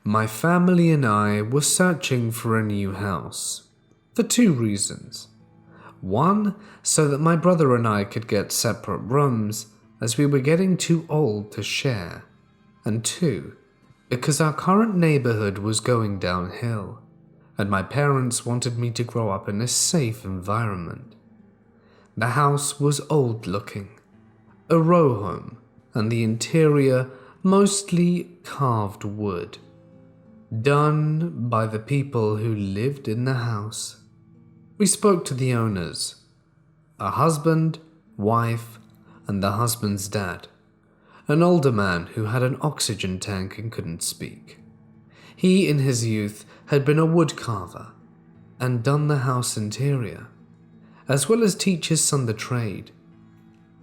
My family and I were searching for a new house, for two reasons. One, so that my brother and I could get separate rooms, as we were getting too old to share. And two, because our current neighborhood was going downhill, and my parents wanted me to grow up in a safe environment. The house was old-looking, a row home, and the interior mostly carved wood, done by the people who lived in the house. We spoke to the owners, a husband, wife, and the husband's dad, an older man who had an oxygen tank and couldn't speak. He, in his youth, had been a wood carver and done the house interior, as well as teach his son the trade.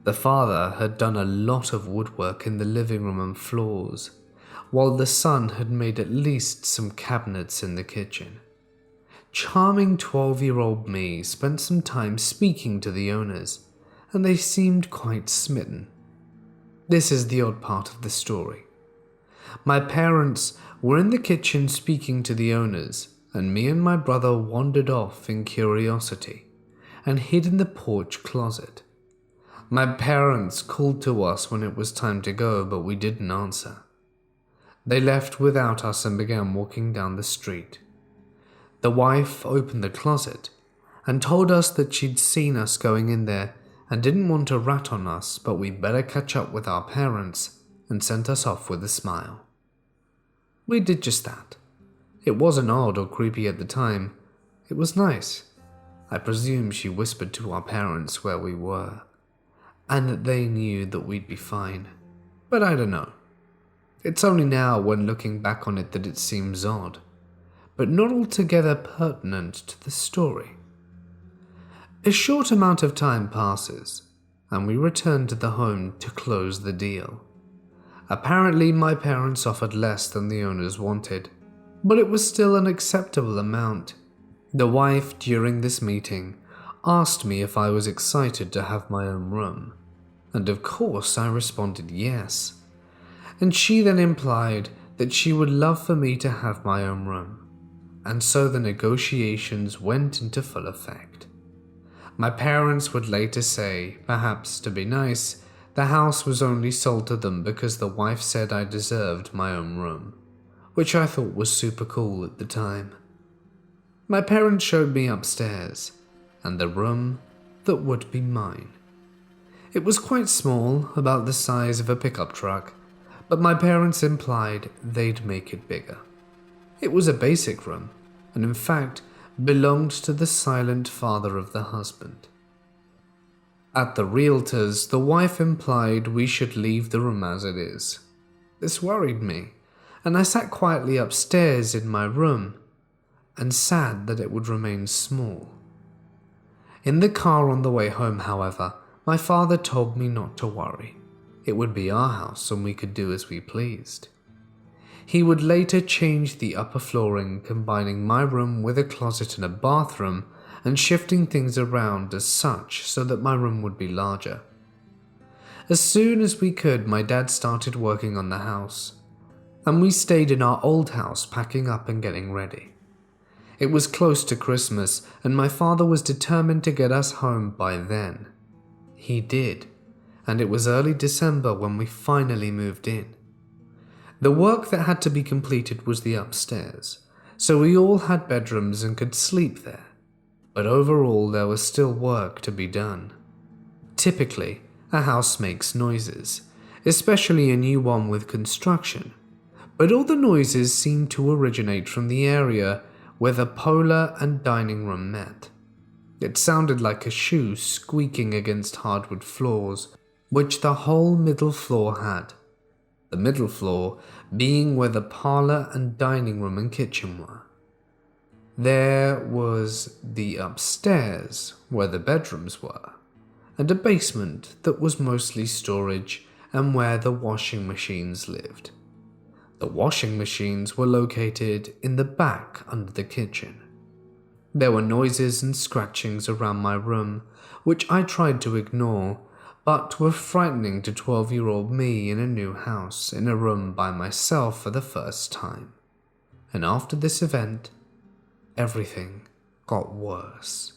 The father had done a lot of woodwork in the living room and floors, while the son had made at least some cabinets in the kitchen. Charming 12-year-old me spent some time speaking to the owners, and they seemed quite smitten. This is the odd part of the story. My parents were in the kitchen speaking to the owners, and me and my brother wandered off in curiosity and hid in the porch closet. My parents called to us when it was time to go, but we didn't answer. They left without us and began walking down the street. The wife opened the closet and told us that she'd seen us going in there and didn't want to rat on us, but we'd better catch up with our parents, and sent us off with a smile. We did just that. It wasn't odd or creepy at the time. It was nice. I presume she whispered to our parents where we were, and that they knew that we'd be fine. But I don't know. It's only now, when looking back on it, that it seems odd, but not altogether pertinent to the story. A short amount of time passes, and we return to the home to close the deal. Apparently, my parents offered less than the owners wanted, but it was still an acceptable amount. The wife, during this meeting, asked me if I was excited to have my own room, and of course I responded yes. And she then implied that she would love for me to have my own room, and so the negotiations went into full effect. My parents would later say, perhaps to be nice, the house was only sold to them because the wife said I deserved my own room, which I thought was super cool at the time. My parents showed me upstairs, and the room that would be mine. It was quite small, about the size of a pickup truck, but my parents implied they'd make it bigger. It was a basic room, and in fact belonged to the silent father of the husband. At the realtors, the wife implied we should leave the room as it is. This worried me, and I sat quietly upstairs in my room, and sad that it would remain small. In the car on the way home, however, my father told me not to worry. It would be our house and we could do as we pleased. He would later change the upper flooring, combining my room with a closet and a bathroom, and shifting things around as such so that my room would be larger. As soon as we could, my dad started working on the house, and we stayed in our old house packing up and getting ready. It was close to Christmas, and my father was determined to get us home by then. He did, and it was early December when we finally moved in. The work that had to be completed was the upstairs, so we all had bedrooms and could sleep there, but overall there was still work to be done. Typically, a house makes noises, especially a new one with construction, but all the noises seemed to originate from the area where the parlor and dining room met. It sounded like a shoe squeaking against hardwood floors, which the whole middle floor had. The middle floor being where the parlor and dining room and kitchen were. There was the upstairs where the bedrooms were, and a basement that was mostly storage and where the washing machines lived. The washing machines were located in the back under the kitchen. There were noises and scratchings around my room, which I tried to ignore, but were frightening to 12-year-old me in a new house, in a room by myself for the first time. and after this event, everything got worse.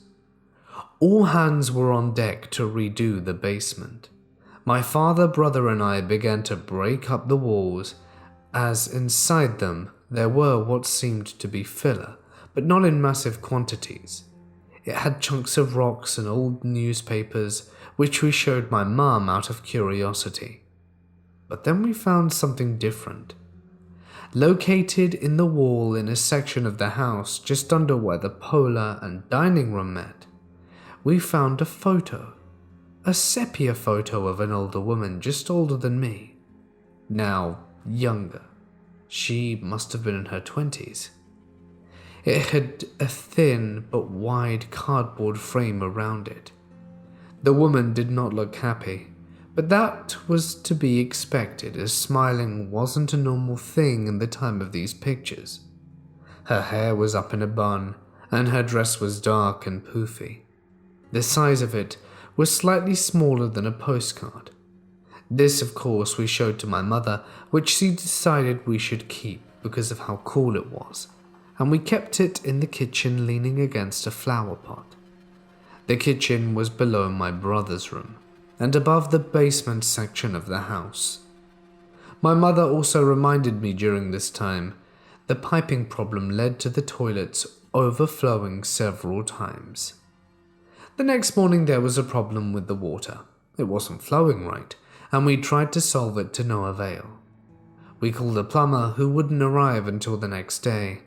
All hands were on deck to redo the basement. My father, brother, and I began to break up the walls, as inside them there were what seemed to be filler, but not in massive quantities. It had chunks of rocks and old newspapers, which we showed my mum out of curiosity. But then we found something different. Located in the wall in a section of the house just under where the parlor and dining room met, we found a photo. A sepia photo of an older woman just older than me. Now younger. She must have been in her 20s. It had a thin but wide cardboard frame around it. The woman did not look happy, but that was to be expected as smiling wasn't a normal thing in the time of these pictures. Her hair was up in a bun, and her dress was dark and poofy. The size of it was slightly smaller than a postcard. This, of course, we showed to my mother, which she decided we should keep because of how cool it was, and we kept it in the kitchen leaning against a flower pot. The kitchen was below my brother's room, and above the basement section of the house. My mother also reminded me during this time, the piping problem led to the toilets overflowing several times. The next morning there was a problem with the water. It wasn't flowing right, and we tried to solve it to no avail. We called a plumber who wouldn't arrive until the next day,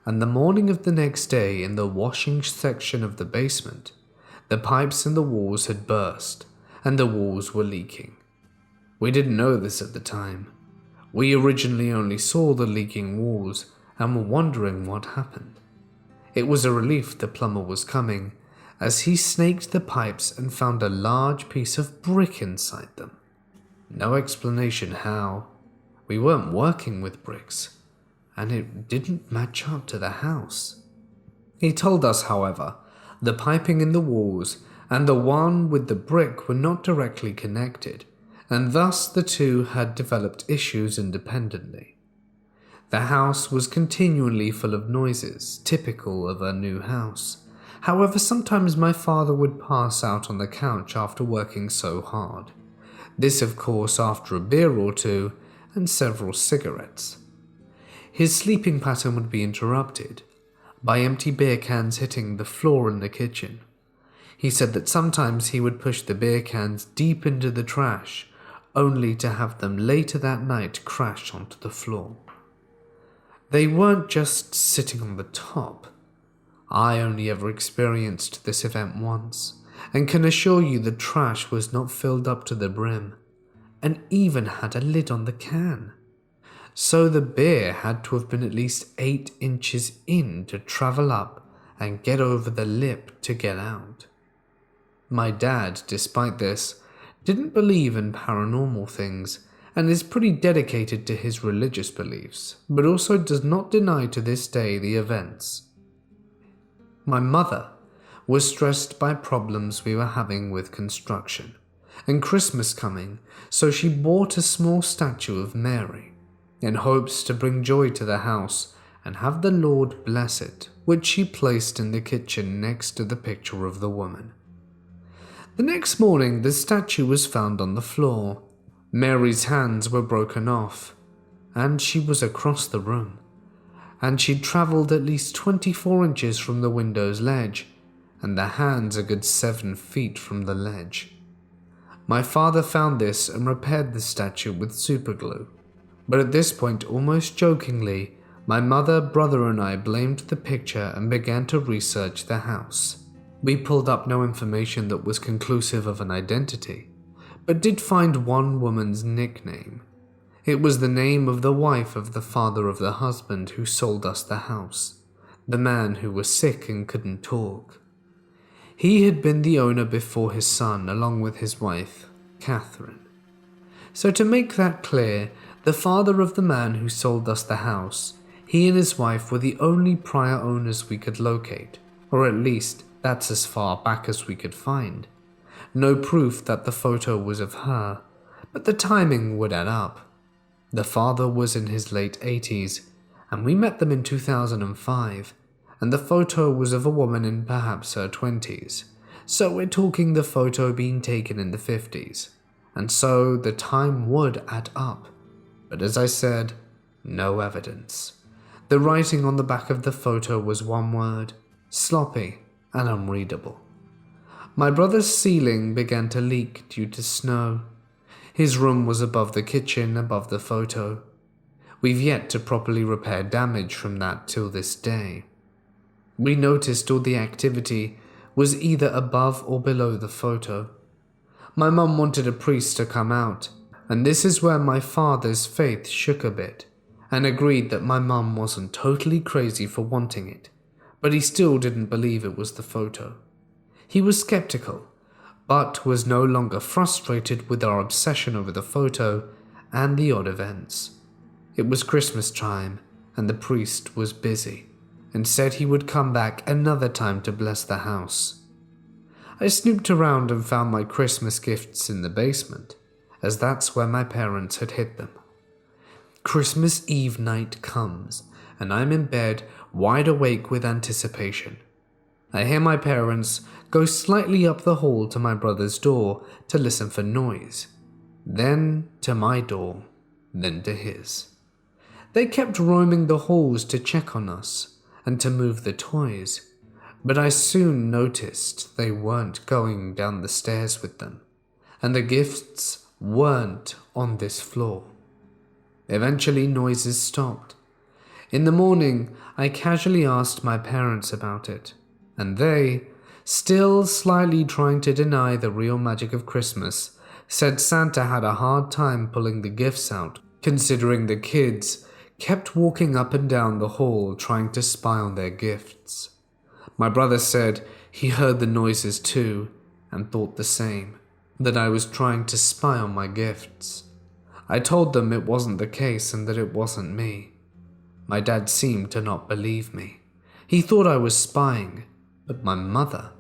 and the morning of the next day in the washing section of the basement, the pipes in the walls had burst, and the walls were leaking. We didn't know this at the time. We originally only saw the leaking walls and were wondering what happened. It was a relief the plumber was coming, as he snaked the pipes and found a large piece of brick inside them. No explanation how. We weren't working with bricks, and it didn't match up to the house. He told us, however, the piping in the walls and the one with the brick were not directly connected, and thus the two had developed issues independently. The house was continually full of noises, typical of a new house. However, sometimes my father would pass out on the couch after working so hard. This, of course, after a beer or two and several cigarettes. His sleeping pattern would be interrupted by empty beer cans hitting the floor in the kitchen. He said that sometimes he would push the beer cans deep into the trash, only to have them later that night crash onto the floor. They weren't just sitting on the top. I only ever experienced this event once, and can assure you the trash was not filled up to the brim, and even had a lid on the can. So the beer had to have been at least 8 inches in to travel up and get over the lip to get out. My dad, despite this, didn't believe in paranormal things and is pretty dedicated to his religious beliefs, but also does not deny to this day the events. My mother was stressed by problems we were having with construction, and Christmas coming, so she bought a small statue of Mary, in hopes to bring joy to the house and have the Lord bless it, which she placed in the kitchen next to the picture of the woman. The next morning, the statue was found on the floor. Mary's hands were broken off, and she was across the room, and she'd travelled at least 24 inches from the window's ledge, and the hands a good 7 feet from the ledge. My father found this and repaired the statue with superglue, but at this point, almost jokingly, my mother, brother, and I blamed the picture and began to research the house. We pulled up no information that was conclusive of an identity, but did find one woman's nickname. It was the name of the wife of the father of the husband who sold us the house, the man who was sick and couldn't talk. He had been the owner before his son, along with his wife, Catherine. So to make that clear, the father of the man who sold us the house, he and his wife were the only prior owners we could locate, or at least that's as far back as we could find. No proof that the photo was of her, but the timing would add up. The father was in his late 80s, and we met them in 2005, and the photo was of a woman in perhaps her 20s, so we're talking the photo being taken in the 50s, and so the time would add up. But as I said, no evidence. The writing on the back of the photo was one word: sloppy and unreadable. My brother's ceiling began to leak due to snow. His room was above the kitchen, above the photo. We've yet to properly repair damage from that till this day. We noticed all the activity was either above or below the photo. My mum wanted a priest to come out, and this is where my father's faith shook a bit, and agreed that my mum wasn't totally crazy for wanting it, but he still didn't believe it was the photo. He was skeptical, but was no longer frustrated with our obsession over the photo and the odd events. It was Christmas time, and the priest was busy, and said he would come back another time to bless the house. I snooped around and found my Christmas gifts in the basement, as that's where my parents had hid them. Christmas Eve night comes, and I'm in bed, wide awake with anticipation. I hear my parents go slightly up the hall to my brother's door to listen for noise, then to my door, then to his. They kept roaming the halls to check on us and to move the toys, but I soon noticed they weren't going down the stairs with them, and the gifts weren't on this floor. Eventually, noises stopped. In the morning, I casually asked my parents about it, and they, still slightly trying to deny the real magic of Christmas, said Santa had a hard time pulling the gifts out, considering the kids kept walking up and down the hall trying to spy on their gifts. My brother said he heard the noises too, and thought the same, that I was trying to spy on my gifts. I told them it wasn't the case and that it wasn't me. My dad seemed to not believe me. He thought I was spying, but my mother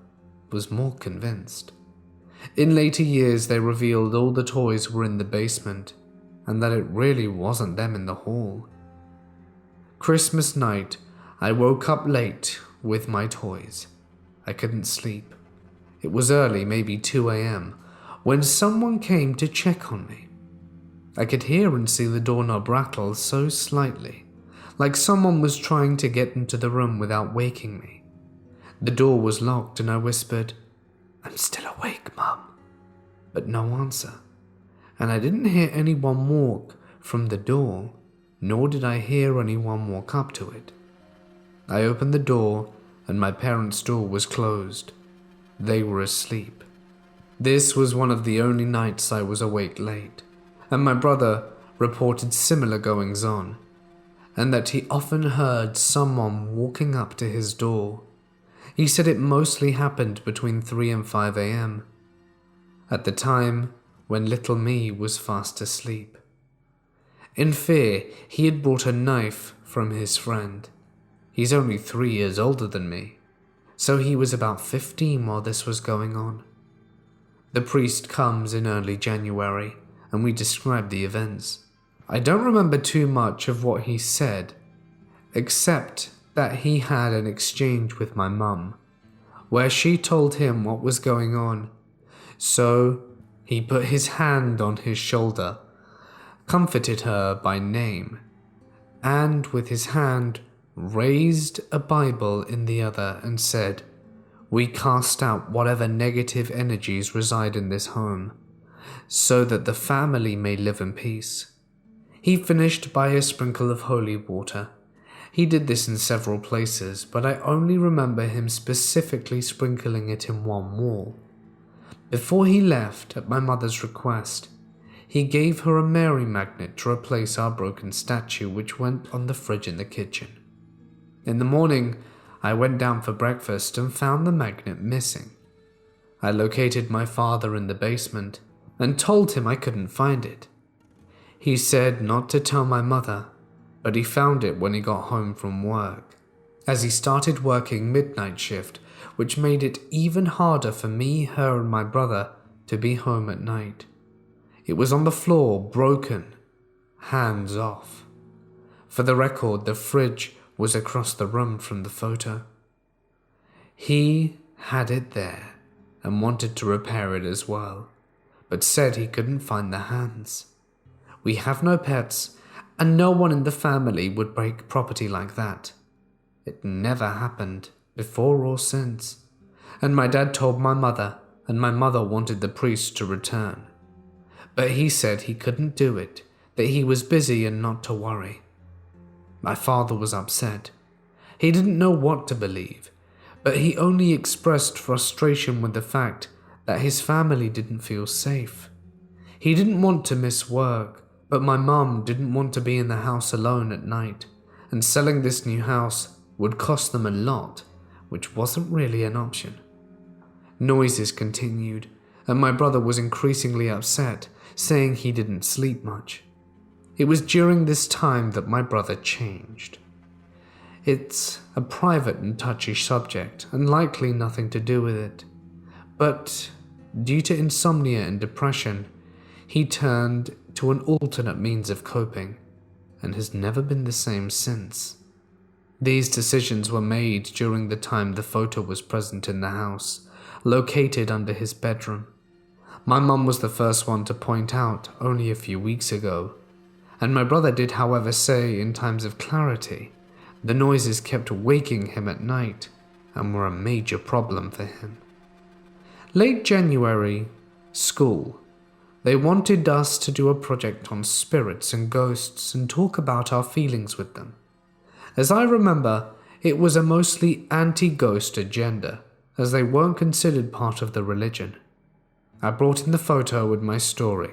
was more convinced. In later years, they revealed all the toys were in the basement, and that it really wasn't them in the hall. Christmas night, I woke up late with my toys. I couldn't sleep. It was early, maybe 2 a.m., when someone came to check on me. I could hear and see the doorknob rattle so slightly, like someone was trying to get into the room without waking me. The door was locked and I whispered, "I'm still awake, Mum," but no answer, and I didn't hear anyone walk from the door, nor did I hear anyone walk up to it. I opened the door and my parents' door was closed. They were asleep. This was one of the only nights I was awake late, and my brother reported similar goings-on, and that he often heard someone walking up to his door. He said it mostly happened between 3 and 5 a.m., at the time when little me was fast asleep. In fear, he had brought a knife from his friend. He's only 3 years older than me, so he was about 15 while this was going on. The priest comes in early January, and we describe the events. I don't remember too much of what he said, except that he had an exchange with my mum, where she told him what was going on. So he put his hand on his shoulder, comforted her by name, and with his hand raised a Bible in the other and said, "We cast out whatever negative energies reside in this home, so that the family may live in peace." He finished by a sprinkle of holy water. He did this in several places, but I only remember him specifically sprinkling it in one wall. Before he left, at my mother's request, he gave her a Mary magnet to replace our broken statue which went on the fridge in the kitchen. In the morning, I went down for breakfast and found the magnet missing. I located my father in the basement and told him I couldn't find it. He said not to tell my mother, but he found it when he got home from work, as he started working midnight shift, which made it even harder for me, her and my brother to be home at night. It was on the floor, broken, hands off. For the record, the fridge was across the room from the photo. He had it there and wanted to repair it as well, but said he couldn't find the hands. We have no pets, and no one in the family would break property like that. It never happened, before or since, and my dad told my mother, and my mother wanted the priest to return. But he said he couldn't do it, that he was busy and not to worry. My father was upset. He didn't know what to believe, but he only expressed frustration with the fact that his family didn't feel safe. He didn't want to miss work, but my mum didn't want to be in the house alone at night, and selling this new house would cost them a lot, which wasn't really an option. Noises continued, and my brother was increasingly upset, saying he didn't sleep much. It was during this time that my brother changed. It's a private and touchy subject, and likely nothing to do with it. But due to insomnia and depression, he turned to an alternate means of coping, and has never been the same since. These decisions were made during the time the photo was present in the house, located under his bedroom. My mum was the first one to point out only a few weeks ago, and my brother did, however, say in times of clarity, the noises kept waking him at night and were a major problem for him. Late January, school. They wanted us to do a project on spirits and ghosts and talk about our feelings with them. As I remember, it was a mostly anti-ghost agenda, as they weren't considered part of the religion. I brought in the photo with my story.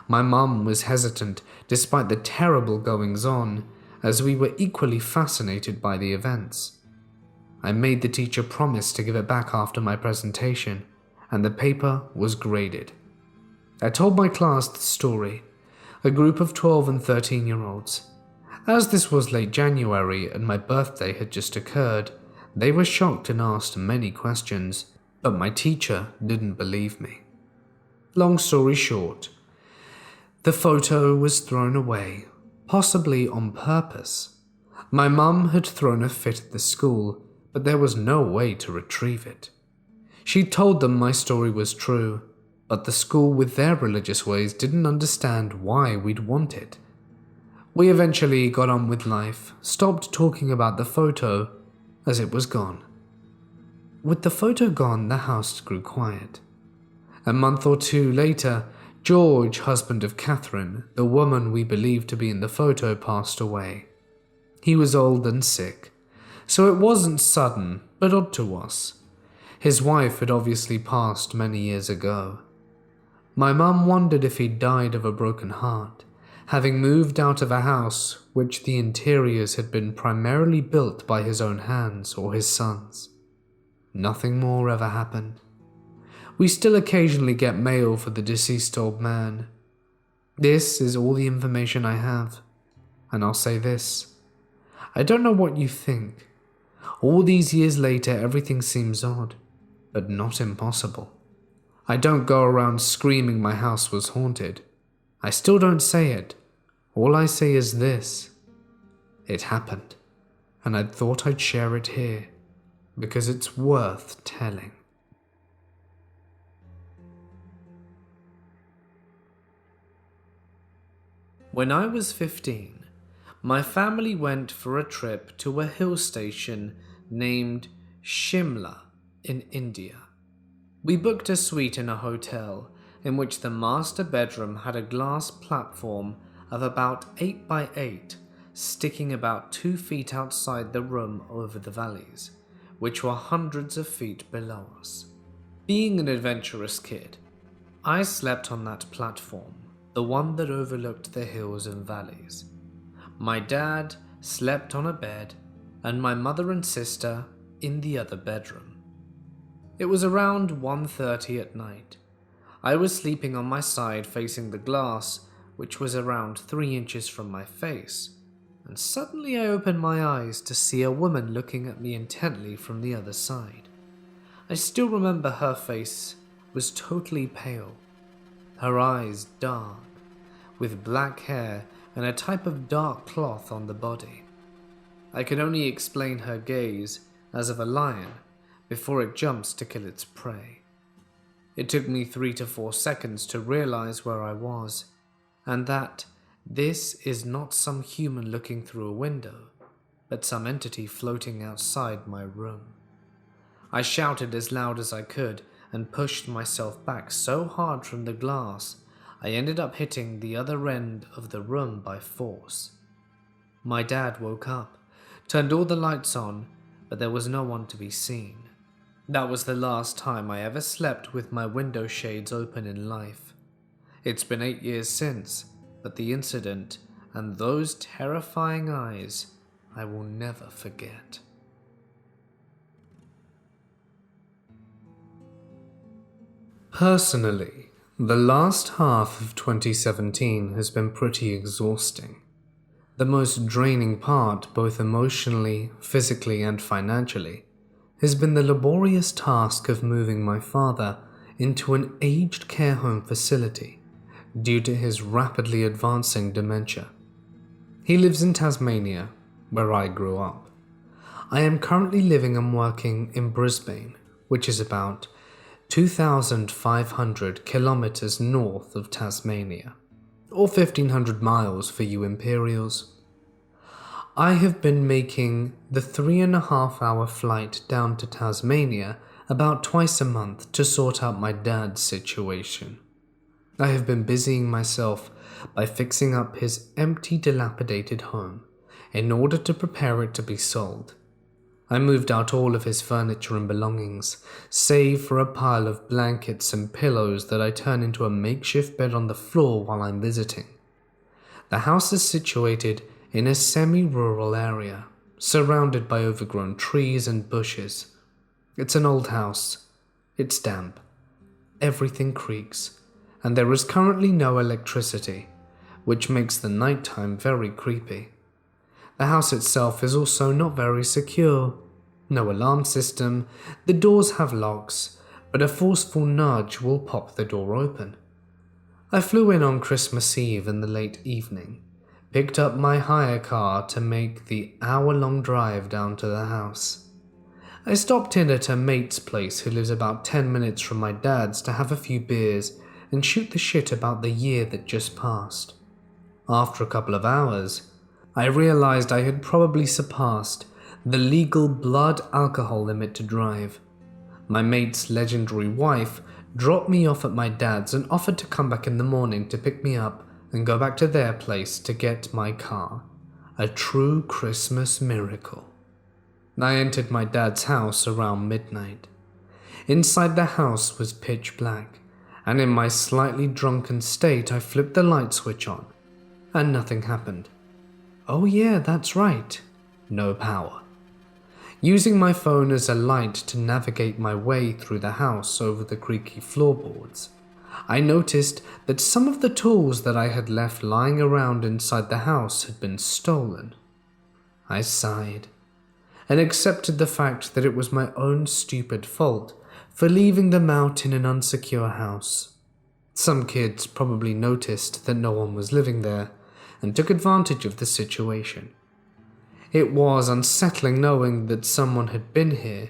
My mum was hesitant despite the terrible goings-on, as we were equally fascinated by the events. I made the teacher promise to give it back after my presentation, and the paper was graded. I told my class the story, a group of 12 and 13-year-olds. As this was late January and my birthday had just occurred, they were shocked and asked many questions, but my teacher didn't believe me. Long story short, the photo was thrown away, possibly on purpose. My mum had thrown a fit at the school, but there was no way to retrieve it. She told them my story was true, but the school with their religious ways didn't understand why we'd want it. We eventually got on with life, stopped talking about the photo, as it was gone. With the photo gone, the house grew quiet. A month or two later, George, husband of Catherine, the woman we believed to be in the photo, passed away. He was old and sick, so it wasn't sudden, but odd to us. His wife had obviously passed many years ago. My mum wondered if he'd died of a broken heart, having moved out of a house which the interiors had been primarily built by his own hands or his sons. Nothing more ever happened. We still occasionally get mail for the deceased old man. This is all the information I have, and I'll say this. I don't know what you think. All these years later, everything seems odd, but not impossible. I don't go around screaming my house was haunted. I still don't say it. All I say is this. It happened, and I thought I'd share it here, because it's worth telling. When I was 15, my family went for a trip to a hill station named Shimla in India. We booked a suite in a hotel in which the master bedroom had a glass platform of about 8 by 8 sticking about 2 feet outside the room over the valleys, which were hundreds of feet below us. Being an adventurous kid, I slept on that platform, the one that overlooked the hills and valleys. My dad slept on a bed, and my mother and sister in the other bedroom. It was around 1:30 at night. I was sleeping on my side facing the glass, which was around 3 inches from my face, and suddenly I opened my eyes to see a woman looking at me intently from the other side. I still remember her face was totally pale, her eyes dark, with black hair and a type of dark cloth on the body. I could only explain her gaze as of a lion before it jumps to kill its prey. It took me 3 to 4 seconds to realize where I was, and that this is not some human looking through a window, but some entity floating outside my room. I shouted as loud as I could and pushed myself back so hard from the glass, I ended up hitting the other end of the room by force. My dad woke up, turned all the lights on, but there was no one to be seen. That was the last time I ever slept with my window shades open in life. It's been 8 years since, but the incident and those terrifying eyes I will never forget. Personally, the last half of 2017 has been pretty exhausting. The most draining part, both emotionally, physically, and financially, has been the laborious task of moving my father into an aged care home facility due to his rapidly advancing dementia. He lives in Tasmania, where I grew up. I am currently living and working in Brisbane, which is about 2,500 kilometers north of Tasmania, or 1,500 miles for you Imperials. I have been making the 3.5-hour flight down to Tasmania about twice a month to sort out my dad's situation. I have been busying myself by fixing up his empty, dilapidated home in order to prepare it to be sold. I moved out all of his furniture and belongings, save for a pile of blankets and pillows that I turn into a makeshift bed on the floor while I'm visiting. The house is situated in a semi-rural area, surrounded by overgrown trees and bushes. It's an old house. It's damp. Everything creaks, and there is currently no electricity, which makes the nighttime very creepy. The house itself is also not very secure. No alarm system, the doors have locks, but a forceful nudge will pop the door open. I flew in on Christmas Eve in the late evening, picked up my hire car to make the hour-long drive down to the house. I stopped in at a mate's place who lives about 10 minutes from my dad's to have a few beers and shoot the shit about the year that just passed. After a couple of hours, I realized I had probably surpassed the legal blood alcohol limit to drive. My mate's legendary wife dropped me off at my dad's and offered to come back in the morning to pick me up and go back to their place to get my car. A true Christmas miracle. I entered my dad's house around midnight. Inside the house was pitch black, and in my slightly drunken state I flipped the light switch on, and nothing happened. Oh yeah, that's right. No power. Using my phone as a light to navigate my way through the house over the creaky floorboards, I noticed that some of the tools that I had left lying around inside the house had been stolen. I sighed and accepted the fact that it was my own stupid fault for leaving them out in an unsecure house. Some kids probably noticed that no one was living there and took advantage of the situation. It was unsettling knowing that someone had been here,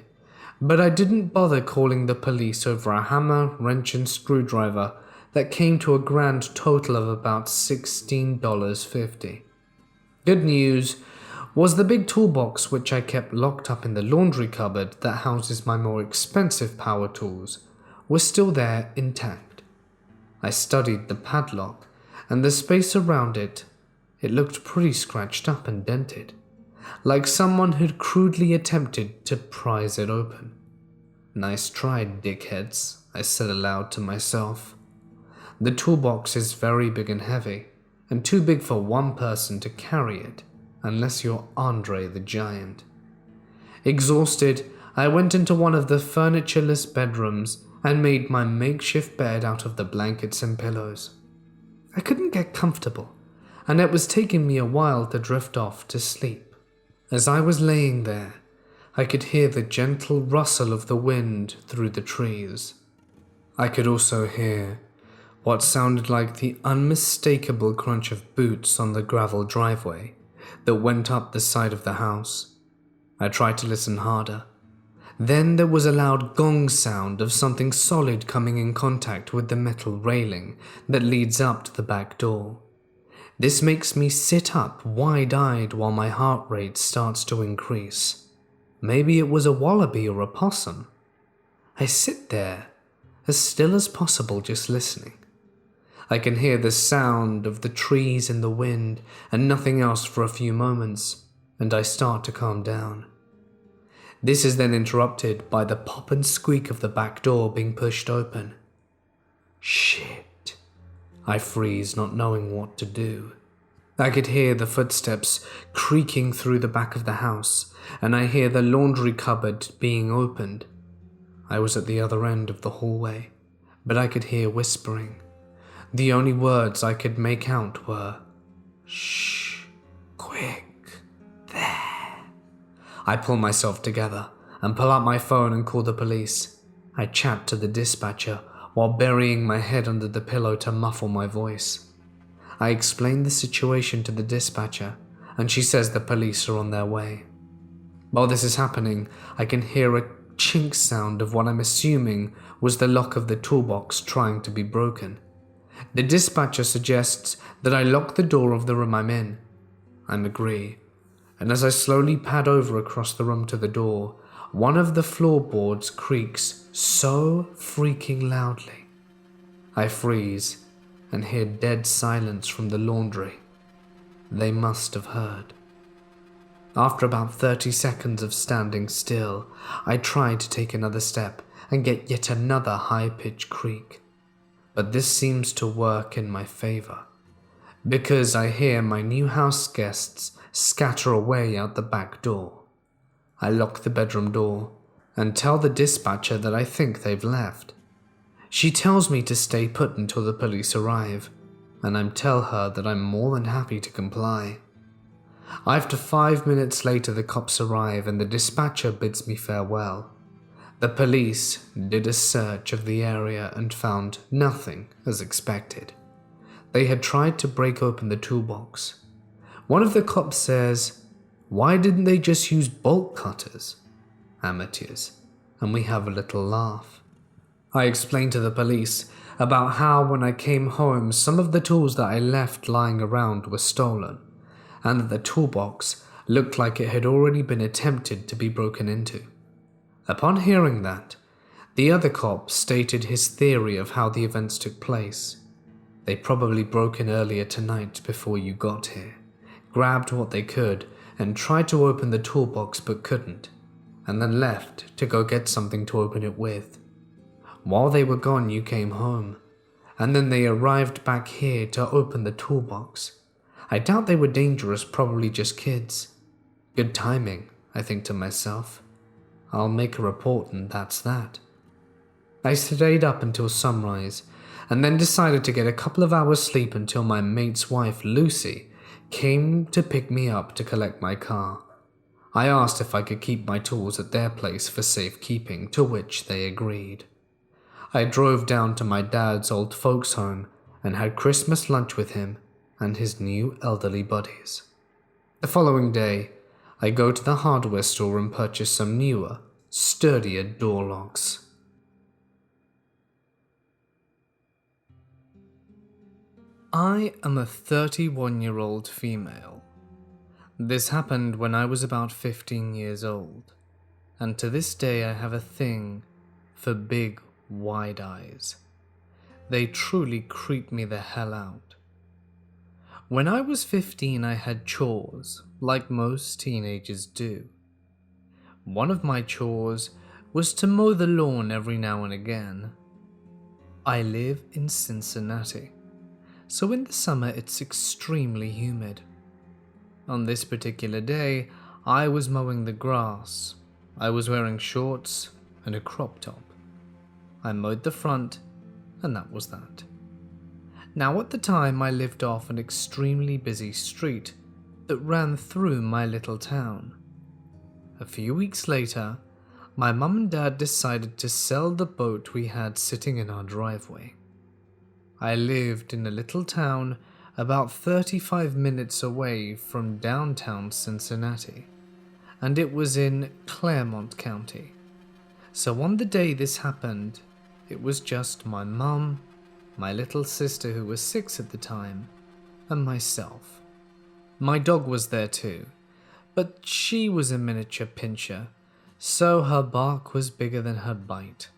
but I didn't bother calling the police over a hammer, wrench and screwdriver that came to a grand total of about $16.50. Good news was the big toolbox which I kept locked up in the laundry cupboard that houses my more expensive power tools was still there intact. I studied the padlock and the space around it. It looked pretty scratched up and dented, like someone had crudely attempted to prise it open. Nice try, dickheads, I said aloud to myself. The toolbox is very big and heavy, and too big for one person to carry it, unless you're Andre the Giant. Exhausted, I went into one of the furnitureless bedrooms and made my makeshift bed out of the blankets and pillows. I couldn't get comfortable, and it was taking me a while to drift off to sleep. As I was laying there, I could hear the gentle rustle of the wind through the trees. I could also hear what sounded like the unmistakable crunch of boots on the gravel driveway that went up the side of the house. I tried to listen harder. Then there was a loud gong sound of something solid coming in contact with the metal railing that leads up to the back door. This makes me sit up wide-eyed while my heart rate starts to increase. Maybe it was a wallaby or a possum. I sit there, as still as possible, just listening. I can hear the sound of the trees in the wind and nothing else for a few moments, and I start to calm down. This is then interrupted by the pop and squeak of the back door being pushed open. Shit. I freeze, not knowing what to do. I could hear the footsteps creaking through the back of the house, and I hear the laundry cupboard being opened. I was at the other end of the hallway, but I could hear whispering. The only words I could make out were, "Shh, quick, there." I pull myself together and pull out my phone and call the police. I chat to the dispatcher while burying my head under the pillow to muffle my voice. I explain the situation to the dispatcher, and she says the police are on their way. While this is happening, I can hear a chink sound of what I'm assuming was the lock of the toolbox trying to be broken. The dispatcher suggests that I lock the door of the room I'm in. I agree, and as I slowly pad over across the room to the door, one of the floorboards creaks so freaking loudly. I freeze and hear dead silence from the laundry. They must have heard. After about 30 seconds of standing still, I try to take another step and get yet another high-pitched creak. But this seems to work in my favor, because I hear my new house guests scatter away out the back door. I lock the bedroom door and tell the dispatcher that I think they've left. She tells me to stay put until the police arrive, and I tell her that I'm more than happy to comply. After 5 minutes later, the cops arrive and the dispatcher bids me farewell. The police did a search of the area and found nothing as expected. They had tried to break open the toolbox. One of the cops says, "Why didn't they just use bolt cutters?" Amateurs. And we have a little laugh. I explained to the police about how when I came home some of the tools that I left lying around were stolen, and that the toolbox looked like it had already been attempted to be broken into. Upon hearing that, the other cop stated his theory of how the events took place. They probably broke in earlier tonight before you got here, grabbed what they could, and tried to open the toolbox but couldn't, and then left to go get something to open it with. While they were gone, you came home, and then they arrived back here to open the toolbox. I doubt they were dangerous, probably just kids. Good timing, I think to myself. I'll make a report and that's that. I stayed up until sunrise and then decided to get a couple of hours sleep until my mate's wife, Lucy, came to pick me up to collect my car. I asked if I could keep my tools at their place for safekeeping, to which they agreed. I drove down to my dad's old folks' home and had Christmas lunch with him and his new elderly buddies. The following day, I go to the hardware store and purchase some newer, sturdier door locks. I am a 31-year-old female. This happened when I was about 15 years old, and to this day I have a thing for big, wide eyes. They truly creep me the hell out. When I was 15, I had chores, like most teenagers do. One of my chores was to mow the lawn every now and again. I live in Cincinnati, so in the summer it's extremely humid. On this particular day, I was mowing the grass. I was wearing shorts and a crop top. I mowed the front, and that was that. Now at the time I lived off an extremely busy street that ran through my little town. A few weeks later, my mum and dad decided to sell the boat we had sitting in our driveway. I lived in a little town about 35 minutes away from downtown Cincinnati, and it was in Claremont County. So on the day this happened, it was just my mum, my little sister who was 6 at the time, and myself. My dog was there too, but she was a miniature pinscher, so her bark was bigger than her bite.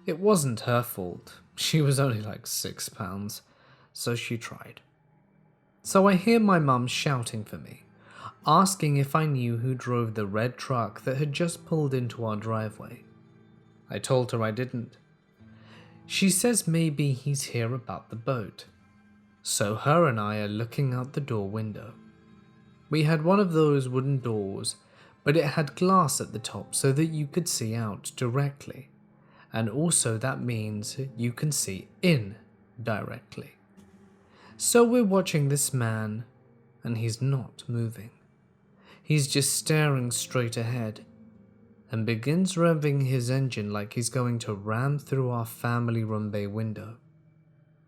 It wasn't her fault, she was only like 6 pounds, so she tried. So I hear my mum shouting for me, asking if I knew who drove the red truck that had just pulled into our driveway. I told her I didn't. She says maybe he's here about the boat. So her and I are looking out the door window. We had one of those wooden doors, but it had glass at the top so that you could see out directly. And also that means you can see in directly. So we're watching this man, and he's not moving. He's just staring straight ahead, and begins revving his engine like he's going to ram through our family room bay window.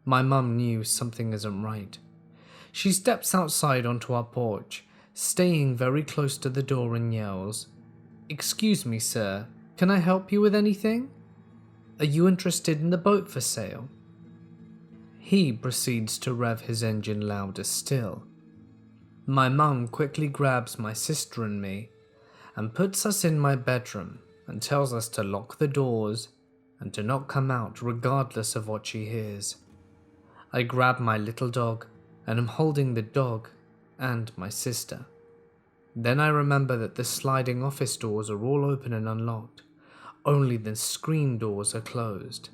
My mum knew something isn't right. She steps outside onto our porch, staying very close to the door, and yells, "Excuse me, sir, can I help you with anything? Are you interested in the boat for sale?" He proceeds to rev his engine louder still. My mum quickly grabs my sister and me and puts us in my bedroom and tells us to lock the doors and to not come out regardless of what she hears. I grab my little dog and am holding the dog and my sister. Then I remember that the sliding office doors are all open and unlocked. Only the screen doors are closed.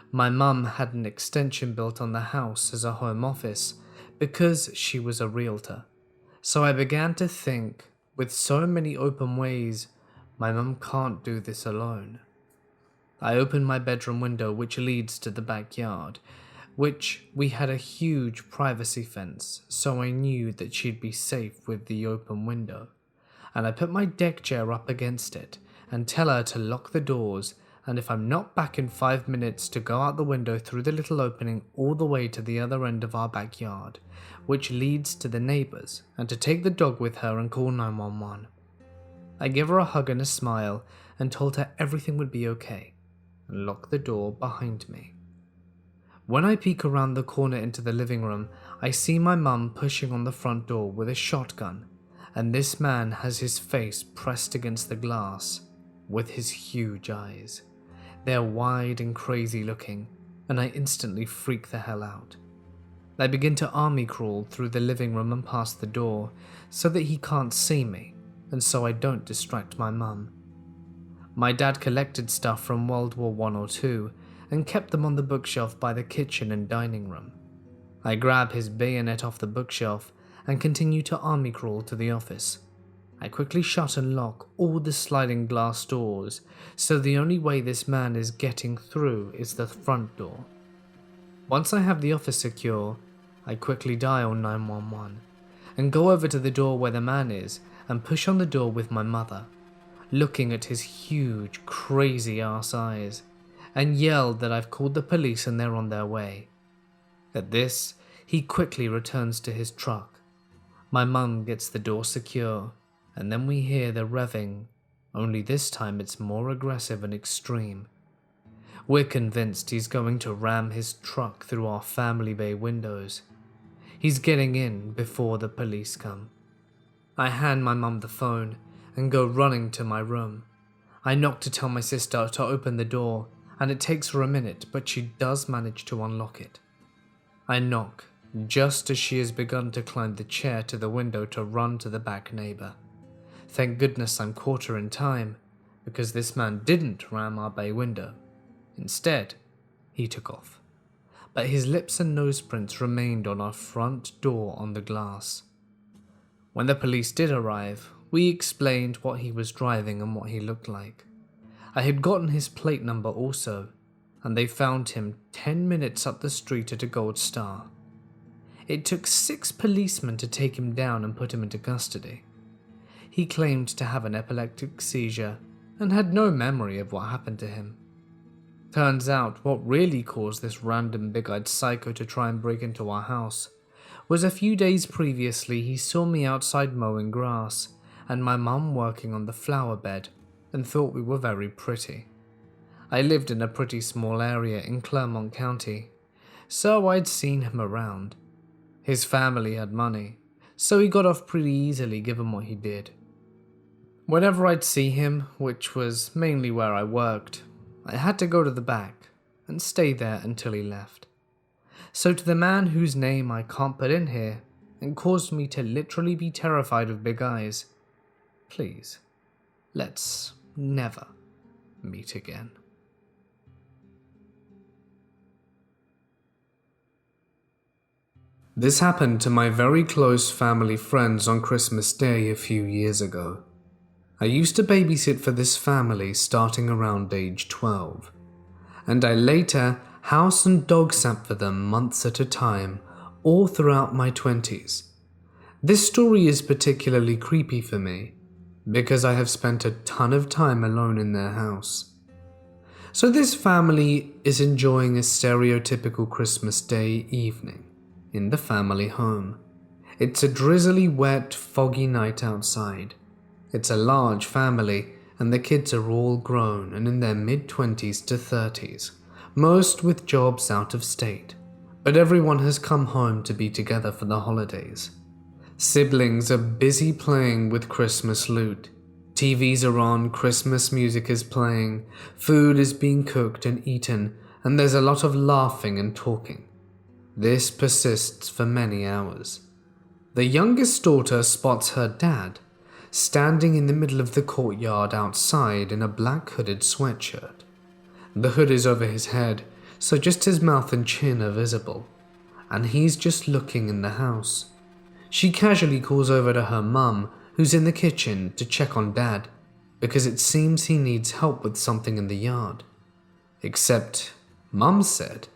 My mum had an extension built on the house as a home office because she was a realtor. So I began to think, with so many open ways, my mum can't do this alone. I opened my bedroom window, which leads to the backyard, which we had a huge privacy fence, so I knew that she'd be safe with the open window. And I put my deck chair up against it and tell her to lock the doors, and if I'm not back in 5 minutes, to go out the window through the little opening all the way to the other end of our backyard, which leads to the neighbors, and to take the dog with her and call 911. I gave her a hug and a smile and told her everything would be okay, and locked the door behind me. When I peek around the corner into the living room, I see my mum pushing on the front door with a shotgun, and this man has his face pressed against the glass with his huge eyes. They're wide and crazy looking, and I instantly freak the hell out. I begin to army crawl through the living room and past the door so that he can't see me, and so I don't distract my mum. My dad collected stuff from World War I or II and kept them on the bookshelf by the kitchen and dining room. I grab his bayonet off the bookshelf and continue to army crawl to the office. I quickly shut and lock all the sliding glass doors, so the only way this man is getting through is the front door. Once I have the office secure, I quickly dial 911 and go over to the door where the man is and push on the door with my mother, looking at his huge, crazy ass eyes, and yell that I've called the police and they're on their way. At this, he quickly returns to his truck. My mum gets the door secure, and then we hear the revving, only this time it's more aggressive and extreme. We're convinced he's going to ram his truck through our family bay windows. He's getting in before the police come. I hand my mum the phone and go running to my room. I knock to tell my sister to open the door, and it takes her a minute, but she does manage to unlock it. I knock just as she has begun to climb the chair to the window to run to the back neighbor. Thank goodness I'm caught her in time, because this man didn't ram our bay window. Instead, he took off. But his lips and nose prints remained on our front door on the glass. When the police did arrive, we explained what he was driving and what he looked like. I had gotten his plate number also, and they found him 10 minutes up the street at a Gold Star. It took 6 policemen to take him down and put him into custody. He claimed to have an epileptic seizure and had no memory of what happened to him. Turns out what really caused this random big-eyed psycho to try and break into our house was a few days previously he saw me outside mowing grass and my mum working on the flower bed and thought we were very pretty. I lived in a pretty small area in Clermont County, so I'd seen him around. His family had money, so he got off pretty easily given what he did. Whenever I'd see him, which was mainly where I worked, I had to go to the back and stay there until he left. So to the man whose name I can't put in here and caused me to literally be terrified of big eyes, please, let's never meet again. This happened to my very close family friends on Christmas Day a few years ago. I used to babysit for this family starting around age 12, and I later house and dog sat for them months at a time, all throughout my 20s. This story is particularly creepy for me, because I have spent a ton of time alone in their house. So this family is enjoying a stereotypical Christmas Day evening in the family home. It's a drizzly, wet, foggy night outside. It's a large family, and the kids are all grown and in their mid-20s to 30s, most with jobs out of state, but everyone has come home to be together for the holidays. Siblings are busy playing with Christmas loot. TVs are on, Christmas music is playing, food is being cooked and eaten, and there's a lot of laughing and talking. This persists for many hours. The youngest daughter spots her dad standing in the middle of the courtyard outside in a black hooded sweatshirt. The hood is over his head, so just his mouth and chin are visible, and he's just looking in the house. She casually calls over to her mum, who's in the kitchen, to check on Dad, because it seems he needs help with something in the yard. Except, Mum said,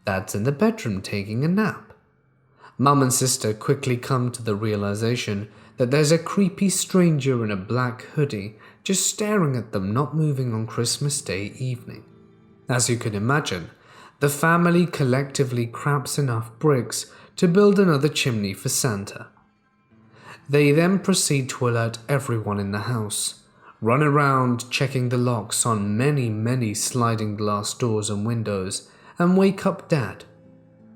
Dad's in the bedroom taking a nap. Mum and sister quickly come to the realization that there's a creepy stranger in a black hoodie just staring at them, not moving on Christmas Day evening. As you can imagine, the family collectively craps enough bricks to build another chimney for Santa. They then proceed to alert everyone in the house, run around checking the locks on many sliding glass doors and windows, and wake up Dad.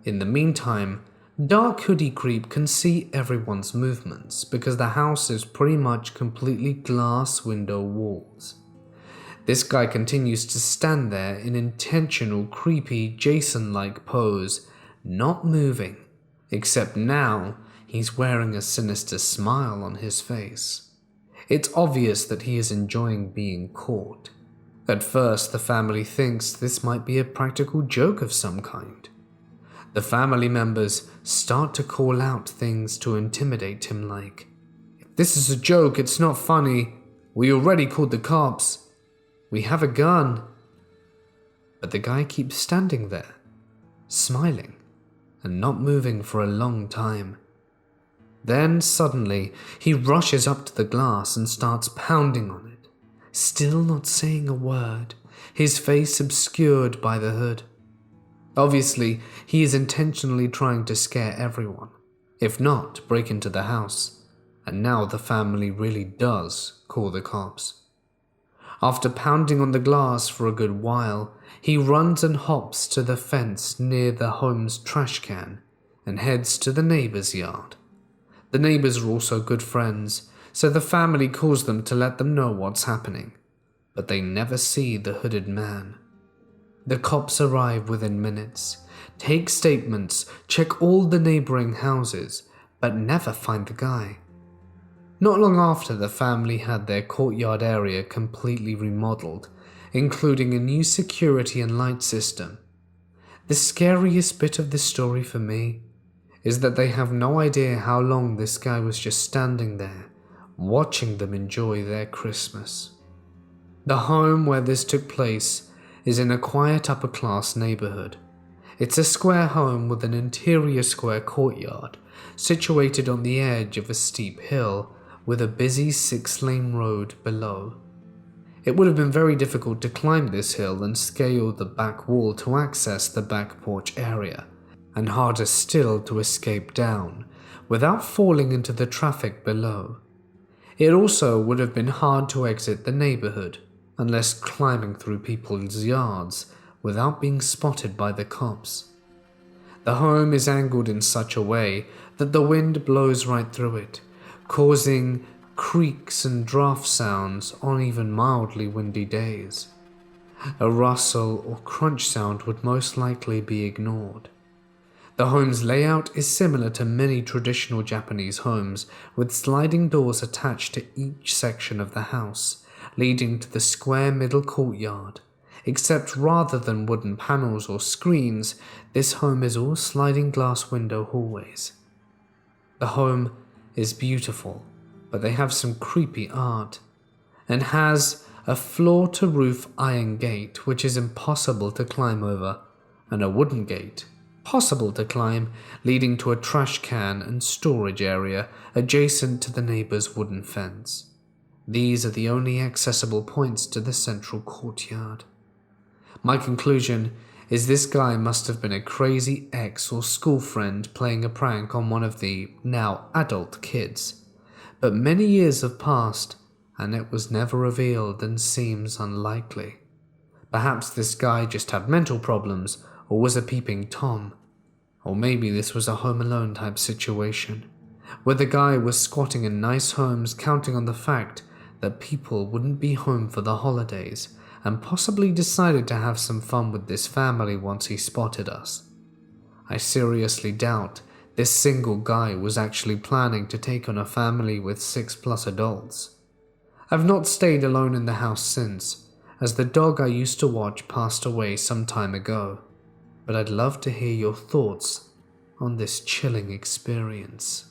In the meantime, Dark Hoodie Creep can see everyone's movements because the house is pretty much completely glass window walls. This guy continues to stand there in intentional creepy Jason-like pose, not moving, except now he's wearing a sinister smile on his face. It's obvious that he is enjoying being caught. At first, the family thinks this might be a practical joke of some kind. The family members start to call out things to intimidate him like, "If this is a joke, it's not funny. We already called the cops. We have a gun." But the guy keeps standing there, smiling, and not moving for a long time. Then suddenly, he rushes up to the glass and starts pounding on it, still not saying a word, his face obscured by the hood. Obviously, he is intentionally trying to scare everyone, if not break into the house, and now the family really does call the cops. After pounding on the glass for a good while, he runs and hops to the fence near the home's trash can and heads to the neighbor's yard. The neighbors are also good friends, so the family calls them to let them know what's happening, but they never see the hooded man. The cops arrive within minutes, take statements, check all the neighboring houses, but never find the guy. Not long after, the family had their courtyard area completely remodeled, including a new security and light system. The scariest bit of this story for me is that they have no idea how long this guy was just standing there, watching them enjoy their Christmas. The home where this took place is in a quiet upper-class neighborhood. It's a square home with an interior square courtyard, situated on the edge of a steep hill with a busy 6-lane road below. It would have been very difficult to climb this hill and scale the back wall to access the back porch area, and harder still to escape down without falling into the traffic below. It also would have been hard to exit the neighborhood unless climbing through people's yards without being spotted by the cops. The home is angled in such a way that the wind blows right through it, causing creaks and draft sounds on even mildly windy days. A rustle or crunch sound would most likely be ignored. The home's layout is similar to many traditional Japanese homes, with sliding doors attached to each section of the house, leading to the square middle courtyard. Except rather than wooden panels or screens, this home is all sliding glass window hallways. The home is beautiful, but they have some creepy art, and has a floor-to-roof iron gate which is impossible to climb over, and a wooden gate, possible to climb, leading to a trash can and storage area adjacent to the neighbor's wooden fence. These are the only accessible points to the central courtyard. My conclusion is this guy must have been a crazy ex or school friend playing a prank on one of the now adult kids. But many years have passed and it was never revealed and seems unlikely. Perhaps this guy just had mental problems or was a peeping Tom. Or maybe this was a Home Alone type situation, where the guy was squatting in nice homes counting on the fact that people wouldn't be home for the holidays, and possibly decided to have some fun with this family once he spotted us. I seriously doubt this single guy was actually planning to take on a family with 6+ adults. I've not stayed alone in the house since, as the dog I used to watch passed away some time ago, but I'd love to hear your thoughts on this chilling experience.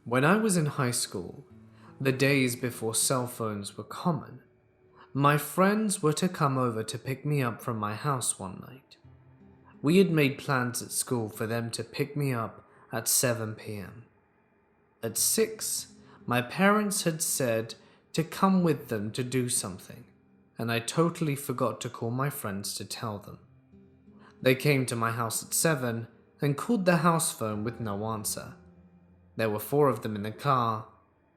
When I was in high school, the days before cell phones were common, my friends were to come over to pick me up from my house one night. We had made plans at school for them to pick me up at 7 p.m. At 6, my parents had said to come with them to do something, and I totally forgot to call my friends to tell them. They came to my house at 7 and called the house phone with no answer. There were 4 of them in the car,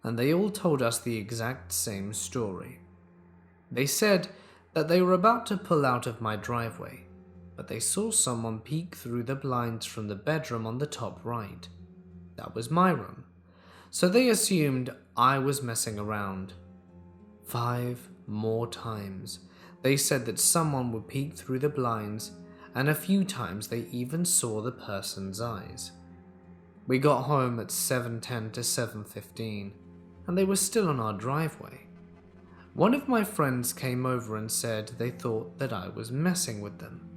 and they all told us the exact same story. They said that they were about to pull out of my driveway, but they saw someone peek through the blinds from the bedroom on the top right. That was my room, so they assumed I was messing around. 5 more times, they said that someone would peek through the blinds, and a few times they even saw the person's eyes. We got home at 7:10 to 7:15, and they were still on our driveway. One of my friends came over and said they thought that I was messing with them.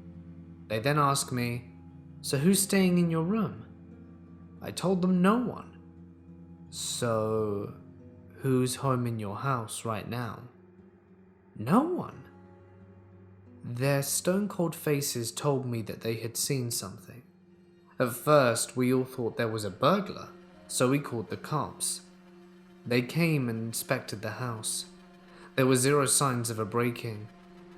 They then asked me, "So who's staying in your room?" I told them no one. "So who's home in your house right now?" "No one." Their stone-cold faces told me that they had seen something. At first, we all thought there was a burglar, so we called the cops. They came and inspected the house. There were 0 signs of a break-in.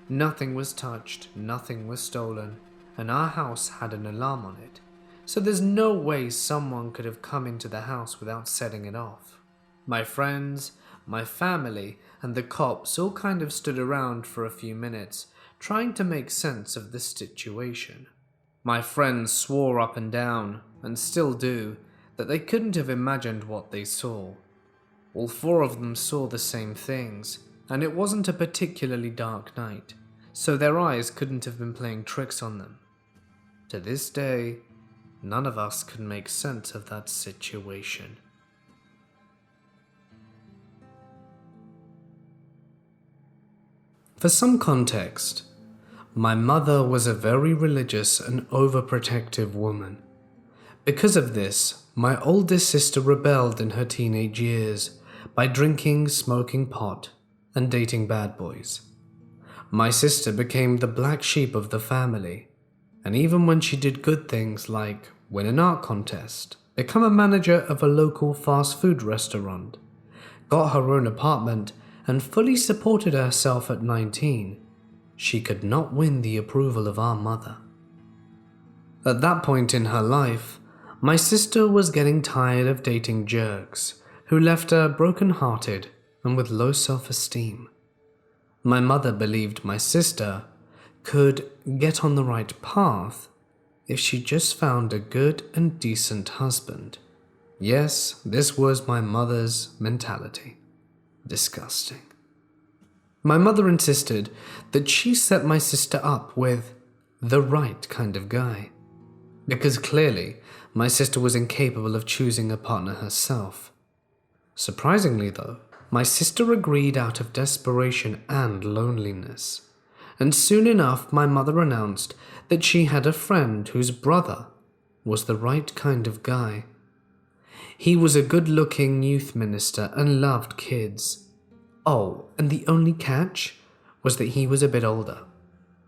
Nothing was touched, nothing was stolen, and our house had an alarm on it, so there's no way someone could have come into the house without setting it off. My friends, my family, and the cops all kind of stood around for a few minutes, trying to make sense of the situation. My friends swore up and down, and still do, that they couldn't have imagined what they saw. All 4 of them saw the same things, and it wasn't a particularly dark night, so their eyes couldn't have been playing tricks on them. To this day, none of us can make sense of that situation. For some context, my mother was a very religious and overprotective woman. Because of this, my oldest sister rebelled in her teenage years by drinking, smoking pot, and dating bad boys. My sister became the black sheep of the family, and even when she did good things like win an art contest become a manager of a local fast food restaurant, got her own apartment, and fully supported herself at 19, she could not win the approval of our mother. At that point in her life, my sister was getting tired of dating jerks who left her broken-hearted and with low self-esteem. My mother believed my sister could get on the right path if she just found a good and decent husband. Yes, this was my mother's mentality. Disgusting. My mother insisted that she set my sister up with the right kind of guy, because clearly my sister was incapable of choosing a partner herself. Surprisingly though, my sister agreed out of desperation and loneliness, and soon enough my mother announced that she had a friend whose brother was the right kind of guy. He was a good-looking youth minister and loved kids. Oh, and the only catch was that he was a bit older.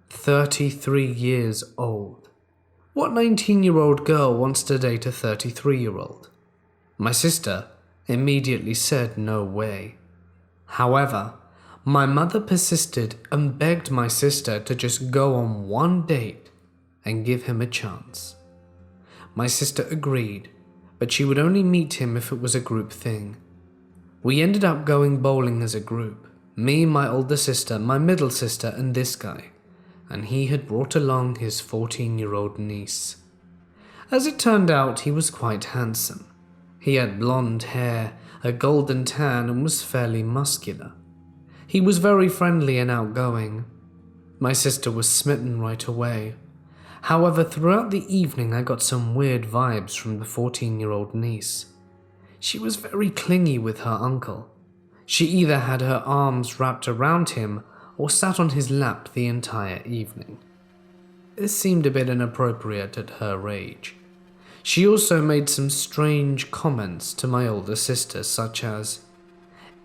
33 years old. What 19-year-old girl wants to date a 33-year-old? My sister immediately said no way. However, my mother persisted and begged my sister to just go on one date and give him a chance. My sister agreed, but she would only meet him if it was a group thing. We ended up going bowling as a group, me, my older sister, my middle sister, and this guy, and he had brought along his 14-year-old niece. As it turned out, he was quite handsome. He had blonde hair, a golden tan, and was fairly muscular. He was very friendly and outgoing. My sister was smitten right away. However, throughout the evening I got some weird vibes from the 14-year-old niece. She was very clingy with her uncle. She either had her arms wrapped around him or sat on his lap the entire evening. This seemed a bit inappropriate at her age. She also made some strange comments to my older sister, such as,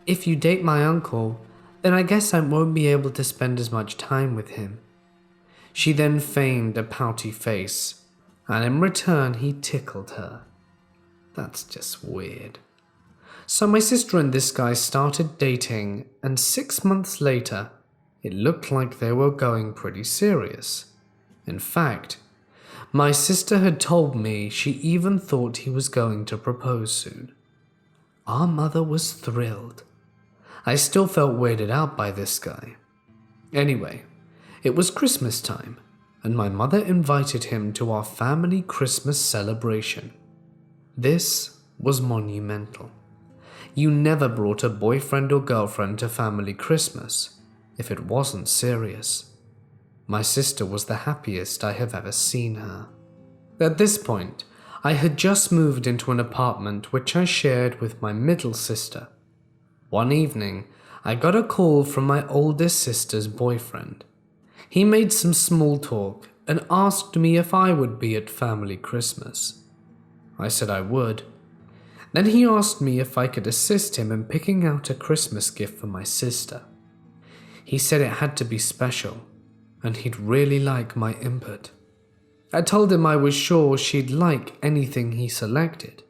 "If you date my uncle, then I guess I won't be able to spend as much time with him." She then feigned a pouty face, and in return he tickled her. That's just weird. So my sister and this guy started dating, and 6 months later, it looked like they were going pretty serious. In fact, my sister had told me she even thought he was going to propose soon. Our mother was thrilled. I still felt weirded out by this guy. Anyway, it was Christmas time, and my mother invited him to our family Christmas celebration. This was monumental. You never brought a boyfriend or girlfriend to family Christmas if it wasn't serious. My sister was the happiest I have ever seen her. At this point, I had just moved into an apartment which I shared with my middle sister. One evening, I got a call from my oldest sister's boyfriend. He made some small talk and asked me if I would be at family Christmas. I said I would. Then he asked me if I could assist him in picking out a Christmas gift for my sister. He said it had to be special, and he'd really like my input. I told him I was sure she'd like anything he selected,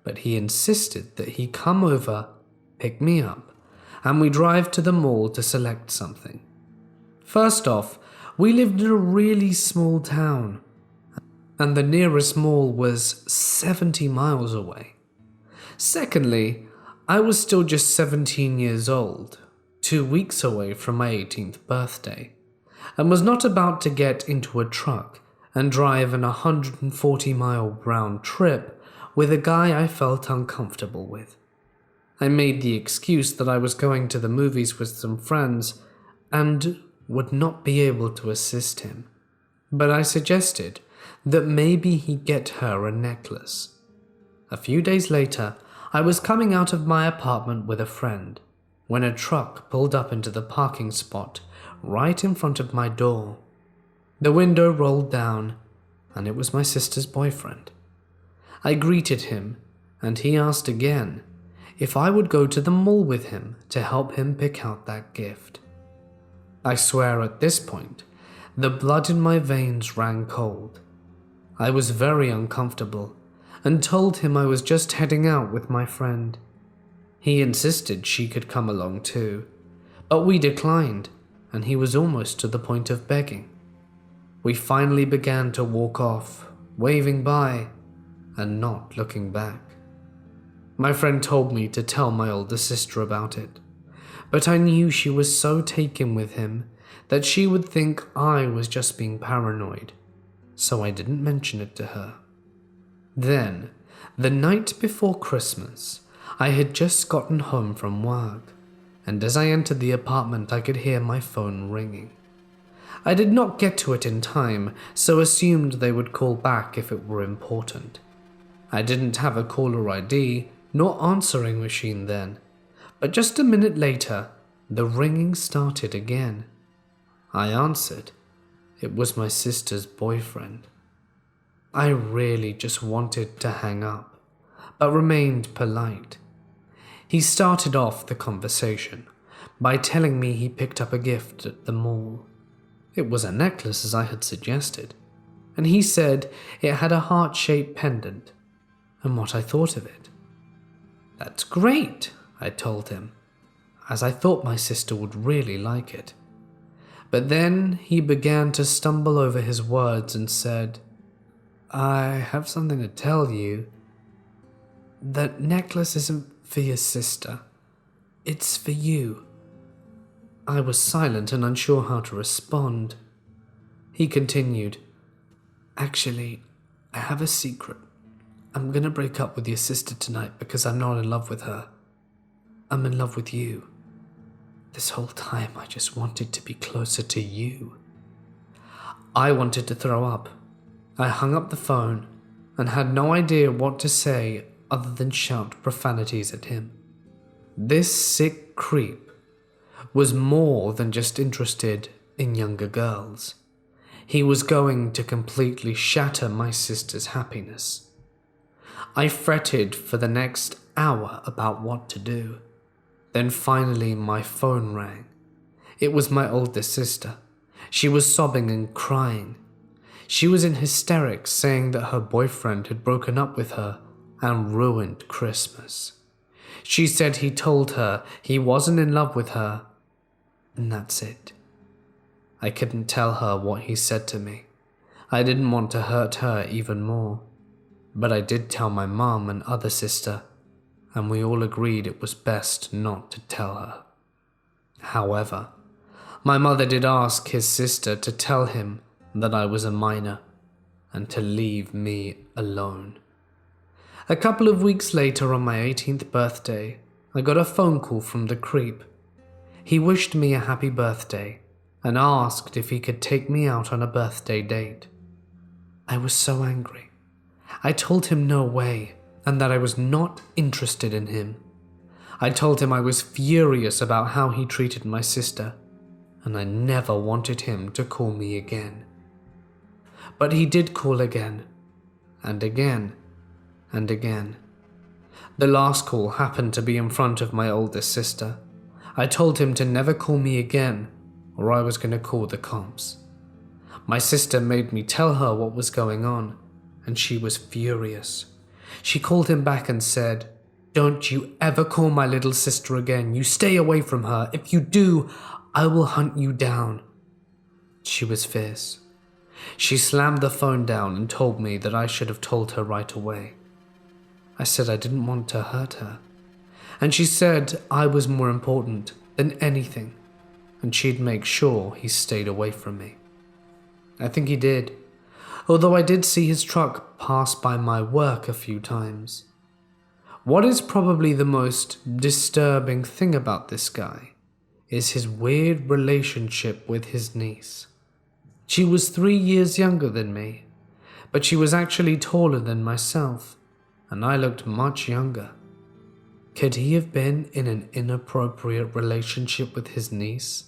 but he insisted that he come over, pick me up, and we drive to the mall to select something. First off, we lived in a really small town, and the nearest mall was 70 miles away. Secondly, I was still just 17 years old, 2 weeks away from my 18th birthday, and was not about to get into a truck and drive an 140-mile round trip with a guy I felt uncomfortable with. I made the excuse that I was going to the movies with some friends and would not be able to assist him, but I suggested that maybe he get her a necklace. A few days later, I was coming out of my apartment with a friend when a truck pulled up into the parking spot right in front of my door. The window rolled down, and it was my sister's boyfriend. I greeted him, and he asked again if I would go to the mall with him to help him pick out that gift. I swear at this point, the blood in my veins ran cold. I was very uncomfortable, and told him I was just heading out with my friend. He insisted she could come along too, but we declined, and he was almost to the point of begging. We finally began to walk off, waving bye and not looking back. My friend told me to tell my older sister about it, but I knew she was so taken with him that she would think I was just being paranoid, so I didn't mention it to her. Then, the night before Christmas, I had just gotten home from work, and as I entered the apartment I could hear my phone ringing. I did not get to it in time, so assumed they would call back if it were important. I didn't have a caller ID nor answering machine then, but just a minute later, the ringing started again. I answered. It was my sister's boyfriend. I really just wanted to hang up, but remained polite. He started off the conversation by telling me he picked up a gift at the mall. It was a necklace as I had suggested, and he said it had a heart-shaped pendant, and what I thought of it. That's great, I told him, as I thought my sister would really like it. But then he began to stumble over his words and said, I have something to tell you. That necklace isn't for your sister. It's for you. I was silent and unsure how to respond. He continued, Actually, I have a secret. I'm gonna break up with your sister tonight because I'm not in love with her. I'm in love with you. This whole time I just wanted to be closer to you. I wanted to throw up. I hung up the phone and had no idea what to say other than shout profanities at him. This sick creep was more than just interested in younger girls. He was going to completely shatter my sister's happiness. I fretted for the next hour about what to do. Then finally my phone rang. It was my older sister. She was sobbing and crying. She was in hysterics, saying that her boyfriend had broken up with her and ruined Christmas. She said he told her he wasn't in love with her, and that's it. I couldn't tell her what he said to me. I didn't want to hurt her even more, but I did tell my mom and other sister, and we all agreed it was best not to tell her. However, my mother did ask his sister to tell him that I was a minor and to leave me alone. A couple of weeks later, on my 18th birthday, I got a phone call from the creep. He wished me a happy birthday and asked if he could take me out on a birthday date. I was so angry. I told him no way and that I was not interested in him. I told him I was furious about how he treated my sister, and I never wanted him to call me again. But he did call again, and again, and again. The last call happened to be in front of my oldest sister. I told him to never call me again, or I was going to call the cops. My sister made me tell her what was going on, and she was furious. She called him back and said, "Don't you ever call my little sister again. You stay away from her. If you do, I will hunt you down." She was fierce. She slammed the phone down and told me that I should have told her right away. I said I didn't want to hurt her, and she said I was more important than anything, and she'd make sure he stayed away from me. I think he did, although I did see his truck pass by my work a few times. What is probably the most disturbing thing about this guy is his weird relationship with his niece. She was 3 years younger than me, but she was actually taller than myself, and I looked much younger. Could he have been in an inappropriate relationship with his niece,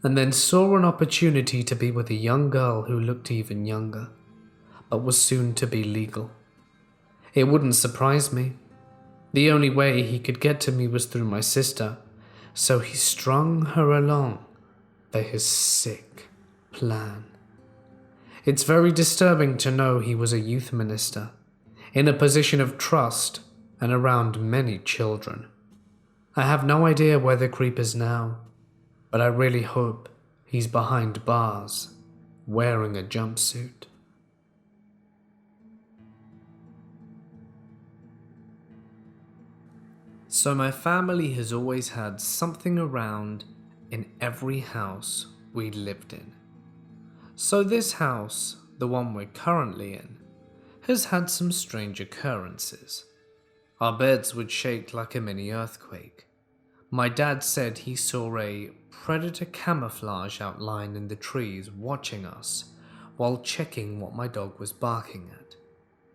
and then saw an opportunity to be with a young girl who looked even younger, but was soon to be legal? It wouldn't surprise me. The only way he could get to me was through my sister, so he strung her along for his sick plan. It's very disturbing to know he was a youth minister. in a position of trust and around many children. I have no idea where the creep is now, but I really hope he's behind bars, wearing a jumpsuit. So my family has always had something around in every house we lived in. So this house, the one we're currently in, has had some strange occurrences. Our beds would shake like a mini earthquake. My dad said he saw a predator camouflage outline in the trees watching us while checking what my dog was barking at.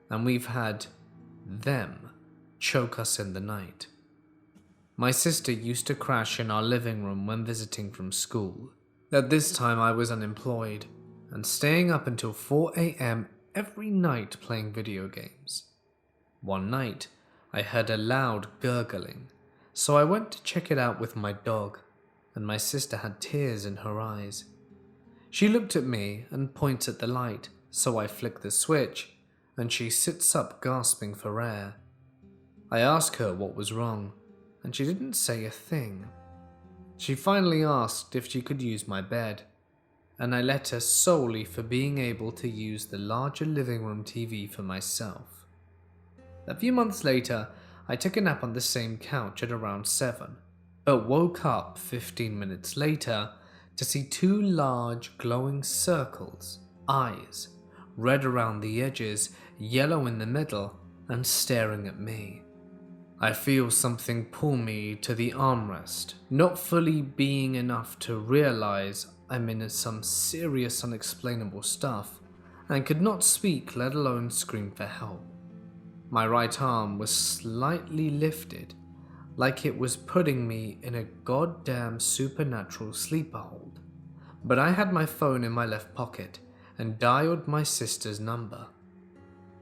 And we've had them choke us in the night. My sister used to crash in our living room when visiting from school. At this time I was unemployed and staying up until 4 a.m. every night playing video games. One night, I heard a loud gurgling, so I went to check it out with my dog, and my sister had tears in her eyes. She looked at me and points at the light, so I flick the switch, and she sits up gasping for air. I ask her what was wrong, and she didn't say a thing. She finally asked if she could use my bed, and I let her solely for being able to use the larger living room TV for myself. A few months later, I took a nap on the same couch at around 7, but woke up 15 minutes later to see two large glowing circles, eyes, red around the edges, yellow in the middle, and staring at me. I feel something pull me to the armrest, not fully being enough to realize I'm in some serious unexplainable stuff, and could not speak, let alone scream for help. My right arm was slightly lifted, like it was putting me in a goddamn supernatural sleeper hold, but I had my phone in my left pocket and dialed my sister's number.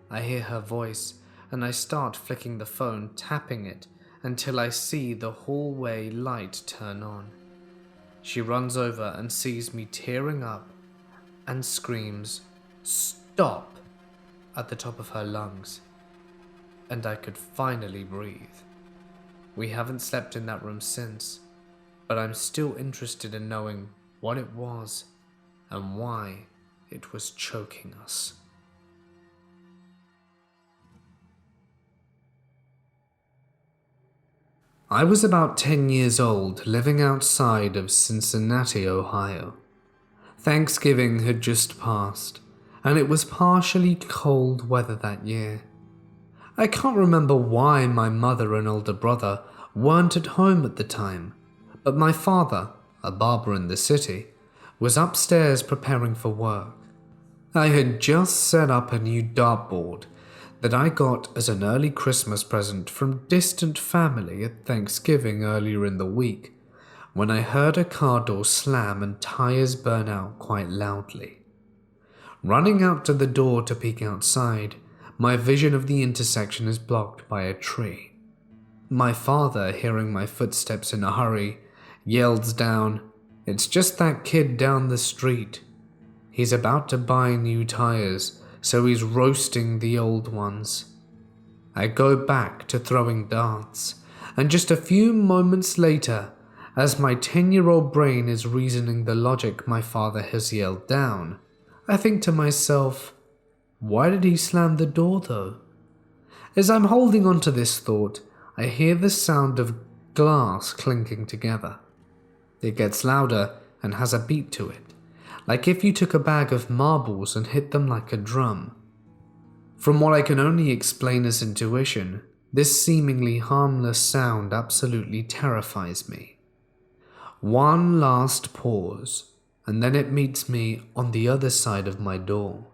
I hear her voice, and I start flicking the phone, tapping it, until I see the hallway light turn on. She runs over and sees me tearing up and screams, "Stop!" at the top of her lungs, and I could finally breathe. We haven't slept in that room since, but I'm still interested in knowing what it was and why it was choking us. I was about 10 years old, living outside of Cincinnati, Ohio. Thanksgiving had just passed, and it was partially cold weather that year. I can't remember why my mother and older brother weren't at home at the time, but my father, a barber in the city, was upstairs preparing for work. I had just set up a new dartboard that I got as an early Christmas present from distant family at Thanksgiving earlier in the week, when I heard a car door slam and tires burn out quite loudly. Running out to the door to peek outside, my vision of the intersection is blocked by a tree. My father, hearing my footsteps in a hurry, yells down, "It's just that kid down the street. He's about to buy new tires, so he's roasting the old ones." I go back to throwing darts, and just a few moments later, as my 10-year-old brain is reasoning the logic my father has yelled down, I think to myself, why did he slam the door though? As I'm holding on to this thought, I hear the sound of glass clinking together. It gets louder and has a beat to it, like if you took a bag of marbles and hit them like a drum. From what I can only explain as intuition, this seemingly harmless sound absolutely terrifies me. One last pause, and then it meets me on the other side of my door.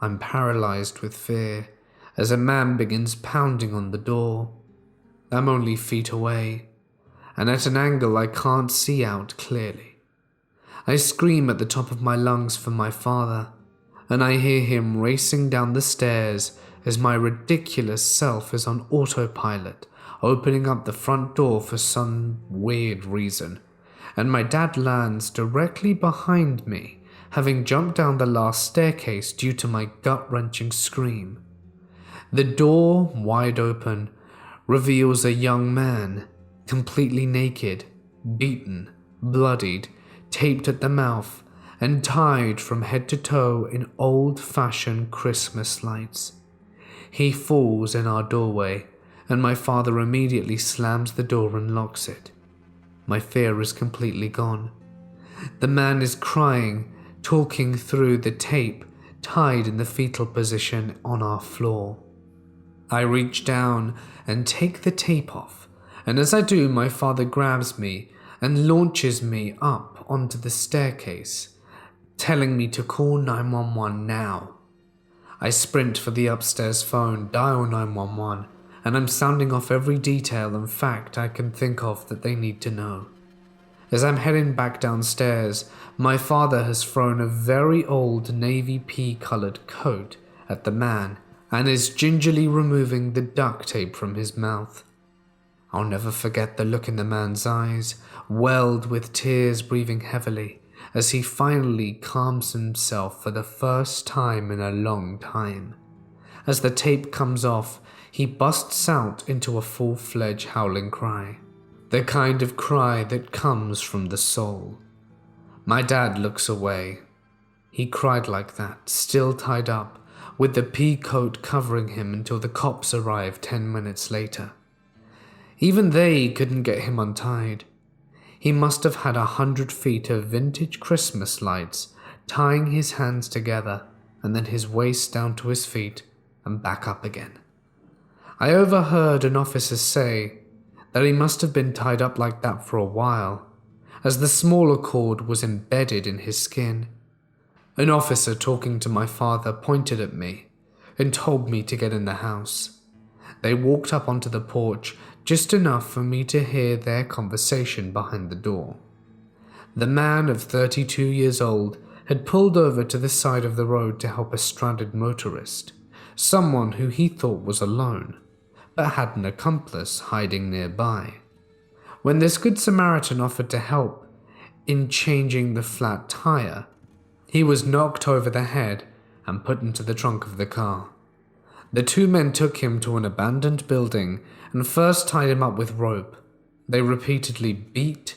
I'm paralyzed with fear as a man begins pounding on the door. I'm only feet away, and at an angle I can't see out clearly. I scream at the top of my lungs for my father, and I hear him racing down the stairs as my ridiculous self is on autopilot, opening up the front door for some weird reason, and my dad lands directly behind me, having jumped down the last staircase due to my gut-wrenching scream. The door, wide open, reveals a young man, completely naked, beaten, bloodied, taped at the mouth, and tied from head to toe in old-fashioned Christmas lights. He falls in our doorway, and my father immediately slams the door and locks it. My fear is completely gone. The man is crying, talking through the tape, tied in the fetal position on our floor. I reach down and take the tape off, and as I do, my father grabs me and launches me up onto the staircase, telling me to call 911 now. I sprint for the upstairs phone, dial 911, and I'm sounding off every detail and fact I can think of that they need to know. As I'm heading back downstairs, my father has thrown a very old navy pea-colored coat at the man and is gingerly removing the duct tape from his mouth. I'll never forget the look in the man's eyes, welled with tears, breathing heavily, as he finally calms himself for the first time in a long time. As the tape comes off, he busts out into a full-fledged howling cry. The kind of cry that comes from the soul. My dad looks away. He cried like that, still tied up, with the pea coat covering him until the cops arrived 10 minutes later. Even they couldn't get him untied. He must have had 100 feet of vintage Christmas lights tying his hands together and then his waist down to his feet and back up again. I overheard an officer say that he must have been tied up like that for a while, as the smaller cord was embedded in his skin. An officer talking to my father pointed at me and told me to get in the house. They walked up onto the porch just enough for me to hear their conversation behind the door. The man of 32 years old had pulled over to the side of the road to help a stranded motorist, someone who he thought was alone, but had an accomplice hiding nearby. When this good Samaritan offered to help in changing the flat tire, he was knocked over the head and put into the trunk of the car. The two men took him to an abandoned building and first tied him up with rope. They repeatedly beat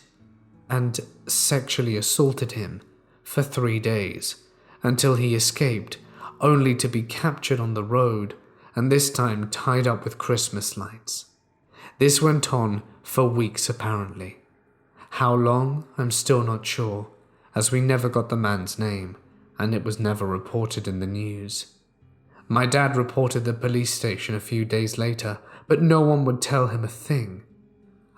and sexually assaulted him for 3 days until he escaped, only to be captured on the road and this time tied up with Christmas lights. This went on for weeks apparently. How long, I'm still not sure, as we never got the man's name and it was never reported in the news. My dad reported the police station a few days later, but no one would tell him a thing.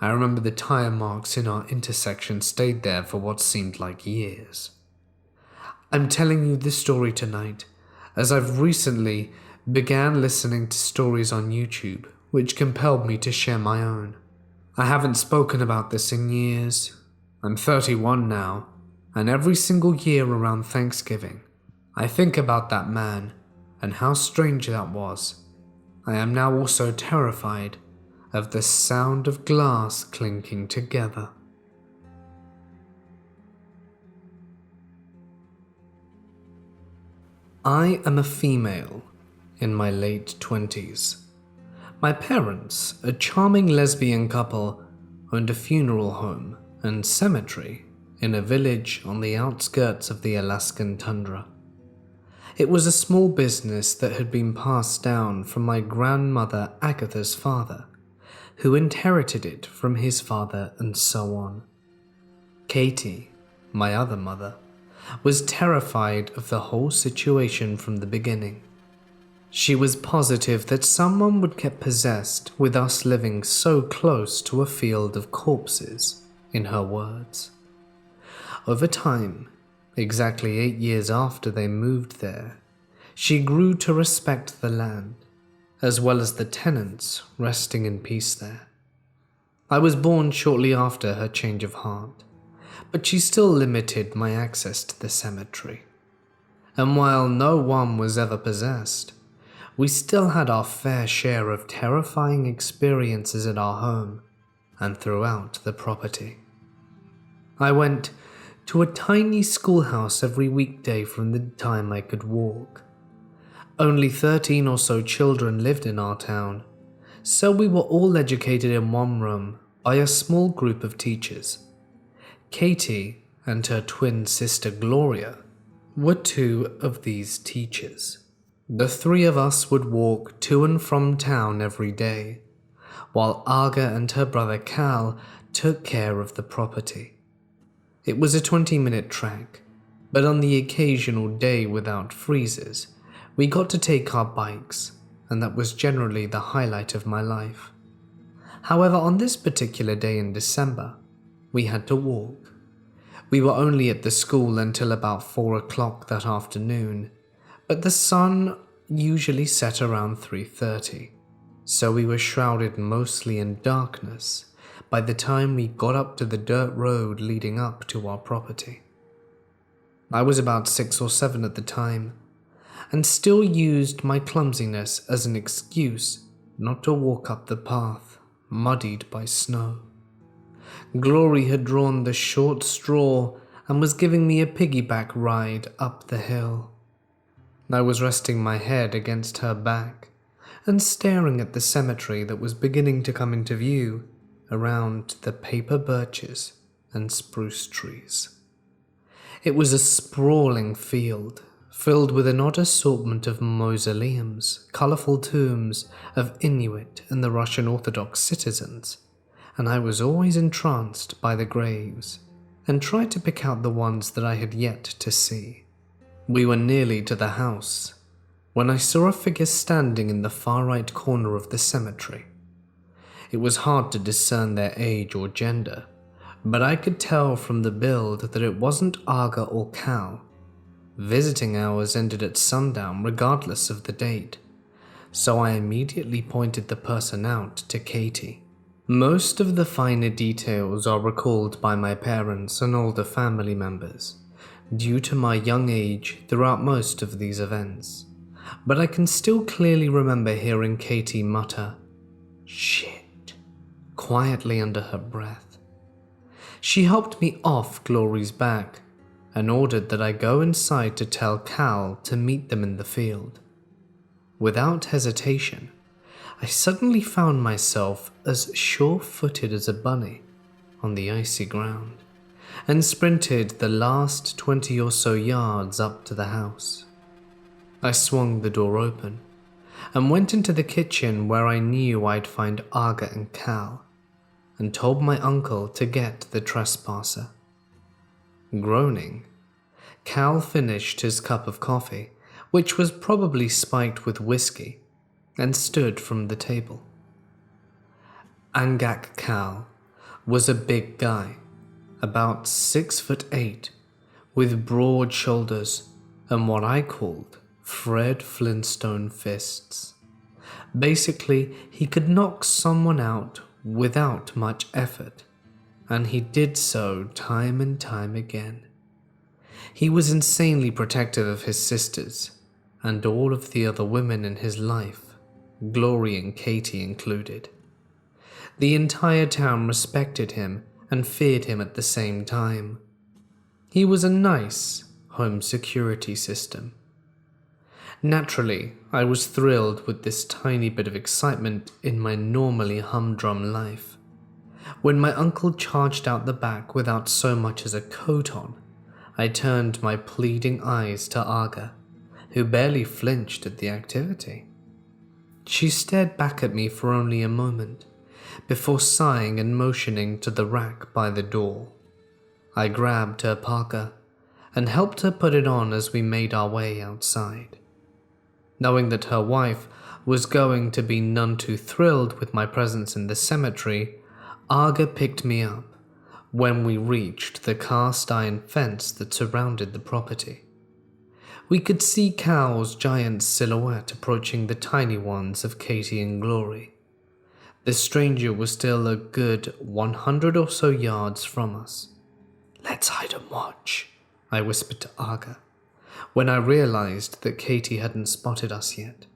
I remember the tire marks in our intersection stayed there for what seemed like years. I'm telling you this story tonight as I've recently began listening to stories on YouTube, which compelled me to share my own. I haven't spoken about this in years. I'm 31 now, and every single year around Thanksgiving, I think about that man and how strange that was. I am now also terrified of the sound of glass clinking together. I am a female in my late 20s. My parents, a charming lesbian couple, owned a funeral home and cemetery in a village on the outskirts of the Alaskan tundra. It was a small business that had been passed down from my grandmother Agatha's father, who inherited it from his father and so on. Katie, my other mother, was terrified of the whole situation from the beginning. She was positive that someone would get possessed with us living so close to a field of corpses, in her words. Over time, exactly 8 years after they moved there, she grew to respect the land, as well as the tenants resting in peace there. I was born shortly after her change of heart, but she still limited my access to the cemetery. And while no one was ever possessed, we still had our fair share of terrifying experiences at our home and throughout the property. I went to a tiny schoolhouse every weekday from the time I could walk. Only 13 or so children lived in our town, so we were all educated in one room by a small group of teachers. Katie and her twin sister Gloria were two of these teachers. The three of us would walk to and from town every day, while Aga and her brother Cal took care of the property. It was a 20-minute trek, but on the occasional day without freezes, we got to take our bikes, and that was generally the highlight of my life. However, on this particular day in December, we had to walk. We were only at the school until about 4 o'clock that afternoon, but the sun usually set around 3:30, so we were shrouded mostly in darkness by the time we got up to the dirt road leading up to our property. I was about 6 or 7 at the time, and still used my clumsiness as an excuse not to walk up the path, muddied by snow. Glory had drawn the short straw and was giving me a piggyback ride up the hill. I was resting my head against her back and staring at the cemetery that was beginning to come into view around the paper birches and spruce trees. It was a sprawling field filled with an odd assortment of mausoleums, colourful tombs of Inuit and the Russian Orthodox citizens, and I was always entranced by the graves and tried to pick out the ones that I had yet to see. We were nearly to the house when I saw a figure standing in the far right corner of the cemetery. It was hard to discern their age or gender, but I could tell from the build that it wasn't Aga or Cal. Visiting hours ended at sundown regardless of the date, so I immediately pointed the person out to Katie. Most of the finer details are recalled by my parents and older family members, due to my young age throughout most of these events, but I can still clearly remember hearing Katie mutter, "Shit," quietly under her breath. She helped me off Glory's back and ordered that I go inside to tell Cal to meet them in the field. Without hesitation, I suddenly found myself as sure-footed as a bunny on the icy ground and sprinted the last 20 or so yards up to the house. I swung the door open and went into the kitchen where I knew I'd find Aga and Cal, and told my uncle to get the Trespasser. Groaning, Cal finished his cup of coffee, which was probably spiked with whiskey, and stood from the table. Angak Cal was a big guy, about 6'8", with broad shoulders and what I called Fred Flintstone fists. Basically, he could knock someone out without much effort, and he did so time and time again. He was insanely protective of his sisters and all of the other women in his life, Glory and Katie included. The entire town respected him and feared him at the same time. He was a nice home security system. Naturally, I was thrilled with this tiny bit of excitement in my normally humdrum life. When my uncle charged out the back without so much as a coat on, I turned my pleading eyes to Aga, who barely flinched at the activity. She stared back at me for only a moment, before sighing and motioning to the rack by the door. I grabbed her parka and helped her put it on as we made our way outside. Knowing that her wife was going to be none too thrilled with my presence in the cemetery, Aga picked me up when we reached the cast iron fence that surrounded the property. We could see Cal's giant silhouette approaching the tiny ones of Katie and Glory. The stranger was still a good 100 or so yards from us. "Let's hide and watch," I whispered to Aga, when I realized that Katie hadn't spotted us yet.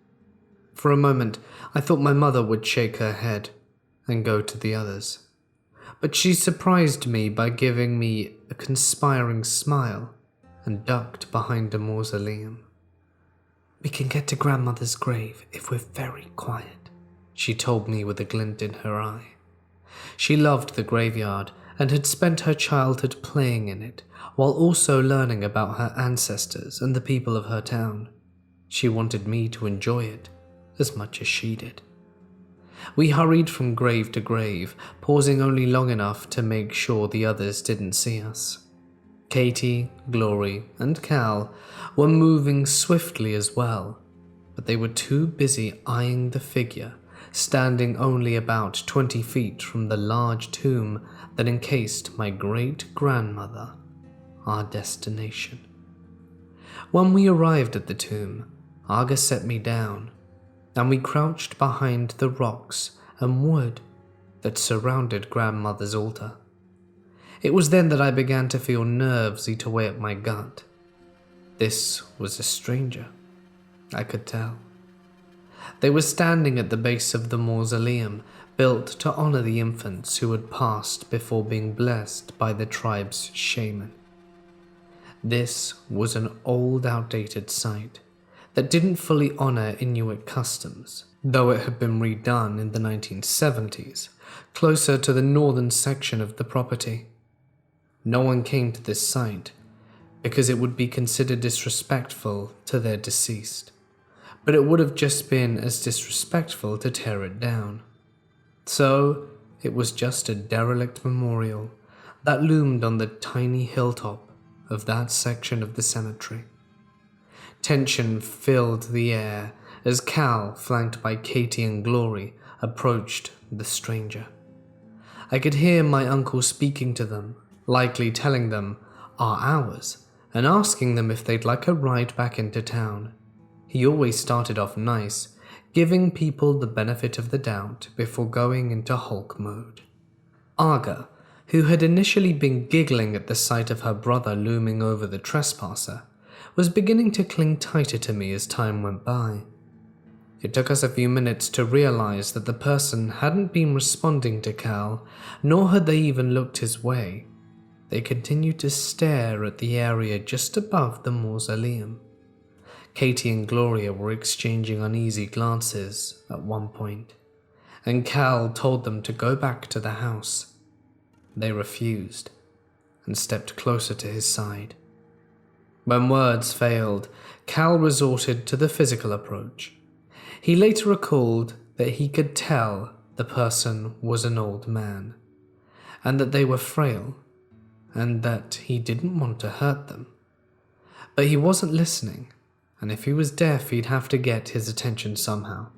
For a moment, I thought my mother would shake her head and go to the others, but she surprised me by giving me a conspiring smile and ducked behind a mausoleum. We can get to Grandmother's grave if we're very quiet, she told me with a glint in her eye. She loved the graveyard and had spent her childhood playing in it, while also learning about her ancestors and the people of her town. She wanted me to enjoy it as much as she did. We hurried from grave to grave, pausing only long enough to make sure the others didn't see us. Katie, Glory, and Cal were moving swiftly as well, but they were too busy eyeing the figure, standing only about 20 feet from the large tomb that encased my great-grandmother, our destination. When we arrived at the tomb, Arga set me down, and we crouched behind the rocks and wood that surrounded Grandmother's altar. It was then that I began to feel nerves eat away at my gut. This was a stranger, I could tell. They were standing at the base of the mausoleum, built to honor the infants who had passed before being blessed by the tribe's shaman. This was an old, outdated site that didn't fully honor Inuit customs, though it had been redone in the 1970s, closer to the northern section of the property. No one came to this site because it would be considered disrespectful to their deceased, but it would have just been as disrespectful to tear it down. So it was just a derelict memorial that loomed on the tiny hilltop of that section of the cemetery. Tension filled the air as Cal, flanked by Katie and Glory, approached the stranger. I could hear my uncle speaking to them, likely telling them our hours and asking them if they'd like a ride back into town. He always started off nice, giving people the benefit of the doubt before going into Hulk mode. Arga, who had initially been giggling at the sight of her brother looming over the Trespasser, was beginning to cling tighter to me as time went by. It took us a few minutes to realize that the person hadn't been responding to Cal, nor had they even looked his way. They continued to stare at the area just above the mausoleum. Katie and Gloria were exchanging uneasy glances at one point, and Cal told them to go back to the house. They refused and stepped closer to his side. When words failed, Cal resorted to the physical approach. He later recalled that he could tell the person was an old man, and that they were frail, and that he didn't want to hurt them. But he wasn't listening, and if he was deaf, he'd have to get his attention somehow.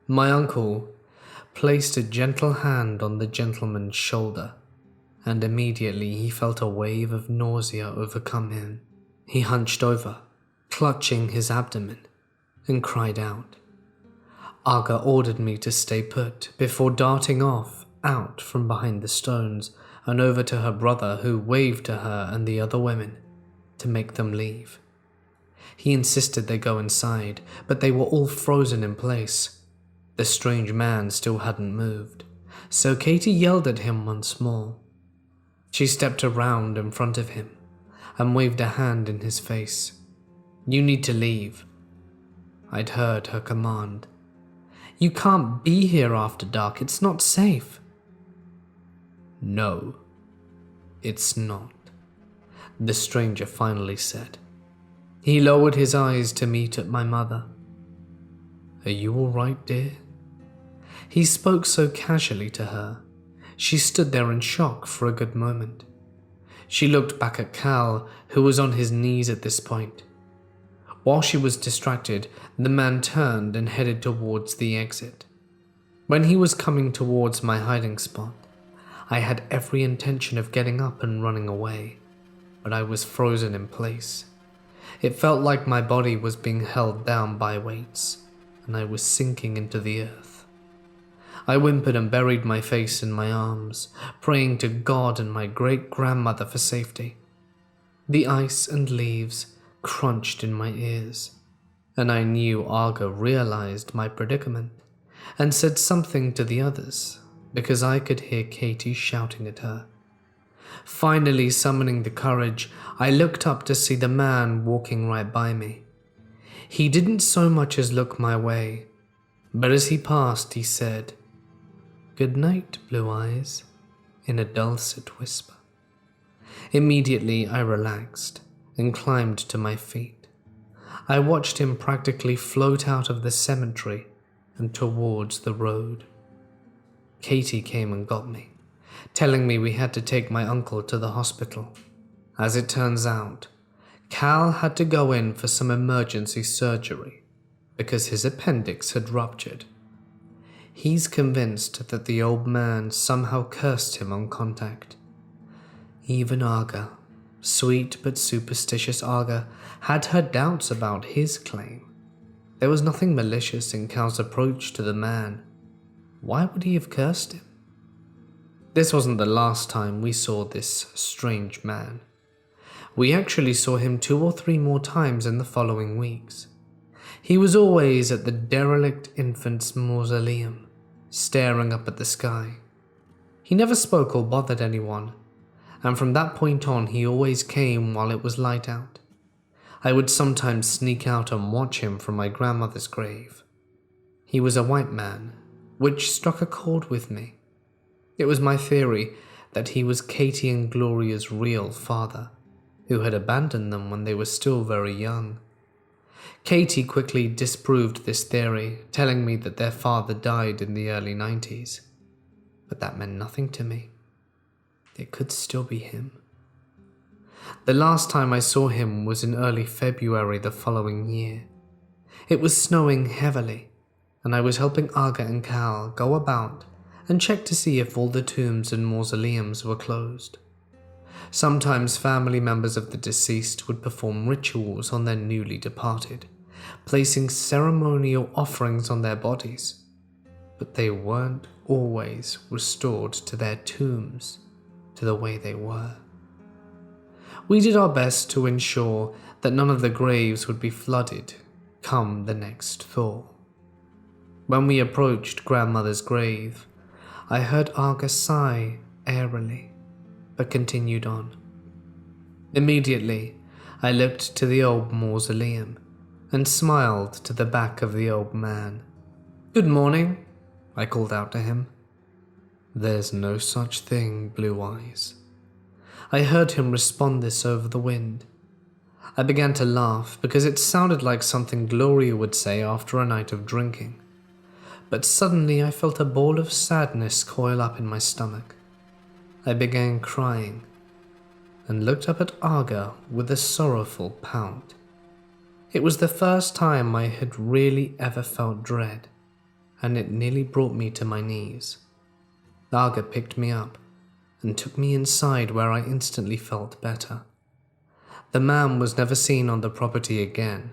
My uncle placed a gentle hand on the gentleman's shoulder, and immediately he felt a wave of nausea overcome him. He hunched over, clutching his abdomen, and cried out. Arga ordered me to stay put before darting off out from behind the stones and over to her brother, who waved to her and the other women to make them leave. He insisted they go inside, but they were all frozen in place. The strange man still hadn't moved, so Katie yelled at him once more. She stepped around in front of him and waved a hand in his face. "You need to leave." I'd heard her command. "You can't be here after dark, it's not safe." "No, it's not," the stranger finally said. He lowered his eyes to meet at my mother. "Are you all right, dear?" He spoke so casually to her. She stood there in shock for a good moment. She looked back at Cal, who was on his knees at this point. While she was distracted, the man turned and headed towards the exit. When he was coming towards my hiding spot, I had every intention of getting up and running away, but I was frozen in place. It felt like my body was being held down by weights, and I was sinking into the earth. I whimpered and buried my face in my arms, praying to God and my great-grandmother for safety. The ice and leaves crunched in my ears, and I knew Arga realized my predicament and said something to the others, because I could hear Katie shouting at her. Finally summoning the courage, I looked up to see the man walking right by me. He didn't so much as look my way, but as he passed he said, "Good night, Blue Eyes," in a dulcet whisper. Immediately I relaxed and climbed to my feet. I watched him practically float out of the cemetery and towards the road. Katie came and got me, telling me we had to take my uncle to the hospital. As it turns out, Cal had to go in for some emergency surgery because his appendix had ruptured. He's convinced that the old man somehow cursed him on contact. Even Arga, sweet but superstitious Arga, had her doubts about his claim. There was nothing malicious in Cal's approach to the man. Why would he have cursed him? This wasn't the last time we saw this strange man. We actually saw him 2 or 3 more times in the following weeks. He was always at the derelict infant's mausoleum, staring up at the sky. He never spoke or bothered anyone, and from that point on he always came while it was light out. I would sometimes sneak out and watch him from my grandmother's grave. He was a white man, which struck a chord with me. It was my theory that he was Katie and Gloria's real father, who had abandoned them when they were still very young. Katie quickly disproved this theory, telling me that their father died in the early 90s. But that meant nothing to me. It could still be him. The last time I saw him was in early February the following year. It was snowing heavily, and I was helping Arga and Cal go about and check to see if all the tombs and mausoleums were closed. Sometimes family members of the deceased would perform rituals on their newly departed, placing ceremonial offerings on their bodies, but they weren't always restored to their tombs to the way they were. We did our best to ensure that none of the graves would be flooded come the next thaw. When we approached grandmother's grave, I heard Arga sigh airily, but continued on. Immediately, I looked to the old mausoleum and smiled to the back of the old man. "Good morning," I called out to him. "There's no such thing, Blue Eyes." I heard him respond this over the wind. I began to laugh because it sounded like something Gloria would say after a night of drinking. But suddenly I felt a ball of sadness coil up in my stomach. I began crying and looked up at Arga with a sorrowful pout. It was the first time I had really ever felt dread, and it nearly brought me to my knees. Arga picked me up and took me inside, where I instantly felt better. The man was never seen on the property again.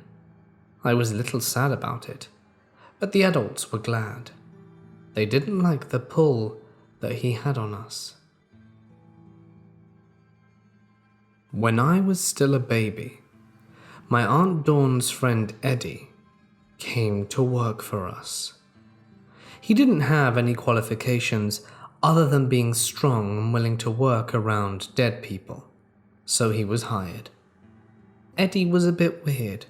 I was a little sad about it, but the adults were glad. They didn't like the pull that he had on us. When I was still a baby, my Aunt Dawn's friend Eddie came to work for us. He didn't have any qualifications other than being strong and willing to work around dead people, so he was hired. Eddie was a bit weird,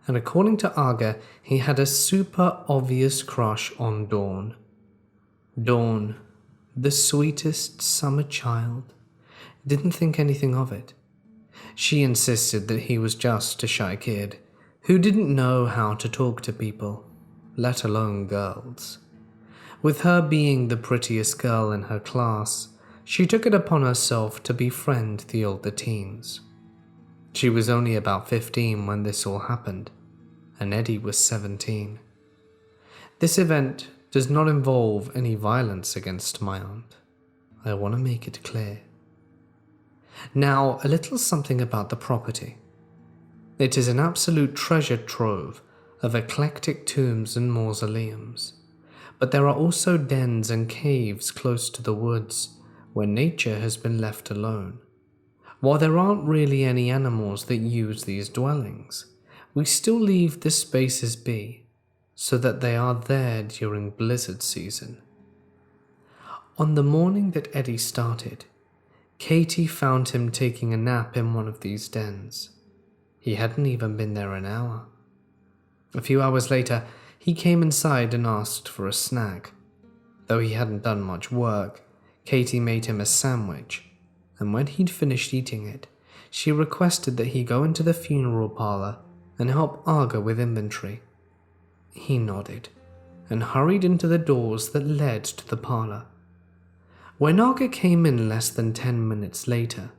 and according to Arga, he had a super obvious crush on Dawn. Dawn, the sweetest summer child, didn't think anything of it. She insisted that he was just a shy kid who didn't know how to talk to people, let alone girls. With her being the prettiest girl in her class, she took it upon herself to befriend the older teens. She was only about 15 when this all happened, and Eddie was 17. This event does not involve any violence against my aunt. I want to make it clear. Now, a little something about the property. It is an absolute treasure trove of eclectic tombs and mausoleums, but there are also dens and caves close to the woods where nature has been left alone. While there aren't really any animals that use these dwellings, we still leave the spaces be so that they are there during blizzard season. On the morning that Eddie started, Katie found him taking a nap in one of these dens. He hadn't even been there an hour. A few hours later, he came inside and asked for a snack. Though he hadn't done much work, Katie made him a sandwich, and when he'd finished eating it, she requested that he go into the funeral parlor and help Arga with inventory. He nodded and hurried into the doors that led to the parlor. When Arga came in less than 10 minutes later,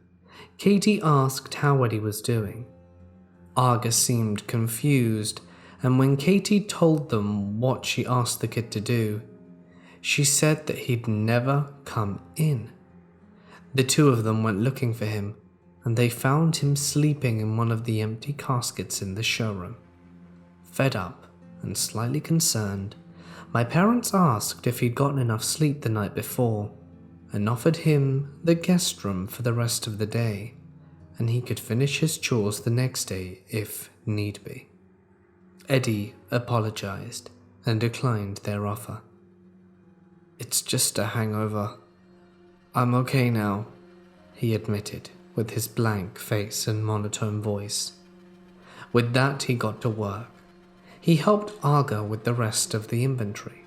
Katie asked how Eddie was doing. Arga seemed confused, and when Katie told them what she asked the kid to do, she said that he'd never come in. The two of them went looking for him, and they found him sleeping in one of the empty caskets in the showroom. Fed up and slightly concerned, my parents asked if he'd gotten enough sleep the night before, and offered him the guest room for the rest of the day, and he could finish his chores the next day if need be. Eddie apologized and declined their offer. "It's just a hangover. I'm okay now," he admitted with his blank face and monotone voice. With that, he got to work. He helped Arga with the rest of the inventory,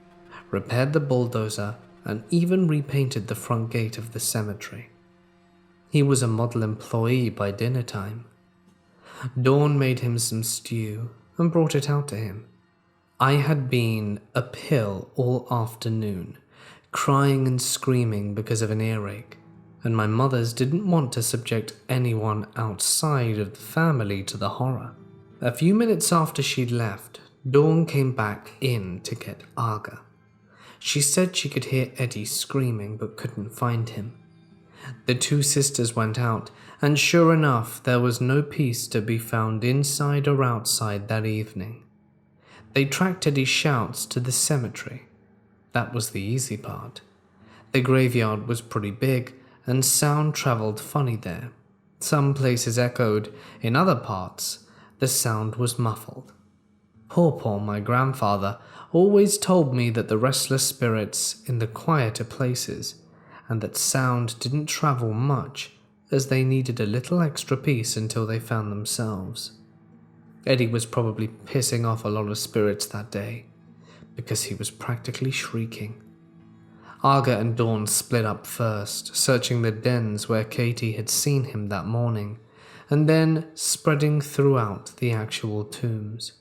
repaired the bulldozer, and even repainted the front gate of the cemetery. He was a model employee by dinner time. Dawn made him some stew and brought it out to him. I had been a pill all afternoon, crying and screaming because of an earache, and my mothers didn't want to subject anyone outside of the family to the horror. A few minutes after she'd left, Dawn came back in to get Arga. She said she could hear Eddie screaming but couldn't find him. The two sisters went out, and sure enough, there was no peace to be found inside or outside that evening. They tracked Eddie's shouts to the cemetery. That was the easy part. The graveyard was pretty big, and sound traveled funny there. Some places echoed, in other parts, the sound was muffled. Poor my grandfather always told me that the restless spirits in the quieter places, and that sound didn't travel much, as they needed a little extra peace until they found themselves. Eddie was probably pissing off a lot of spirits that day, because he was practically shrieking. Arga and Dawn split up first, searching the dens where Katie had seen him that morning, and then spreading throughout the actual tombs.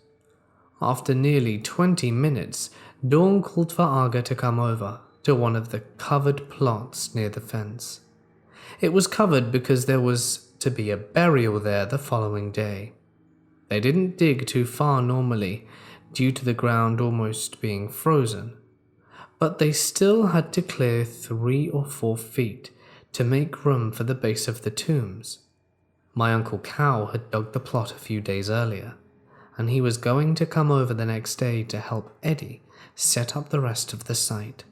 After nearly 20 minutes, Dawn called for Arga to come over to one of the covered plots near the fence. It was covered because there was to be a burial there the following day. They didn't dig too far normally, due to the ground almost being frozen, but they still had to clear 3 or 4 feet to make room for the base of the tombs. My Uncle Cal had dug the plot a few days earlier, and he was going to come over the next day to help Eddie set up the rest of the site.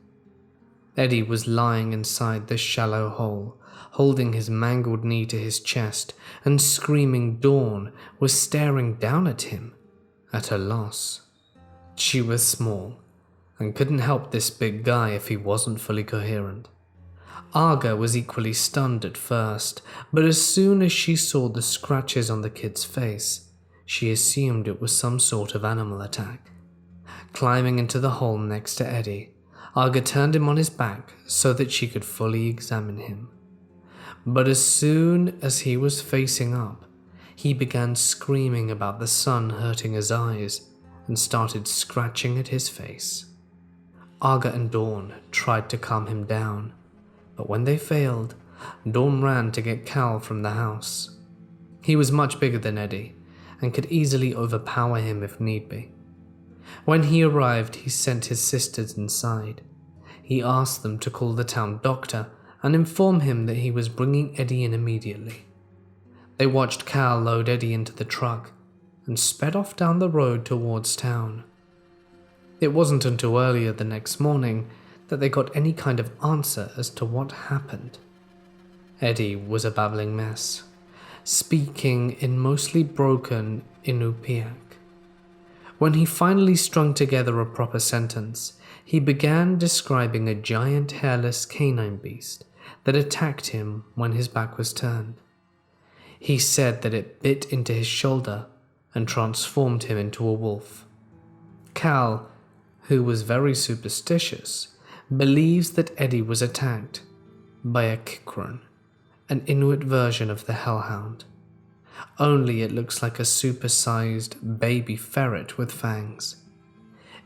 Eddie was lying inside the shallow hole, holding his mangled knee to his chest, and screaming. Dawn was staring down at him, at a loss. She was small, and couldn't help this big guy if he wasn't fully coherent. Arga was equally stunned at first, but as soon as she saw the scratches on the kid's face, she assumed it was some sort of animal attack. Climbing into the hole next to Eddie, Arga turned him on his back so that she could fully examine him. But as soon as he was facing up, he began screaming about the sun hurting his eyes and started scratching at his face. Arga and Dawn tried to calm him down, but when they failed, Dawn ran to get Cal from the house. He was much bigger than Eddie and could easily overpower him if need be. When he arrived, he sent his sisters inside. He asked them to call the town doctor and inform him that he was bringing Eddie in immediately. They watched Cal load Eddie into the truck and sped off down the road towards town. It wasn't until earlier the next morning that they got any kind of answer as to what happened. Eddie was a babbling mess, speaking in mostly broken Inupiaq. When he finally strung together a proper sentence, he began describing a giant hairless canine beast that attacked him when his back was turned. He said that it bit into his shoulder and transformed him into a wolf, Cal, who was very superstitious, believes that Eddie was attacked by a Kikron, an Inuit version of the hellhound. Only it looks like a supersized baby ferret with fangs.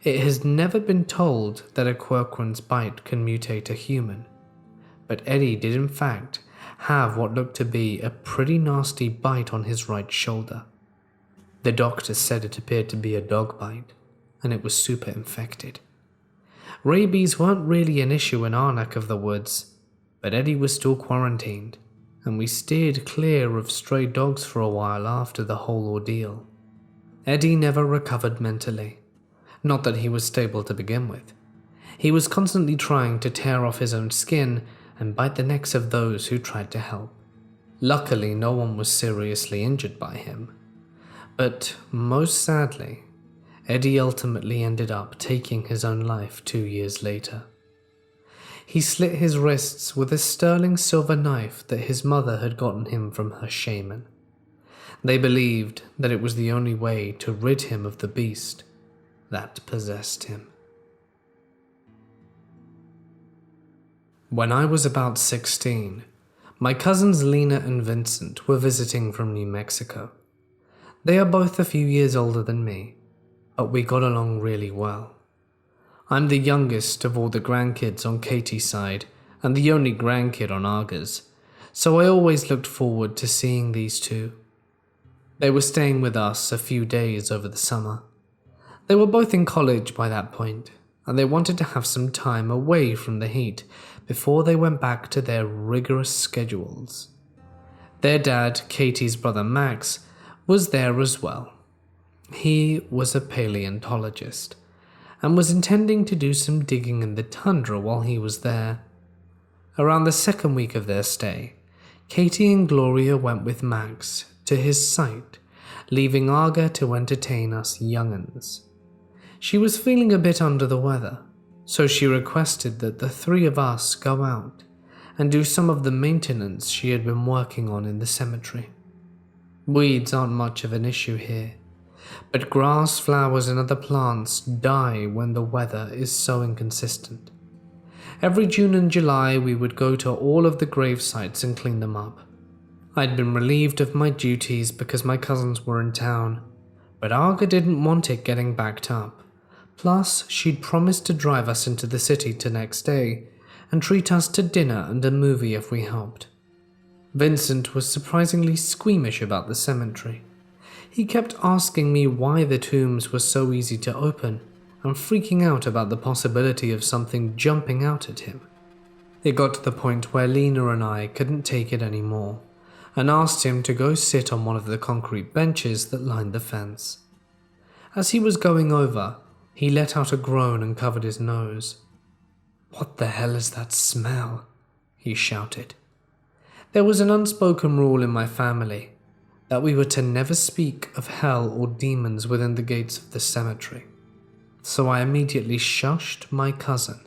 It has never been told that a Quirkron's bite can mutate a human, but Eddie did in fact have what looked to be a pretty nasty bite on his right shoulder. The doctor said it appeared to be a dog bite, and it was super infected. Rabies weren't really an issue in our neck of the woods, but Eddie was still quarantined, and we steered clear of stray dogs for a while after the whole ordeal. Eddie never recovered mentally. Not that he was stable to begin with. He was constantly trying to tear off his own skin and bite the necks of those who tried to help. Luckily, no one was seriously injured by him. But most sadly, Eddie ultimately ended up taking his own life 2 years later. He slit his wrists with a sterling silver knife that his mother had gotten him from her shaman. They believed that it was the only way to rid him of the beast that possessed him. When I was about 16, my cousins Lena and Vincent were visiting from New Mexico. They are both a few years older than me, but we got along really well. I'm the youngest of all the grandkids on Katie's side and the only grandkid on Arga's, so I always looked forward to seeing these two. They were staying with us a few days over the summer. They were both in college by that point, and they wanted to have some time away from the heat before they went back to their rigorous schedules. Their dad, Katie's brother Max, was there as well. He was a paleontologist, and was intending to do some digging in the tundra while he was there. Around the second week of their stay, Katie and Gloria went with Max to his site, leaving Arga to entertain us young'uns. She was feeling a bit under the weather, so she requested that the three of us go out and do some of the maintenance she had been working on in the cemetery. Weeds aren't much of an issue here, but grass, flowers, and other plants die when the weather is so inconsistent. Every June and July we would go to all of the grave sites and clean them up. I'd been relieved of my duties because my cousins were in town, but Arga didn't want it getting backed up. Plus, she'd promised to drive us into the city the next day and treat us to dinner and a movie if we helped. Vincent was surprisingly squeamish about the cemetery. He kept asking me why the tombs were so easy to open and freaking out about the possibility of something jumping out at him. It got to the point where Lena and I couldn't take it anymore and asked him to go sit on one of the concrete benches that lined the fence. As he was going over, he let out a groan and covered his nose. "What the hell is that smell?" he shouted. There was an unspoken rule in my family that we were to never speak of hell or demons within the gates of the cemetery, so I immediately shushed my cousin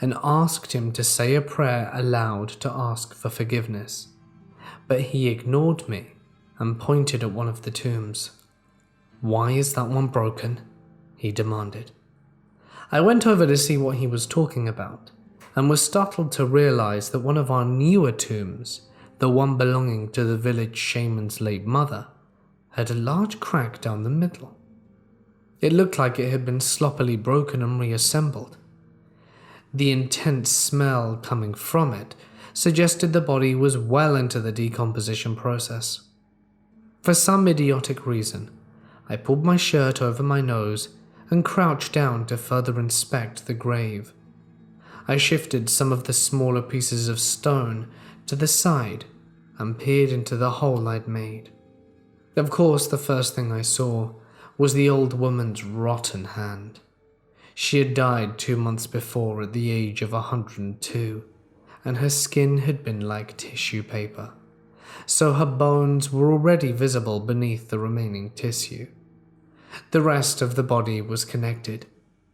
and asked him to say a prayer aloud to ask for forgiveness, but he ignored me and pointed at one of the tombs. "Why is that one broken?" he demanded. I went over to see what he was talking about, and was startled to realize that one of our newer tombs, the one belonging to the village shaman's late mother, had a large crack down the middle. It looked like it had been sloppily broken and reassembled. The intense smell coming from it suggested the body was well into the decomposition process. For some idiotic reason, I pulled my shirt over my nose and crouched down to further inspect the grave. I shifted some of the smaller pieces of stone to the side and peered into the hole I'd made. Of course, the first thing I saw was the old woman's rotten hand. She had died 2 months before at the age of 102, and her skin had been like tissue paper, so her bones were already visible beneath the remaining tissue. The rest of the body was connected,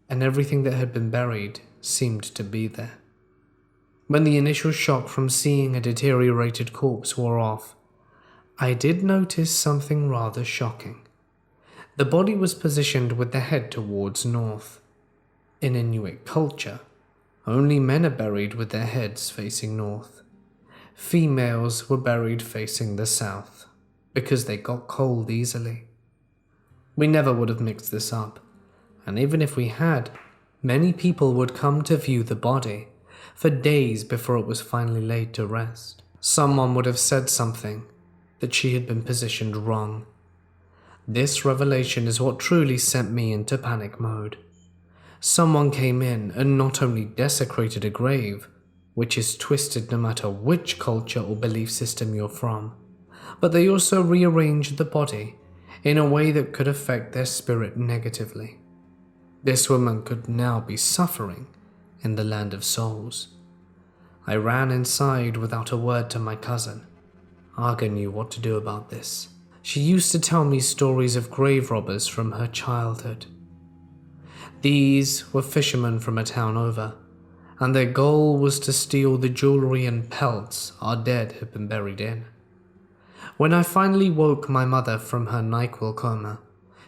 and everything that had been buried seemed to be there. When the initial shock from seeing a deteriorated corpse wore off, I did notice something rather shocking. The body was positioned with the head towards north. In Inuit culture, only men are buried with their heads facing north. Females were buried facing the south, because they got cold easily. We never would have mixed this up, and even if we had, many people would come to view the body for days before it was finally laid to rest. Someone would have said something, that she had been positioned wrong. This revelation is what truly sent me into panic mode. Someone came in and not only desecrated a grave, which is twisted no matter which culture or belief system you're from, but they also rearranged the body in a way that could affect their spirit negatively. This woman could now be suffering in the land of souls. I ran inside without a word to my cousin. Arga knew what to do about this. She used to tell me stories of grave robbers from her childhood. These were fishermen from a town over, and their goal was to steal the jewelry and pelts our dead had been buried in. When I finally woke my mother from her NyQuil coma,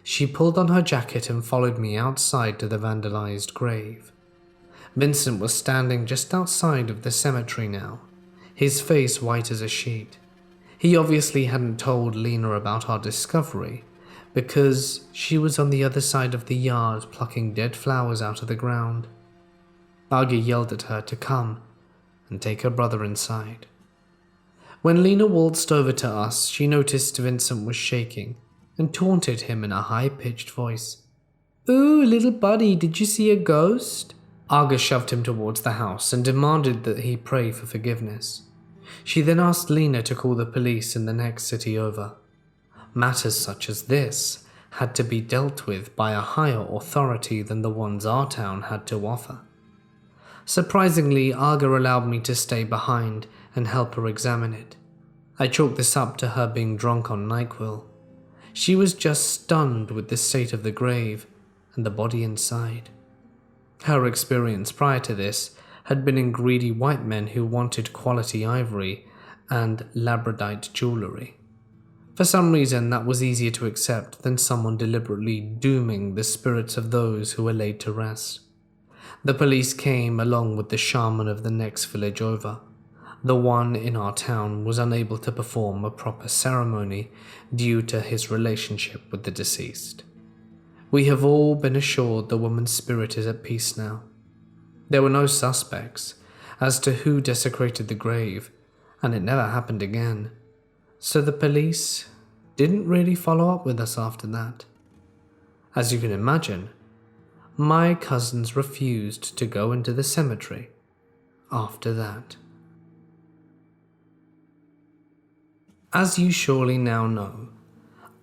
she pulled on her jacket and followed me outside to the vandalized grave. Vincent was standing just outside of the cemetery now, his face white as a sheet. He obviously hadn't told Lena about our discovery, because she was on the other side of the yard plucking dead flowers out of the ground. Arga yelled at her to come and take her brother inside. When Lena waltzed over to us, she noticed Vincent was shaking and taunted him in a high-pitched voice. "Ooh, little buddy, did you see a ghost?" Arga shoved him towards the house and demanded that he pray for forgiveness. She then asked Lena to call the police in the next city over. Matters such as this had to be dealt with by a higher authority than the ones our town had to offer. Surprisingly, Arga allowed me to stay behind and help her examine it. I chalked this up to her being drunk on NyQuil. She was just stunned with the state of the grave and the body inside. Her experience prior to this had been in greedy white men who wanted quality ivory and labradorite jewelry. For some reason, that was easier to accept than someone deliberately dooming the spirits of those who were laid to rest. The police came along with the shaman of the next village over. The one in our town was unable to perform a proper ceremony due to his relationship with the deceased. We have all been assured the woman's spirit is at peace now. There were no suspects as to who desecrated the grave, and it never happened again, so the police didn't really follow up with us after that. As you can imagine, my cousins refused to go into the cemetery after that. As you surely now know,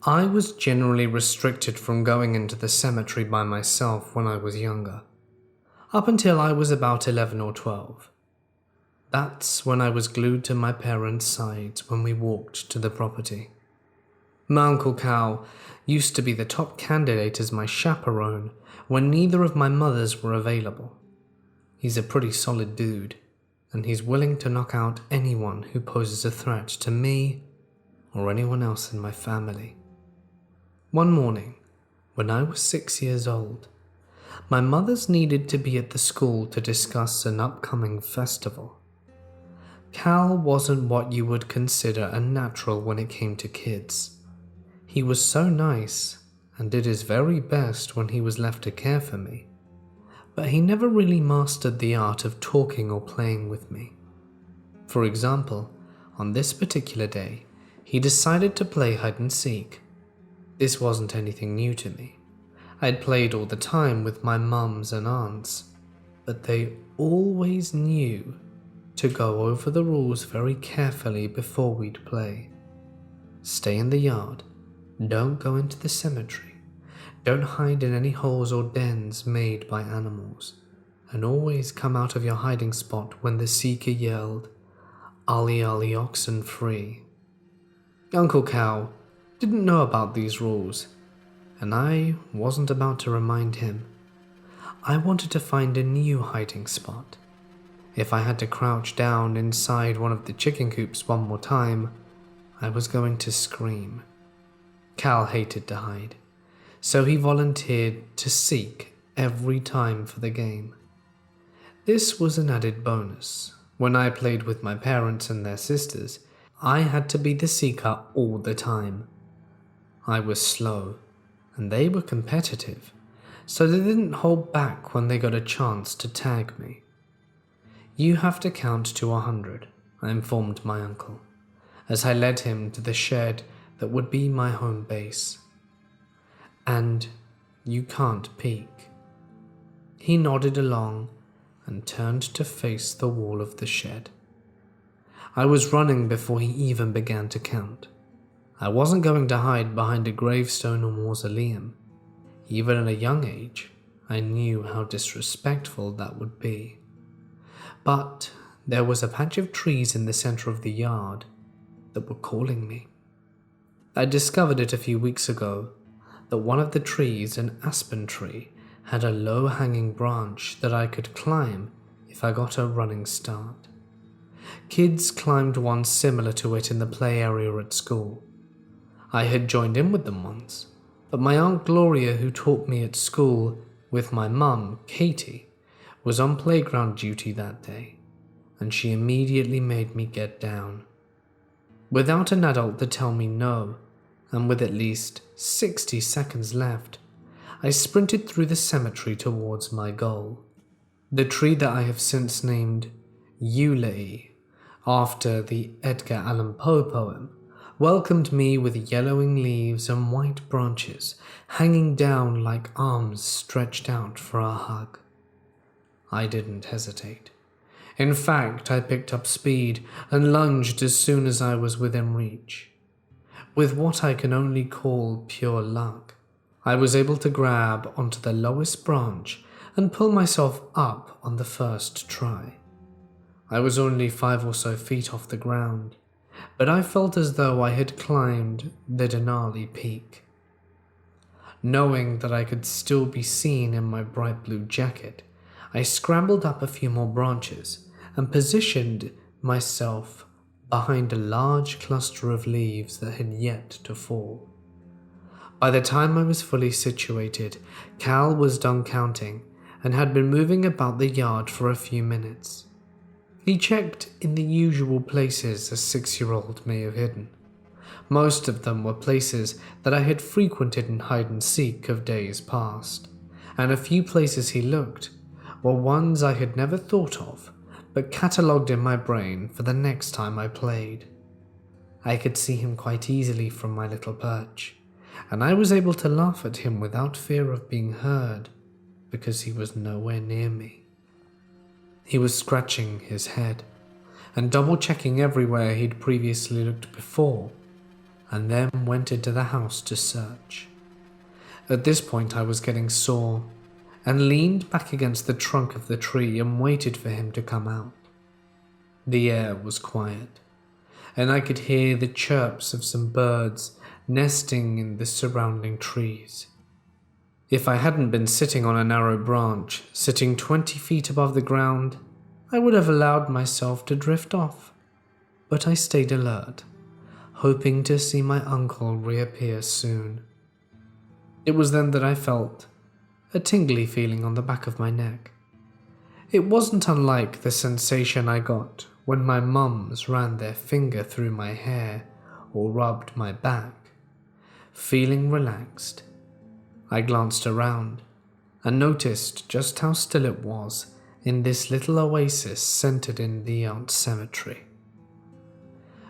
I was generally restricted from going into the cemetery by myself when I was younger, up until I was about 11 or 12. That's when I was glued to my parents' sides when we walked to the property. My Uncle Cal used to be the top candidate as my chaperone when neither of my mothers were available. He's a pretty solid dude, and he's willing to knock out anyone who poses a threat to me or anyone else in my family. One morning, when I was 6 years old, my mothers needed to be at the school to discuss an upcoming festival. Cal wasn't what you would consider a natural when it came to kids. He was so nice and did his very best when he was left to care for me, but he never really mastered the art of talking or playing with me. For example, on this particular day, he decided to play hide and seek. This wasn't anything new to me. I'd played all the time with my mums and aunts, but they always knew to go over the rules very carefully before we'd play. Stay in the yard, don't go into the cemetery, don't hide in any holes or dens made by animals, and always come out of your hiding spot when the seeker yelled, "Ollie ollie oxen free." Uncle Cal didn't know about these rules, and I wasn't about to remind him. I wanted to find a new hiding spot. If I had to crouch down inside one of the chicken coops one more time, I was going to scream. Cal hated to hide, so he volunteered to seek every time for the game. This was an added bonus. When I played with my parents and their sisters, I had to be the seeker all the time. I was slow, and they were competitive, so they didn't hold back when they got a chance to tag me. "You have to count to 100, I informed my uncle, as I led him to the shed that would be my home base. "And you can't peek." He nodded along and turned to face the wall of the shed. I was running before he even began to count. I wasn't going to hide behind a gravestone or mausoleum. Even at a young age, I knew how disrespectful that would be. But there was a patch of trees in the center of the yard that were calling me. I discovered it a few weeks ago, that one of the trees, an aspen tree, had a low-hanging branch that I could climb if I got a running start. Kids climbed one similar to it in the play area at school. I had joined in with them once, but my Aunt Gloria, who taught me at school, with my mum, Katie, was on playground duty that day, and she immediately made me get down. Without an adult to tell me no, and with at least 60 seconds left, I sprinted through the cemetery towards my goal. The tree that I have since named Eerie, after the Edgar Allan Poe poem, welcomed me with yellowing leaves and white branches hanging down like arms stretched out for a hug. I didn't hesitate. In fact, I picked up speed and lunged as soon as I was within reach. With what I can only call pure luck, I was able to grab onto the lowest branch and pull myself up on the first try. I was only 5 or so feet off the ground, but I felt as though I had climbed the Denali Peak. Knowing that I could still be seen in my bright blue jacket, I scrambled up a few more branches and positioned myself behind a large cluster of leaves that had yet to fall. By the time I was fully situated, Cal was done counting and had been moving about the yard for a few minutes. He checked in the usual places a 6-year-old may have hidden. Most of them were places that I had frequented in hide-and-seek of days past, and a few places he looked were ones I had never thought of, but catalogued in my brain for the next time I played. I could see him quite easily from my little perch, and I was able to laugh at him without fear of being heard, because he was nowhere near me. He was scratching his head and double-checking everywhere he'd previously looked before, and then went into the house to search. At this point I was getting sore, and leaned back against the trunk of the tree and waited for him to come out. The air was quiet, and I could hear the chirps of some birds nesting in the surrounding trees. If I hadn't been sitting on a narrow branch, sitting 20 feet above the ground, I would have allowed myself to drift off. But I stayed alert, hoping to see my uncle reappear soon. It was then that I felt a tingly feeling on the back of my neck. It wasn't unlike the sensation I got when my mums ran their finger through my hair or rubbed my back. Feeling relaxed, I glanced around and noticed just how still it was in this little oasis centered in the aunt cemetery.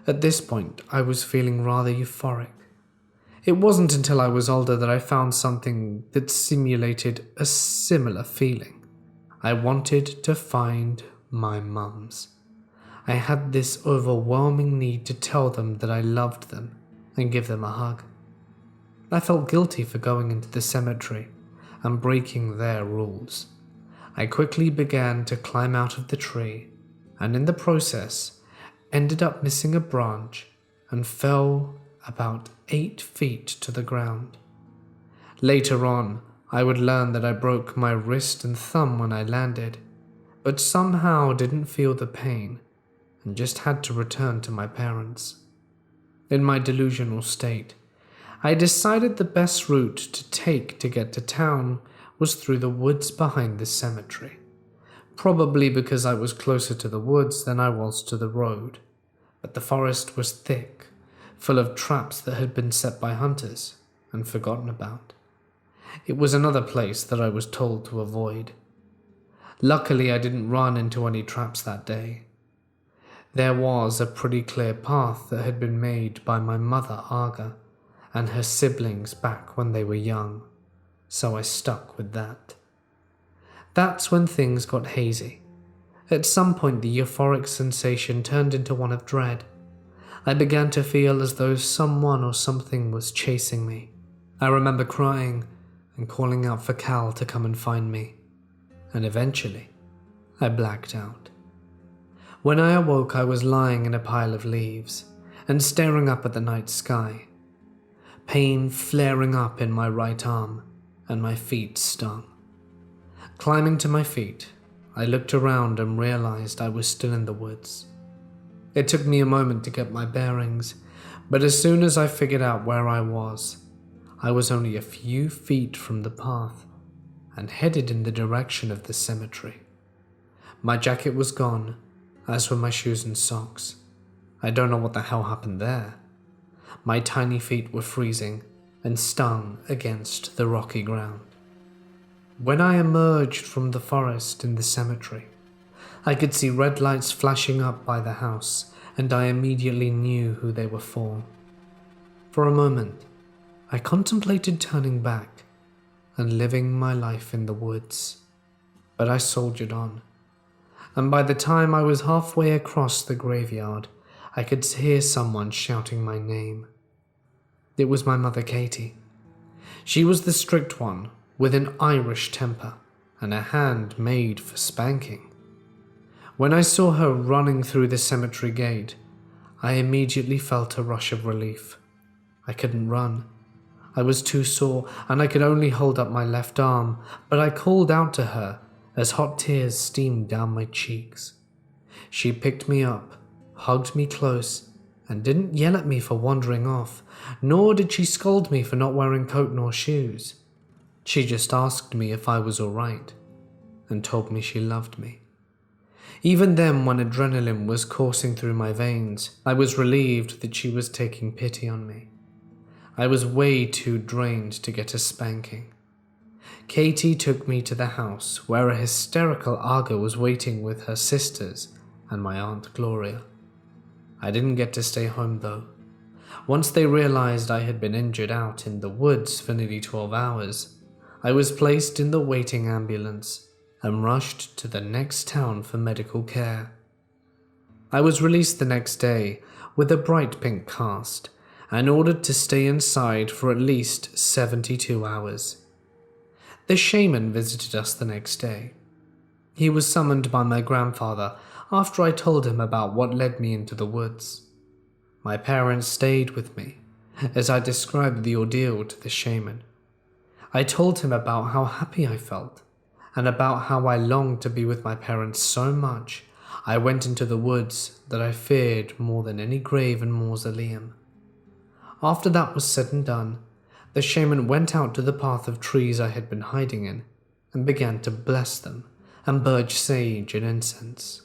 At this point, I was feeling rather euphoric. It wasn't until I was older that I found something that simulated a similar feeling. I wanted to find my mums. I had this overwhelming need to tell them that I loved them and give them a hug. I felt guilty for going into the cemetery and breaking their rules. I quickly began to climb out of the tree, and in the process ended up missing a branch and fell about 8 feet to the ground. Later on, I would learn that I broke my wrist and thumb when I landed, but somehow didn't feel the pain and just had to return to my parents. In my delusional state, I decided the best route to take to get to town was through the woods behind the cemetery, probably because I was closer to the woods than I was to the road, but the forest was thick, full of traps that had been set by hunters and forgotten about. It was another place that I was told to avoid. Luckily, I didn't run into any traps that day. There was a pretty clear path that had been made by my mother, Aga, and her siblings back when they were young, so I stuck with that. That's when things got hazy. At some point, the euphoric sensation turned into one of dread. I began to feel as though someone or something was chasing me. I remember crying and calling out for Cal to come and find me, and eventually, I blacked out. When I awoke, I was lying in a pile of leaves and staring up at the night sky. Pain flaring up in my right arm, and my feet stung. Climbing to my feet, I looked around and realized I was still in the woods. It took me a moment to get my bearings, but as soon as I figured out where I was only a few feet from the path and headed in the direction of the cemetery. My jacket was gone, as were my shoes and socks. I don't know what the hell happened there. My tiny feet were freezing and stung against the rocky ground. When I emerged from the forest in the cemetery, I could see red lights flashing up by the house, and I immediately knew who they were for. For a moment, I contemplated turning back and living my life in the woods, but I soldiered on, and by the time I was halfway across the graveyard, I could hear someone shouting my name. It was my mother, Katie. She was the strict one, with an Irish temper and a hand made for spanking. When I saw her running through the cemetery gate, I immediately felt a rush of relief. I couldn't run. I was too sore, and I could only hold up my left arm, but I called out to her as hot tears steamed down my cheeks. She picked me up, hugged me close, and didn't yell at me for wandering off, nor did she scold me for not wearing coat nor shoes. She just asked me if I was all right, and told me she loved me. Even then, when adrenaline was coursing through my veins, I was relieved that she was taking pity on me. I was way too drained to get a spanking. Katie took me to the house where a hysterical Aga was waiting with her sisters and my Aunt Gloria. I didn't get to stay home though. Once they realized I had been injured out in the woods for nearly 12 hours, I was placed in the waiting ambulance and rushed to the next town for medical care. I was released the next day with a bright pink cast and ordered to stay inside for at least 72 hours. The shaman visited us the next day. He was summoned by my grandfather after I told him about what led me into the woods. My parents stayed with me as I described the ordeal to the shaman. I told him about how happy I felt and about how I longed to be with my parents so much I went into the woods that I feared more than any grave and mausoleum. After that was said and done, the shaman went out to the path of trees I had been hiding in and began to bless them and burn sage and incense.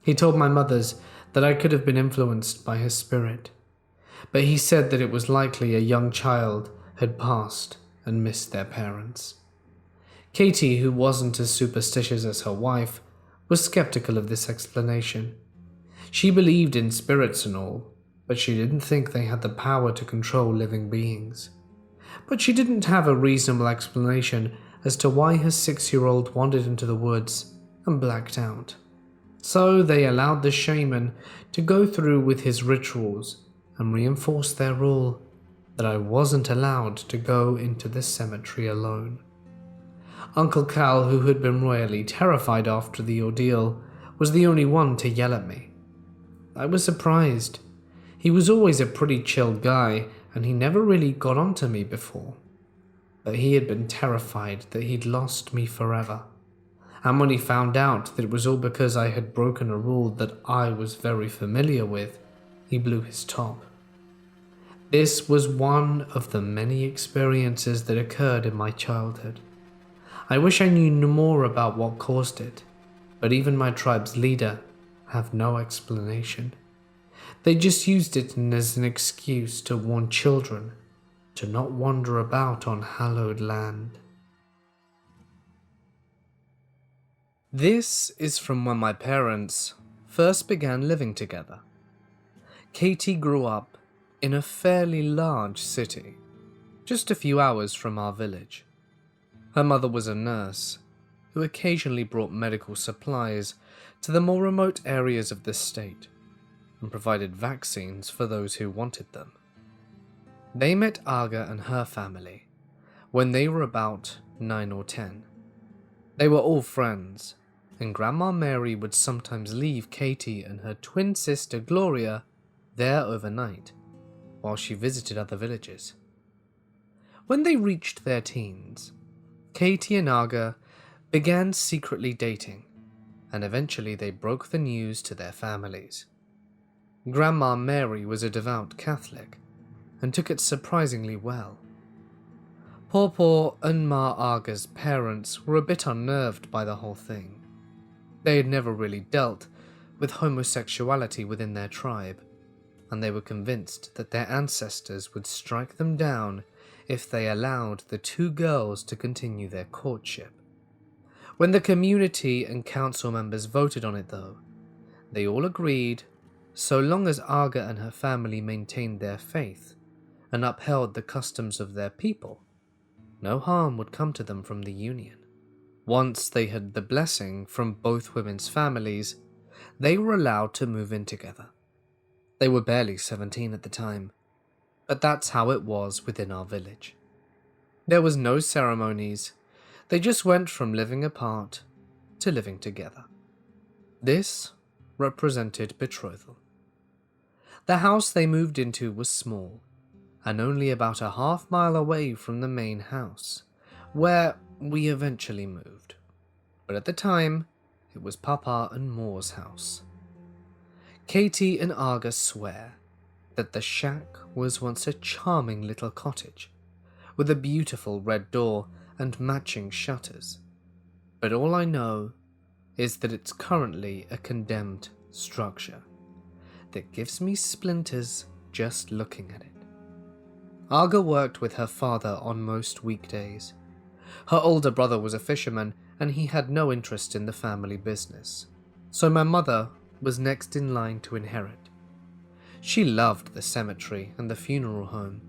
He told my mothers that I could have been influenced by his spirit, but he said that it was likely a young child had passed and missed their parents. Katie, who wasn't as superstitious as her wife, was skeptical of this explanation. She believed in spirits and all, but she didn't think they had the power to control living beings. But she didn't have a reasonable explanation as to why her 6-year-old wandered into the woods and blacked out. So they allowed the shaman to go through with his rituals and reinforce their rule that I wasn't allowed to go into the cemetery alone. Uncle Cal, who had been royally terrified after the ordeal, was the only one to yell at me. I was surprised. He was always a pretty chill guy, and he never really got onto me before. But he had been terrified that he'd lost me forever. And when he found out that it was all because I had broken a rule that I was very familiar with, he blew his top. This was one of the many experiences that occurred in my childhood. I wish I knew more about what caused it, but even my tribe's leader have no explanation. They just used it as an excuse to warn children to not wander about on hallowed land. This is from when my parents first began living together. Katie grew up in a fairly large city, just a few hours from our village. Her mother was a nurse who occasionally brought medical supplies to the more remote areas of the state and provided vaccines for those who wanted them. They met Aga and her family when they were about 9 or 10. They were all friends, and Grandma Mary would sometimes leave Katie and her twin sister Gloria there overnight while she visited other villages. When they reached their teens, Katie and Aga began secretly dating, and eventually they broke the news to their families. Grandma Mary was a devout Catholic and took it surprisingly well. Pawpaw and Ma Aga's parents were a bit unnerved by the whole thing. They had never really dealt with homosexuality within their tribe, and they were convinced that their ancestors would strike them down if they allowed the two girls to continue their courtship. When the community and council members voted on it though, they all agreed so long as Aga and her family maintained their faith and upheld the customs of their people, no harm would come to them from the union. Once they had the blessing from both women's families, they were allowed to move in together. They were barely 17 at the time, but that's how it was within our village. There was no ceremonies, they just went from living apart to living together. This represented betrothal. The house they moved into was small, and only about a half-mile away from the main house, where we eventually moved. But at the time, it was Papa and Moore's house. Katie and Aga swear that the shack was once a charming little cottage, with a beautiful red door and matching shutters. But all I know is that it's currently a condemned structure that gives me splinters just looking at it. Aga worked with her father on most weekdays. Her older brother was a fisherman and he had no interest in the family business, so my mother was next in line to inherit. She loved the cemetery and the funeral home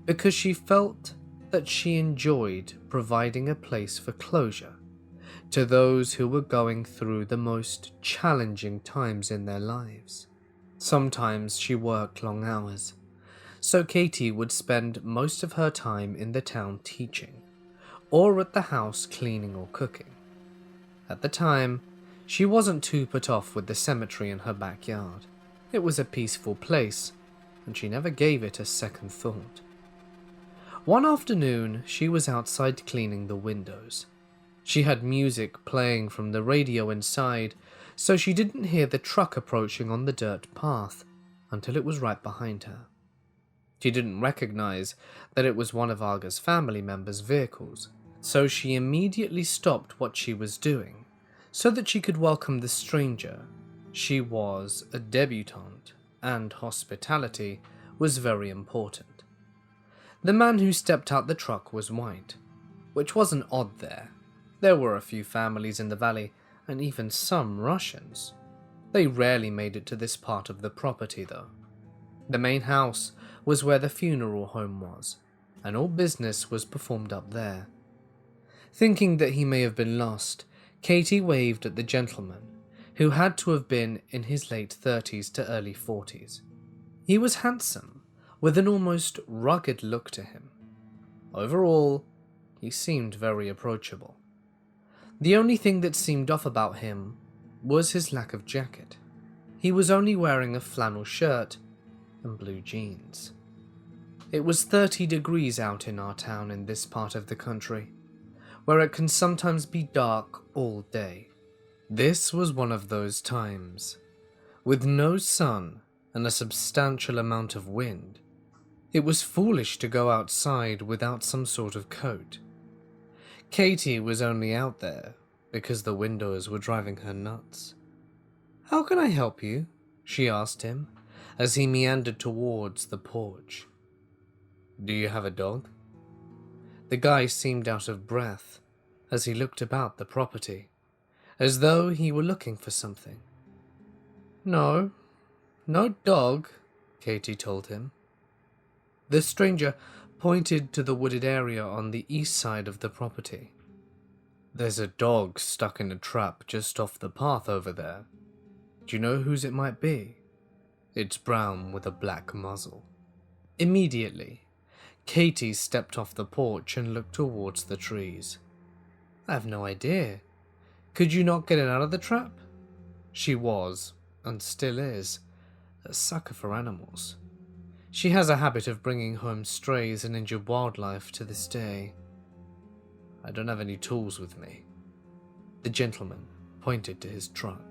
because she felt that she enjoyed providing a place for closure to those who were going through the most challenging times in their lives. Sometimes she worked long hours, so Katie would spend most of her time in the town teaching, or at the house cleaning or cooking. At the time, she wasn't too put off with the cemetery in her backyard. It was a peaceful place, and she never gave it a second thought. One afternoon, she was outside cleaning the windows. She had music playing from the radio inside, so she didn't hear the truck approaching on the dirt path until it was right behind her. She didn't recognize that it was one of Aga's family members' vehicles, so she immediately stopped what she was doing so that she could welcome the stranger. She was a debutante, and hospitality was very important. The man who stepped out the truck was white, which wasn't odd there. There were a few families in the valley, and even some Russians. They rarely made it to this part of the property though. The main house was where the funeral home was, and all business was performed up there. Thinking that he may have been lost, Katie waved at the gentleman, who had to have been in his late 30s to early 40s. He was handsome, with an almost rugged look to him. Overall, he seemed very approachable. The only thing that seemed off about him was his lack of jacket. He was only wearing a flannel shirt and blue jeans. It was 30 degrees out in our town in this part of the country, where it can sometimes be dark all day. This was one of those times. With no sun and a substantial amount of wind, It was foolish to go outside without some sort of coat. Katie was only out there because the windows were driving her nuts. "How can I help you?" she asked him as he meandered towards the porch. "Do you have a dog?" The guy seemed out of breath as he looked about the property, as though he were looking for something. No dog," Katie told him. The stranger pointed to the wooded area on the east side of the property. "There's a dog stuck in a trap just off the path over there. Do you know whose it might be? It's brown with a black muzzle." Immediately, Katie stepped off the porch and looked towards the trees. "I have no idea. Could you not get it out of the trap?" She was, and still is, a sucker for animals. She has a habit of bringing home strays and injured wildlife to this day. "I don't have any tools with me." The gentleman pointed to his truck.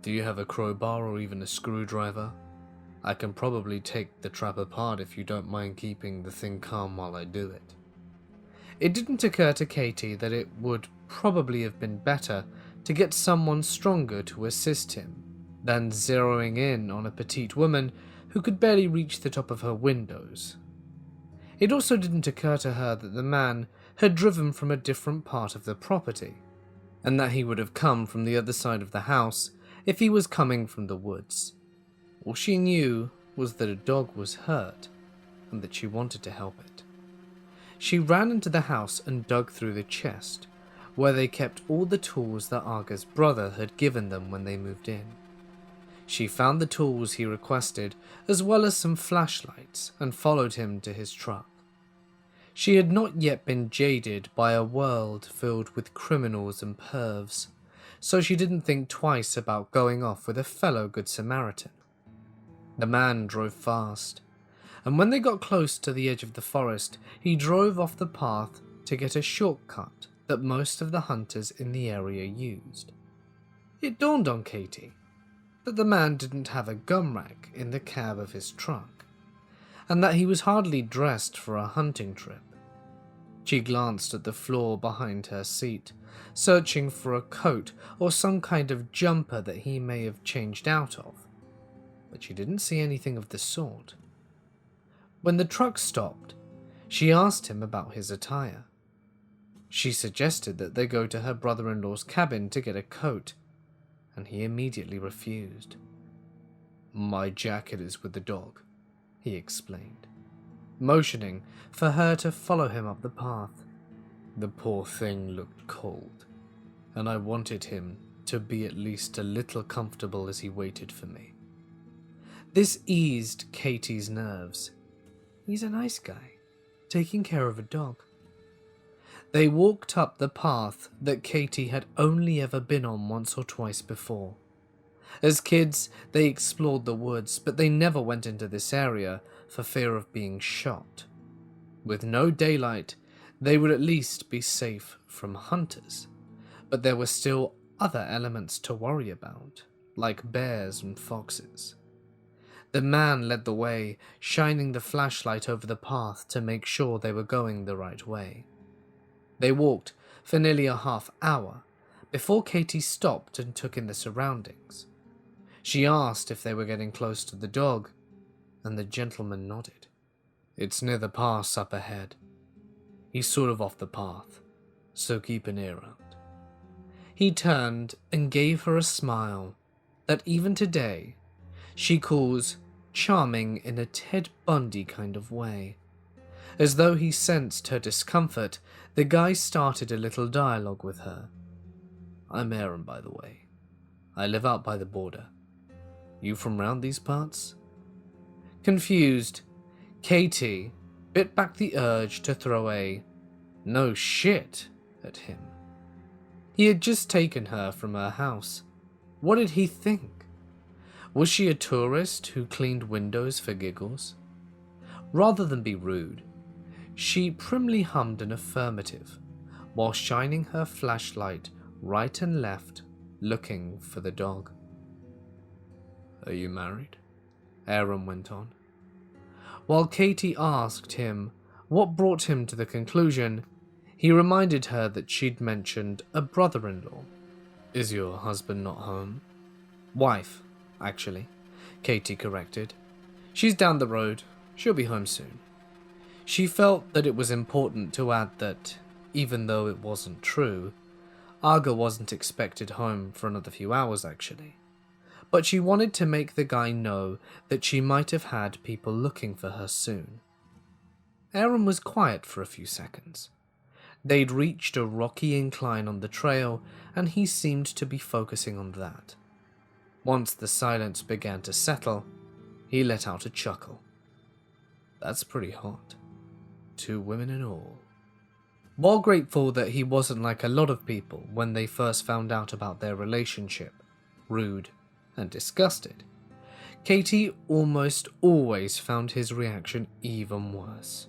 "Do you have a crowbar or even a screwdriver? I can probably take the trap apart if you don't mind keeping the thing calm while I do it." It didn't occur to Katie that it would probably have been better to get someone stronger to assist him than zeroing in on a petite woman who could barely reach the top of her windows. It also didn't occur to her that the man had driven from a different part of the property, and that he would have come from the other side of the house if he was coming from the woods. All she knew was that a dog was hurt, and that she wanted to help it. She ran into the house and dug through the chest, where they kept all the tools that Arga's brother had given them when they moved in. She found the tools he requested, as well as some flashlights, and followed him to his truck. She had not yet been jaded by a world filled with criminals and pervs, so she didn't think twice about going off with a fellow Good Samaritan. The man drove fast, and when they got close to the edge of the forest, he drove off the path to get a shortcut that most of the hunters in the area used. It dawned on Katie that the man didn't have a gun rack in the cab of his truck, and that he was hardly dressed for a hunting trip. She glanced at the floor behind her seat, searching for a coat or some kind of jumper that he may have changed out of, but she didn't see anything of the sort. When the truck stopped, she asked him about his attire. She suggested that they go to her brother-in-law's cabin to get a coat, and he immediately refused. "My jacket is with the dog," he explained, motioning for her to follow him up the path. "The poor thing looked cold, and I wanted him to be at least a little comfortable as he waited for me." This eased Katie's nerves. He's a nice guy, taking care of a dog. They walked up the path that Katie had only ever been on once or twice before. As kids, they explored the woods, but they never went into this area for fear of being shot. With no daylight, they would at least be safe from hunters, but there were still other elements to worry about, like bears and foxes. The man led the way, shining the flashlight over the path to make sure they were going the right way. They walked for nearly a half hour before Katie stopped and took in the surroundings. She asked if they were getting close to the dog, and the gentleman nodded. "It's near the pass up ahead. He's sort of off the path, so keep an ear out." He turned and gave her a smile that even today she calls charming in a Ted Bundy kind of way. As though he sensed her discomfort, the guy started a little dialogue with her. "I'm Aaron, by the way. I live out by the border. You from round these parts?" Confused, Katie bit back the urge to throw a "no shit" at him. He had just taken her from her house. What did he think? Was she a tourist who cleaned windows for giggles? Rather than be rude, she primly hummed an affirmative, while shining her flashlight right and left, looking for the dog. "Are you married?" Aaron went on. While Katie asked him what brought him to the conclusion, he reminded her that she'd mentioned a brother-in-law. "Is your husband not home?" "Wife, actually," Katie corrected. "She's down the road. She'll be home soon." She felt that it was important to add that, even though it wasn't true, Aga wasn't expected home for another few hours actually. But she wanted to make the guy know that she might have had people looking for her soon. Aaron was quiet for a few seconds. They'd reached a rocky incline on the trail, and he seemed to be focusing on that. Once the silence began to settle, he let out a chuckle. "That's pretty hot. 2 women in all." While grateful that he wasn't like a lot of people when they first found out about their relationship, rude and disgusted, Katie almost always found his reaction even worse.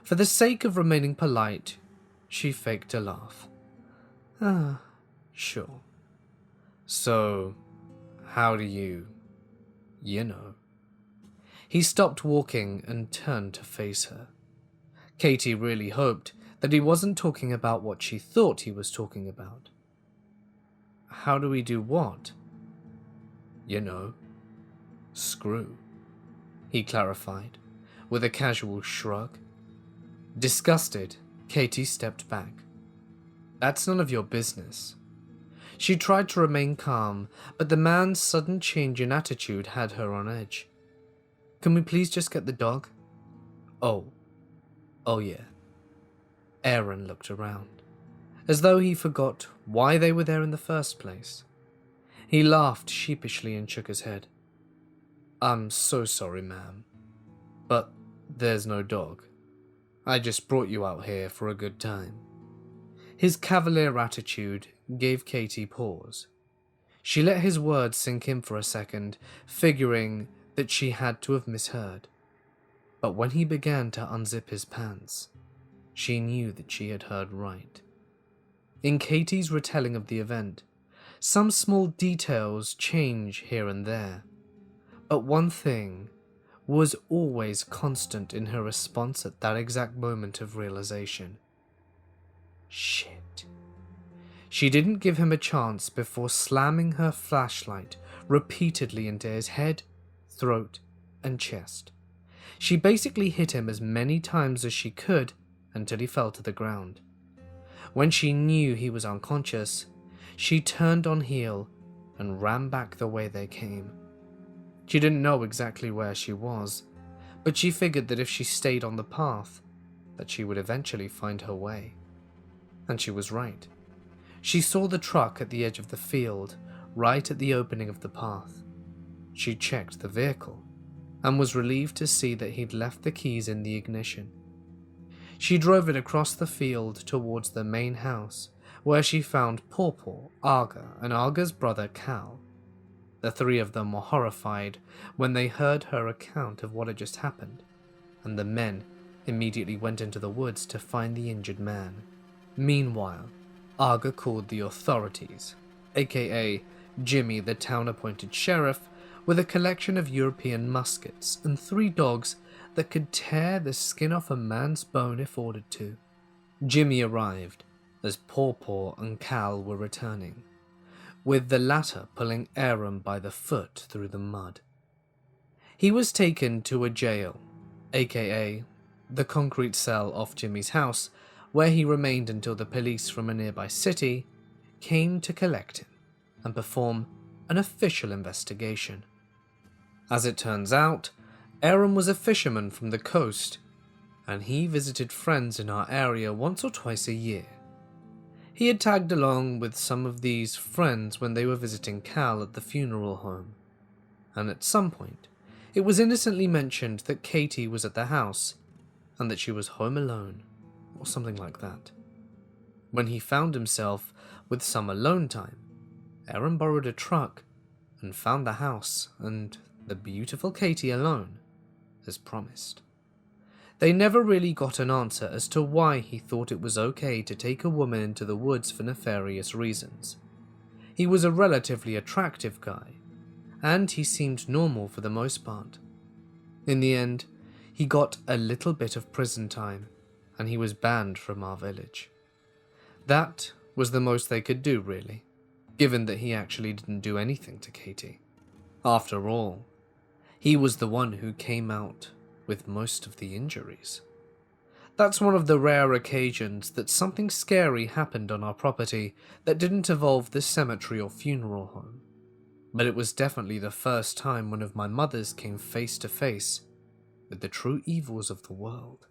For the sake of remaining polite, she faked a laugh. "Ah, sure. So, how do you know?" He stopped walking and turned to face her. Katie really hoped that he wasn't talking about what she thought he was talking about. "How do we do what?" "You know, screw," he clarified, with a casual shrug. Disgusted, Katie stepped back. "That's none of your business." She tried to remain calm, but the man's sudden change in attitude had her on edge. "Can we please just get the dog?" Oh yeah." Aaron looked around, as though he forgot why they were there in the first place. He laughed sheepishly and shook his head. "I'm so sorry, ma'am, but there's no dog. I just brought you out here for a good time." His cavalier attitude gave Katie pause. She let his words sink in for a second, figuring that she had to have misheard. But when he began to unzip his pants, she knew that she had heard right. In Katie's retelling of the event, some small details change here and there, but one thing was always constant in her response at that exact moment of realization. Shit. She didn't give him a chance before slamming her flashlight repeatedly into his head, throat, and chest. She basically hit him as many times as she could until he fell to the ground. When she knew he was unconscious, she turned on heel and ran back the way they came. She didn't know exactly where she was, but she figured that if she stayed on the path, that she would eventually find her way. And she was right. She saw the truck at the edge of the field, right at the opening of the path. She checked the vehicle, and was relieved to see that he'd left the keys in the ignition. She drove it across the field towards the main house, where she found Pawpaw, Aga, and Aga's brother Cal. The 3 of them were horrified when they heard her account of what had just happened, and the men immediately went into the woods to find the injured man. Meanwhile, Aga called the authorities, aka Jimmy, the town-appointed sheriff, with a collection of European muskets and 3 dogs that could tear the skin off a man's bone if ordered to. Jimmy arrived as Pawpaw and Cal were returning, with the latter pulling Aaron by the foot through the mud. He was taken to a jail, aka the concrete cell off Jimmy's house, where he remained until the police from a nearby city came to collect him and perform an official investigation. As it turns out, Aaron was a fisherman from the coast, and he visited friends in our area once or twice a year. He had tagged along with some of these friends when they were visiting Cal at the funeral home, and at some point, it was innocently mentioned that Katie was at the house, and that she was home alone, or something like that. When he found himself with some alone time, Aaron borrowed a truck and found the house and the beautiful Katie alone, as promised. They never really got an answer as to why he thought it was okay to take a woman into the woods for nefarious reasons. He was a relatively attractive guy, and he seemed normal for the most part. In the end, he got a little bit of prison time, and he was banned from our village. That was the most they could do, really, given that he actually didn't do anything to Katie. After all, he was the one who came out with most of the injuries. That's one of the rare occasions that something scary happened on our property that didn't involve the cemetery or funeral home. But it was definitely the first time one of my mothers came face to face with the true evils of the world.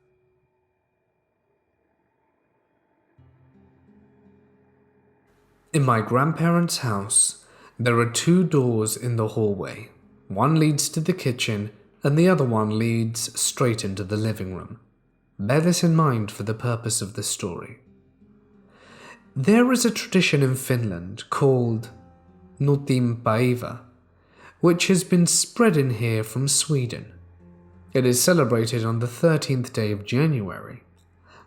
In my grandparents' house, there are 2 doors in the hallway. One leads to the kitchen, and the other one leads straight into the living room. Bear this in mind for the purpose of the story. There is a tradition in Finland called Päivä, which has been spread in here from Sweden. It is celebrated on the 13th day of January.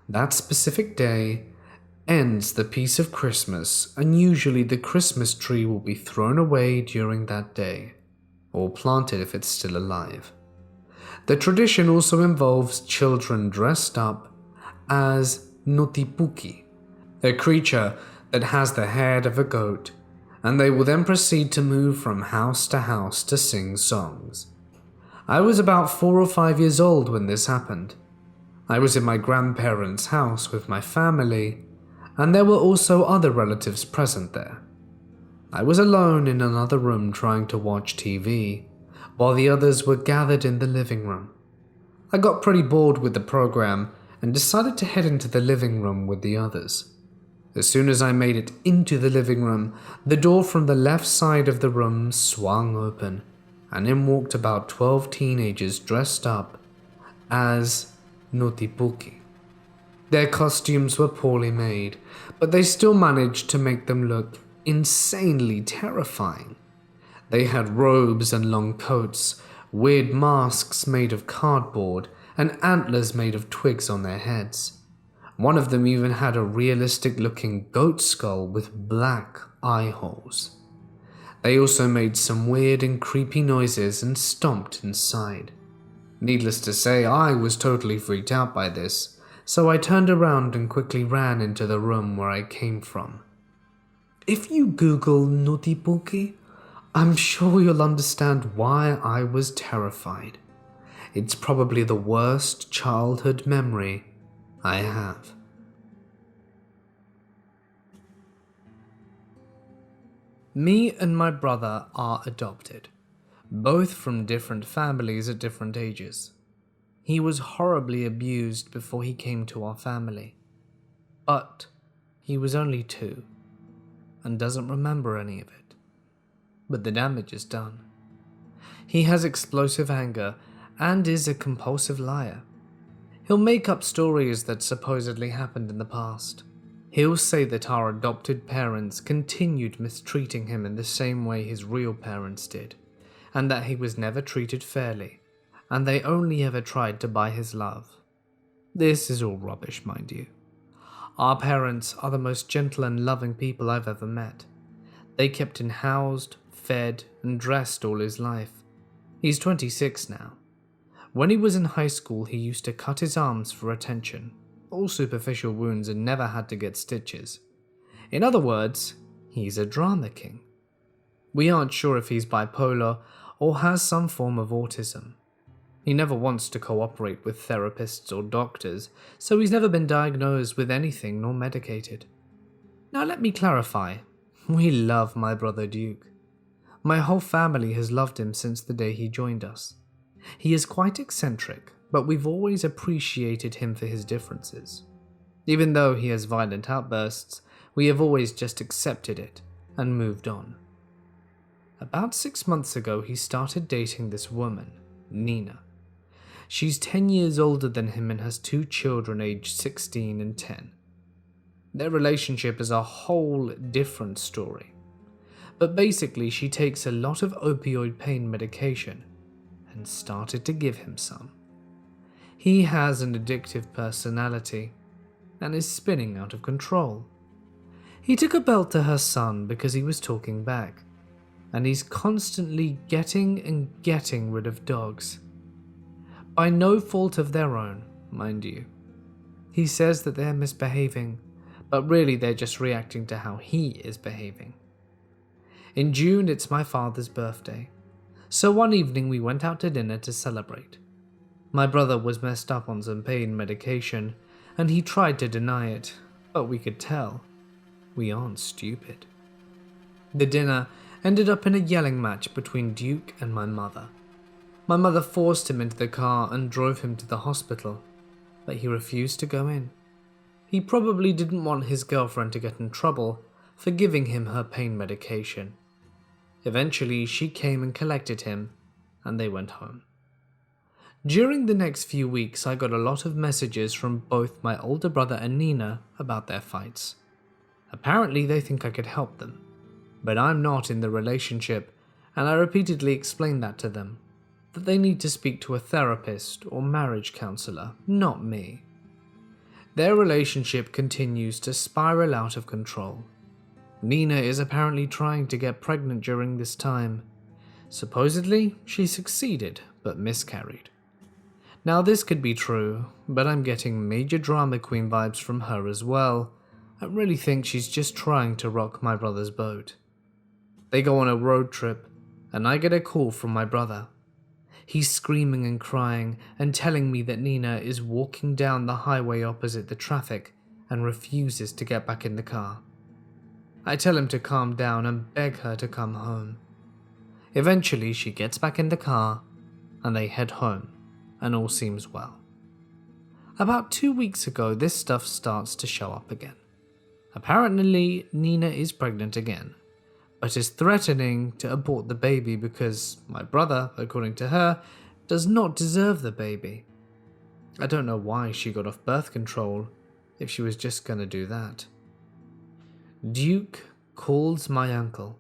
That specific day ends the peace of Christmas, and usually the Christmas tree will be thrown away during that day, or planted if it's still alive. The tradition also involves children dressed up as Notipuki, a creature that has the head of a goat, and they will then proceed to move from house to sing songs. I was about 4 or 5 years old when this happened. I was in my grandparents' house with my family, and there were also other relatives present there. I was alone in another room trying to watch TV, while the others were gathered in the living room. I got pretty bored with the program and decided to head into the living room with the others. As soon as I made it into the living room, the door from the left side of the room swung open, and in walked about 12 teenagers dressed up as Notipuki. Their costumes were poorly made, but they still managed to make them look insanely terrifying. They had robes and long coats, weird masks made of cardboard, and antlers made of twigs on their heads. One of them even had a realistic-looking goat skull with black eye holes. They also made some weird and creepy noises and stomped inside. Needless to say, I was totally freaked out by this, so I turned around and quickly ran into the room where I came from. If you Google Notipuki, I'm sure you'll understand why I was terrified. It's probably the worst childhood memory I have. Me and my brother are adopted, both from different families at different ages. He was horribly abused before he came to our family, but he was only 2 and doesn't remember any of it. But the damage is done. He has explosive anger and is a compulsive liar. He'll make up stories that supposedly happened in the past. He'll say that our adopted parents continued mistreating him in the same way his real parents did, and that he was never treated fairly, and they only ever tried to buy his love. This is all rubbish, mind you. Our parents are the most gentle and loving people I've ever met. They kept him housed, fed, and dressed all his life. He's 26 now. When he was in high school, he used to cut his arms for attention, all superficial wounds, and never had to get stitches. In other words, he's a drama king. We aren't sure if he's bipolar or has some form of autism. He never wants to cooperate with therapists or doctors, so he's never been diagnosed with anything nor medicated. Now let me clarify, we love my brother Duke. My whole family has loved him since the day he joined us. He is quite eccentric, but we've always appreciated him for his differences. Even though he has violent outbursts, we have always just accepted it and moved on. About 6 months ago, he started dating this woman, Nina. She's 10 years older than him and has 2 children aged 16 and 10. Their relationship is a whole different story. But basically, she takes a lot of opioid pain medication and started to give him some. He has an addictive personality and is spinning out of control. He took a belt to her son because he was talking back, and he's constantly getting rid of dogs. by no fault of their own, mind you. He says that they're misbehaving, but really they're just reacting to how he is behaving. In June, it's my father's birthday, so one evening we went out to dinner to celebrate. My brother was messed up on some pain medication, and he tried to deny it, but we could tell we aren't stupid. The dinner ended up in a yelling match between Duke and my mother. My mother forced him into the car and drove him to the hospital, but he refused to go in. He probably didn't want his girlfriend to get in trouble for giving him her pain medication. Eventually, she came and collected him, and they went home. During the next few weeks, I got a lot of messages from both my older brother and Nina about their fights. Apparently, they think I could help them, but I'm not in the relationship, and I repeatedly explained that to them, that they need to speak to a therapist or marriage counselor, not me. Their relationship continues to spiral out of control. Nina is apparently trying to get pregnant during this time. Supposedly, she succeeded, but miscarried. Now this could be true, but I'm getting major drama queen vibes from her as well. I really think she's just trying to rock my brother's boat. They go on a road trip, and I get a call from my brother. He's screaming and crying and telling me that Nina is walking down the highway opposite the traffic and refuses to get back in the car. I tell him to calm down and beg her to come home. Eventually, she gets back in the car and they head home, and all seems well. About 2 weeks ago, this stuff starts to show up again. Apparently, Nina is pregnant again, but is threatening to abort the baby because my brother, according to her, does not deserve the baby. I don't know why she got off birth control if she was just gonna do that. Duke calls my uncle,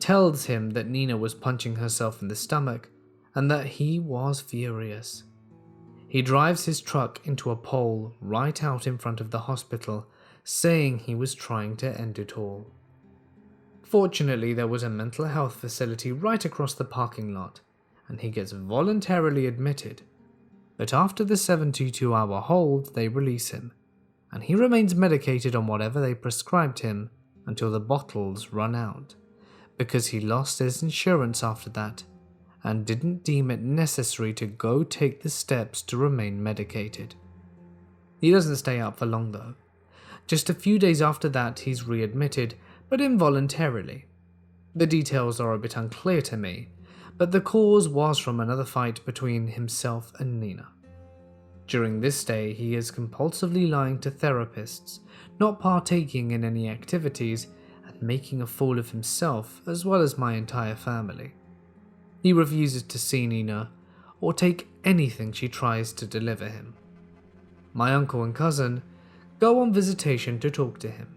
tells him that Nina was punching herself in the stomach and that he was furious. He drives his truck into a pole right out in front of the hospital, saying he was trying to end it all. Fortunately, there was a mental health facility right across the parking lot, and he gets voluntarily admitted. But after the 72-hour hold, they release him, and he remains medicated on whatever they prescribed him until the bottles run out, because he lost his insurance after that, and didn't deem it necessary to go take the steps to remain medicated. He doesn't stay out for long though. Just a few days after that, he's readmitted, but involuntarily. The details are a bit unclear to me, but the cause was from another fight between himself and Nina. During this stay, he is compulsively lying to therapists, not partaking in any activities, and making a fool of himself as well as my entire family. He refuses to see Nina or take anything she tries to deliver him. My uncle and cousin go on visitation to talk to him.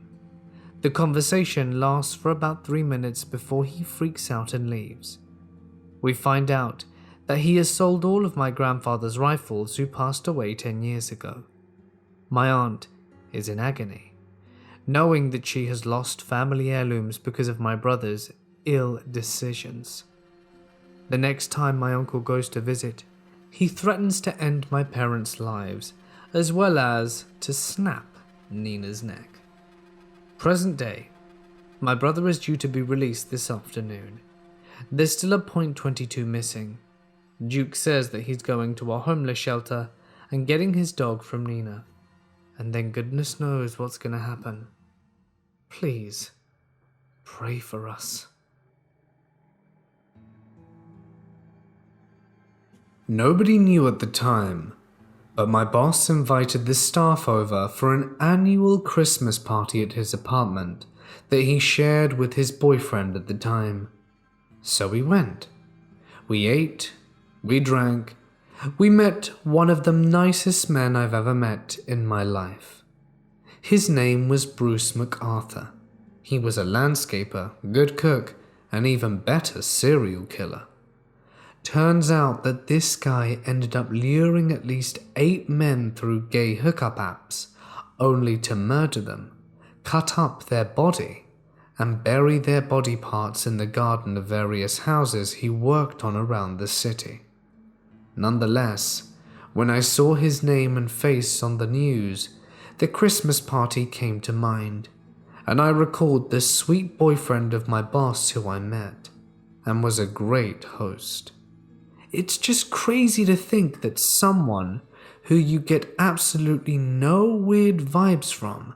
The conversation lasts for about 3 minutes before he freaks out and leaves. We find out that he has sold all of my grandfather's rifles who passed away 10 years ago. My aunt is in agony, knowing that she has lost family heirlooms because of my brother's ill decisions. The next time my uncle goes to visit, he threatens to end my parents' lives, as well as to snap Nina's neck. Present day, my brother is due to be released this afternoon. There's still a .22 missing. Duke says that he's going to a homeless shelter and getting his dog from Nina, and then goodness knows what's going to happen. Please, pray for us. Nobody knew at the time, but my boss invited the staff over for an annual Christmas party at his apartment that he shared with his boyfriend at the time. So we went. We ate, we drank, we met one of the nicest men I've ever met in my life. His name was Bruce MacArthur. He was a landscaper, good cook, and even better serial killer. Turns out that this guy ended up luring at least 8 men through gay hookup apps, only to murder them, cut up their body, and bury their body parts in the garden of various houses he worked on around the city. Nonetheless, When I saw his name and face on the news, the Christmas party came to mind, and I recalled the sweet boyfriend of my boss who I met, and was a great host. It's just crazy to think that someone who you get absolutely no weird vibes from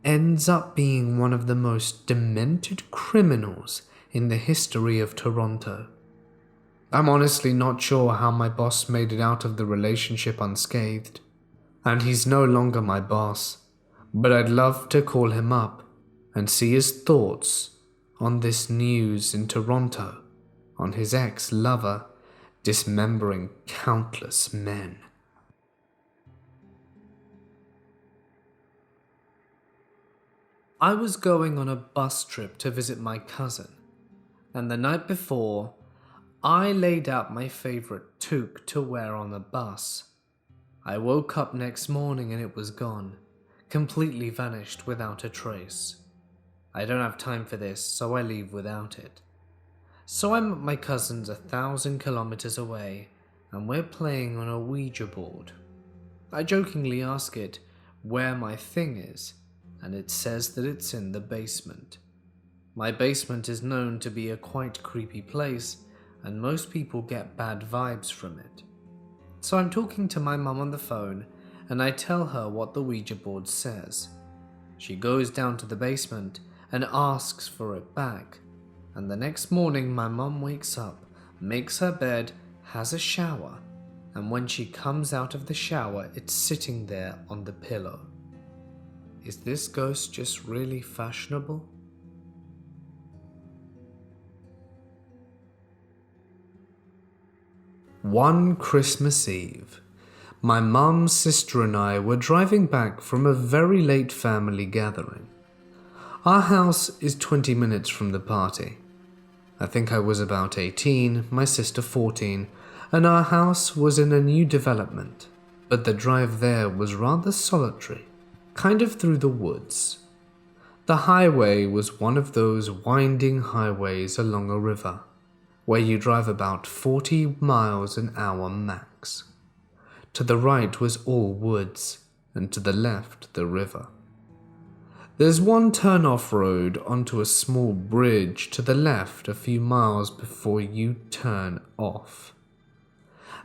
ends up being one of the most demented criminals in the history of Toronto. I'm honestly not sure how my boss made it out of the relationship unscathed, and he's no longer my boss, but I'd love to call him up and see his thoughts on this news in Toronto, on his ex-lover dismembering countless men. I was going on a bus trip to visit my cousin, and the night before, I laid out my favorite toque to wear on the bus. I woke up next morning and it was gone, completely vanished without a trace. I don't have time for this, so I leave without it. So I'm at my cousin's 1,000 kilometers away, and we're playing on a Ouija board. I jokingly ask it where my thing is, and it says that it's in the basement. My basement is known to be a quite creepy place, and most people get bad vibes from it. So I'm talking to my mum on the phone, and I tell her what the Ouija board says. She goes down to the basement and asks for it back, and the next morning my mum wakes up, makes her bed, has a shower, and when she comes out of the shower, it's sitting there on the pillow. Is this ghost just really fashionable? One Christmas Eve, my mum, sister and I were driving back from a very late family gathering. Our house is 20 minutes from the party. I think I was about 18, my sister 14, and our house was in a new development, but the drive there was rather solitary, kind of through the woods. The highway was one of those winding highways along a river, where you drive about 40 miles an hour max. To the right was all woods, and to the left the river. There's one turn-off road onto a small bridge to the left a few miles before you turn off.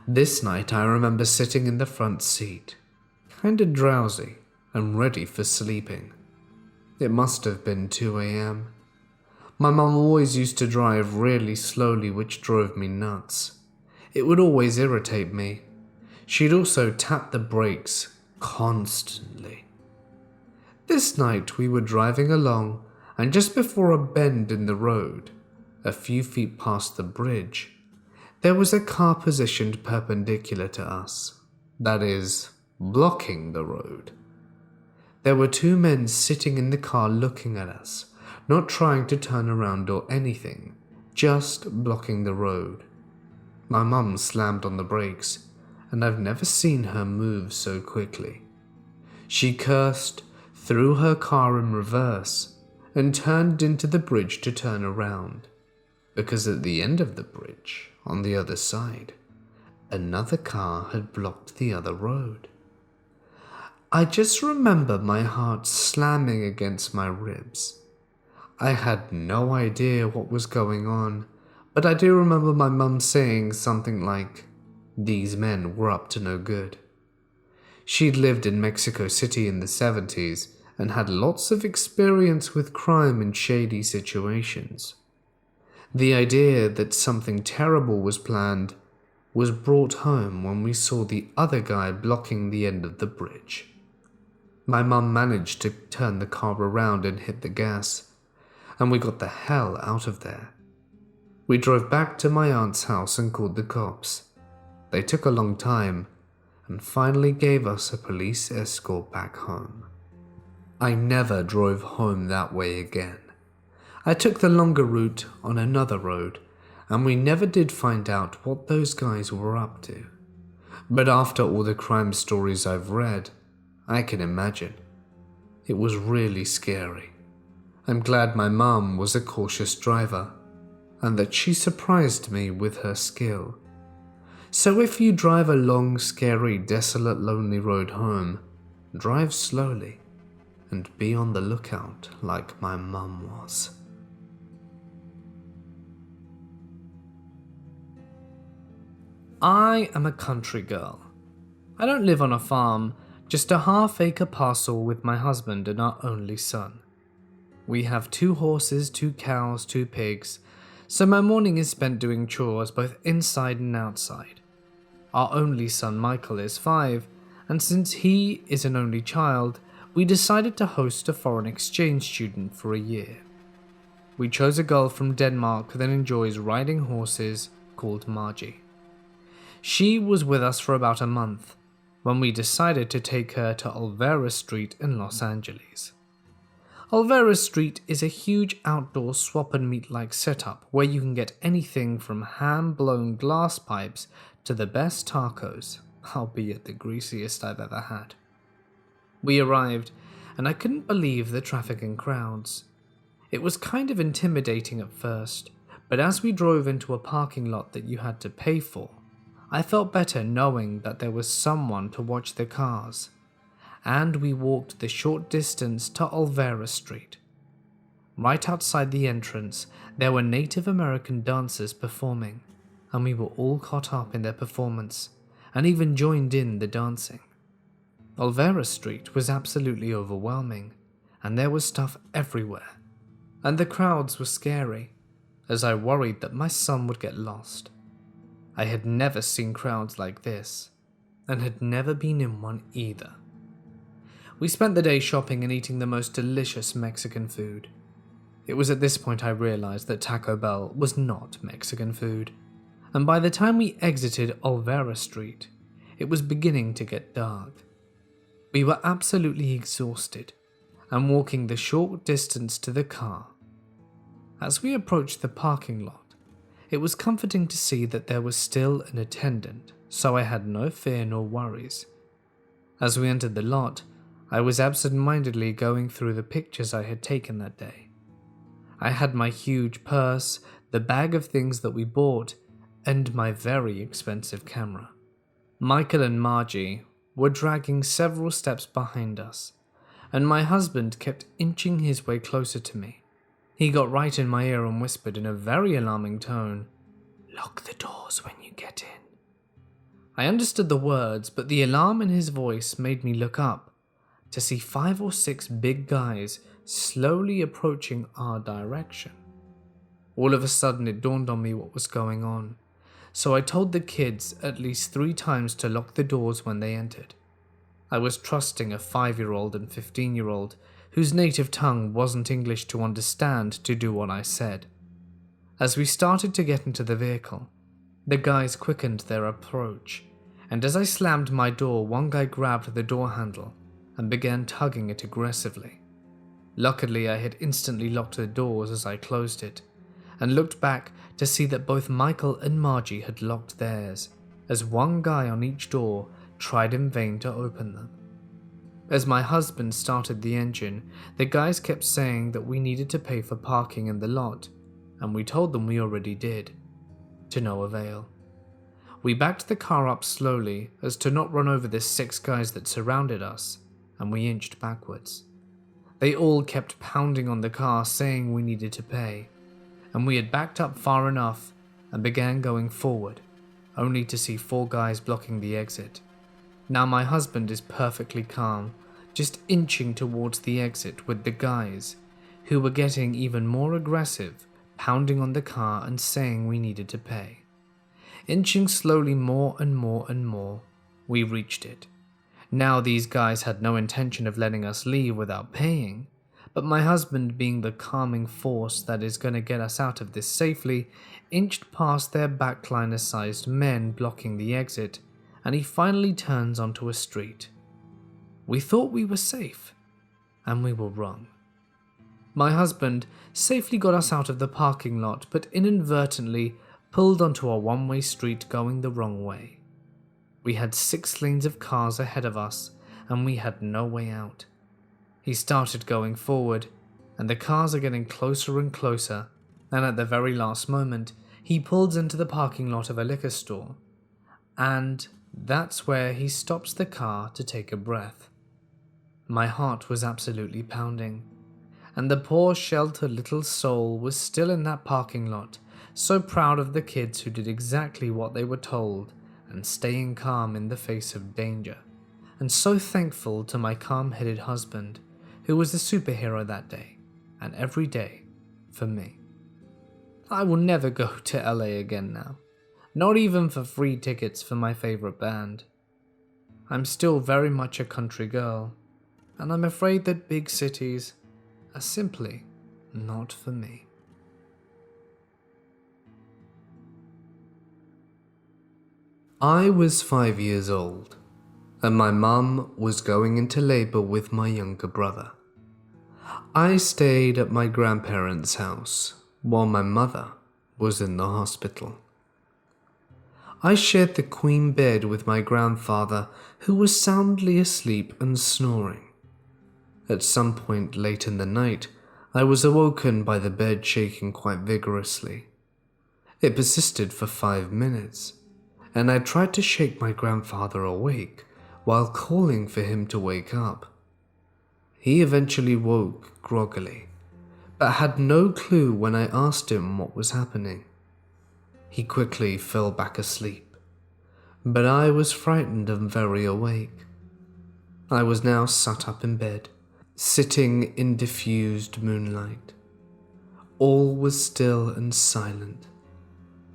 This night I remember sitting in the front seat, kinda drowsy and ready for sleeping. It must have been 2 a.m. My mum always used to drive really slowly, which drove me nuts. It would always irritate me. She'd also tap the brakes constantly. This night we were driving along, and just before a bend in the road, a few feet past the bridge, there was a car positioned perpendicular to us. That is, blocking the road. There were 2 men sitting in the car looking at us, not trying to turn around or anything, just blocking the road. My mum slammed on the brakes, and I've never seen her move so quickly. She cursed, threw her car in reverse, and turned into the bridge to turn around, because at the end of the bridge, on the other side, another car had blocked the other road. I just remember my heart slamming against my ribs. I had no idea what was going on, but I do remember my mum saying something like, these men were up to no good. She'd lived in Mexico City in the 70s and had lots of experience with crime and shady situations. The idea that something terrible was planned was brought home when we saw the other guy blocking the end of the bridge. My mum managed to turn the car around and hit the gas, and we got the hell out of there. We drove back to my aunt's house and called the cops. They took a long time and finally gave us a police escort back home. I never drove home that way again. I took the longer route on another road, and we never did find out what those guys were up to. But after all the crime stories I've read, I can imagine. It was really scary. I'm glad my mum was a cautious driver, and that she surprised me with her skill. So if you drive a long, scary, desolate, lonely road home, drive slowly and be on the lookout like my mum was. I am a country girl. I don't live on a farm, just a half-acre parcel with my husband and our only son. We have 2 horses, 2 cows, 2 pigs, so my morning is spent doing chores both inside and outside. Our only son Michael is 5, and since he is an only child, we decided to host a foreign exchange student for a year. We chose a girl from Denmark that enjoys riding horses called Margie. She was with us for about a month when we decided to take her to Olvera Street in Los Angeles. Olvera Street is a huge outdoor swap and meet like setup where you can get anything from hand-blown glass pipes to the best tacos, albeit the greasiest I've ever had. We arrived, and I couldn't believe the traffic and crowds. It was kind of intimidating at first, but as we drove into a parking lot that you had to pay for, I felt better knowing that there was someone to watch the cars, and we walked the short distance to Olvera Street. Right outside the entrance, there were Native American dancers performing, and we were all caught up in their performance, and even joined in the dancing. Olvera Street was absolutely overwhelming, and there was stuff everywhere, and the crowds were scary, as I worried that my son would get lost. I had never seen crowds like this, and had never been in one either. We spent the day shopping and eating the most delicious Mexican food. It was at this point I realized that Taco Bell was not Mexican food, and by the time we exited Olvera Street, it was beginning to get dark. We were absolutely exhausted, and walking the short distance to the car. As we approached the parking lot, it was comforting to see that there was still an attendant, so I had no fear nor worries. As we entered the lot, I was absent-mindedly going through the pictures I had taken that day. I had my huge purse, the bag of things that we bought, and my very expensive camera. Michael and Margie were dragging several steps behind us, and my husband kept inching his way closer to me. He got right in my ear and whispered in a very alarming tone, "Lock the doors when you get in." I understood the words, but the alarm in his voice made me look up to see 5 or 6 big guys slowly approaching our direction. All of a sudden it dawned on me what was going on, so I told the kids at least 3 times to lock the doors when they entered. I was trusting a 5-year-old and 15-year-old whose native tongue wasn't English to understand to do what I said. As we started to get into the vehicle, the guys quickened their approach, and as I slammed my door, one guy grabbed the door handle and began tugging it aggressively. Luckily, I had instantly locked the doors as I closed it, and looked back to see that both Michael and Margie had locked theirs, as one guy on each door tried in vain to open them. As my husband started the engine, the guys kept saying that we needed to pay for parking in the lot, and we told them we already did. To no avail. We backed the car up slowly as to not run over the 6 guys that surrounded us, and we inched backwards. They all kept pounding on the car saying we needed to pay, and we had backed up far enough and began going forward, only to see 4 guys blocking the exit. Now my husband is perfectly calm, just inching towards the exit with the guys, who were getting even more aggressive, pounding on the car and saying we needed to pay. Inching slowly more and more and more, we reached it. Now these guys had no intention of letting us leave without paying, but my husband, being the calming force that is going to get us out of this safely, inched past their backliner-sized men blocking the exit, and he finally turns onto a street. We thought we were safe, and we were wrong. My husband safely got us out of the parking lot, but inadvertently pulled onto a one-way street going the wrong way. We had 6 lanes of cars ahead of us, and we had no way out. He started going forward, and the cars are getting closer and closer, and at the very last moment, he pulls into the parking lot of a liquor store. and that's where he stops the car to take a breath. My heart was absolutely pounding, and the poor sheltered little soul was still in that parking lot, so proud of the kids who did exactly what they were told and staying calm in the face of danger, and so thankful to my calm-headed husband, who was the superhero that day and every day for me. I will never go to LA again now, not even for free tickets for my favorite band. I'm still very much a country girl, and I'm afraid that big cities are simply not for me. I was 5 years old, and my mum was going into labor with my younger brother. I stayed at my grandparents' house while my mother was in the hospital. I shared the queen bed with my grandfather, who was soundly asleep and snoring. At some point late in the night, I was awoken by the bed shaking quite vigorously. It persisted for 5 minutes, and I tried to shake my grandfather awake while calling for him to wake up. He eventually woke groggily, but had no clue when I asked him what was happening. He quickly fell back asleep, but I was frightened and very awake. I was now sat up in bed, sitting in diffused moonlight. All was still and silent.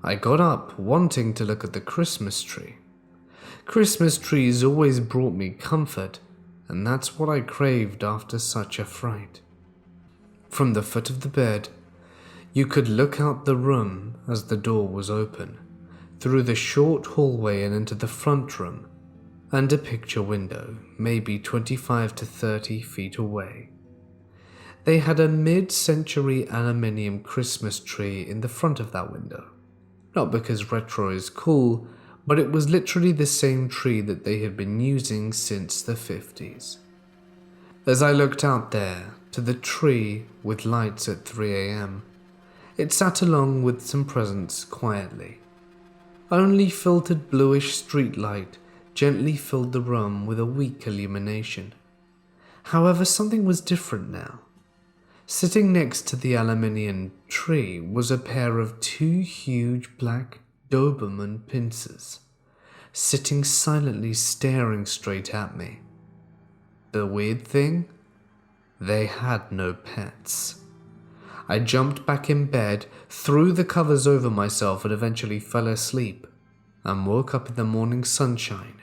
I got up, wanting to look at the Christmas tree. Christmas trees always brought me comfort, and that's what I craved after such a fright. From the foot of the bed, you could look out the room as the door was open, through the short hallway and into the front room, and a picture window, maybe 25 to 30 feet away. They had a mid-century aluminium Christmas tree in the front of that window. Not because retro is cool, but it was literally the same tree that they had been using since the 50s. As I looked out there to the tree with lights at 3 a.m., it sat along with some presents quietly. Only filtered bluish streetlight gently filled the room with a weak illumination. However, something was different now. Sitting next to the aluminium tree was a pair of 2 huge black Doberman pincers, sitting silently staring straight at me. The weird thing? They had no pets. I jumped back in bed, threw the covers over myself, and eventually fell asleep, and woke up in the morning sunshine,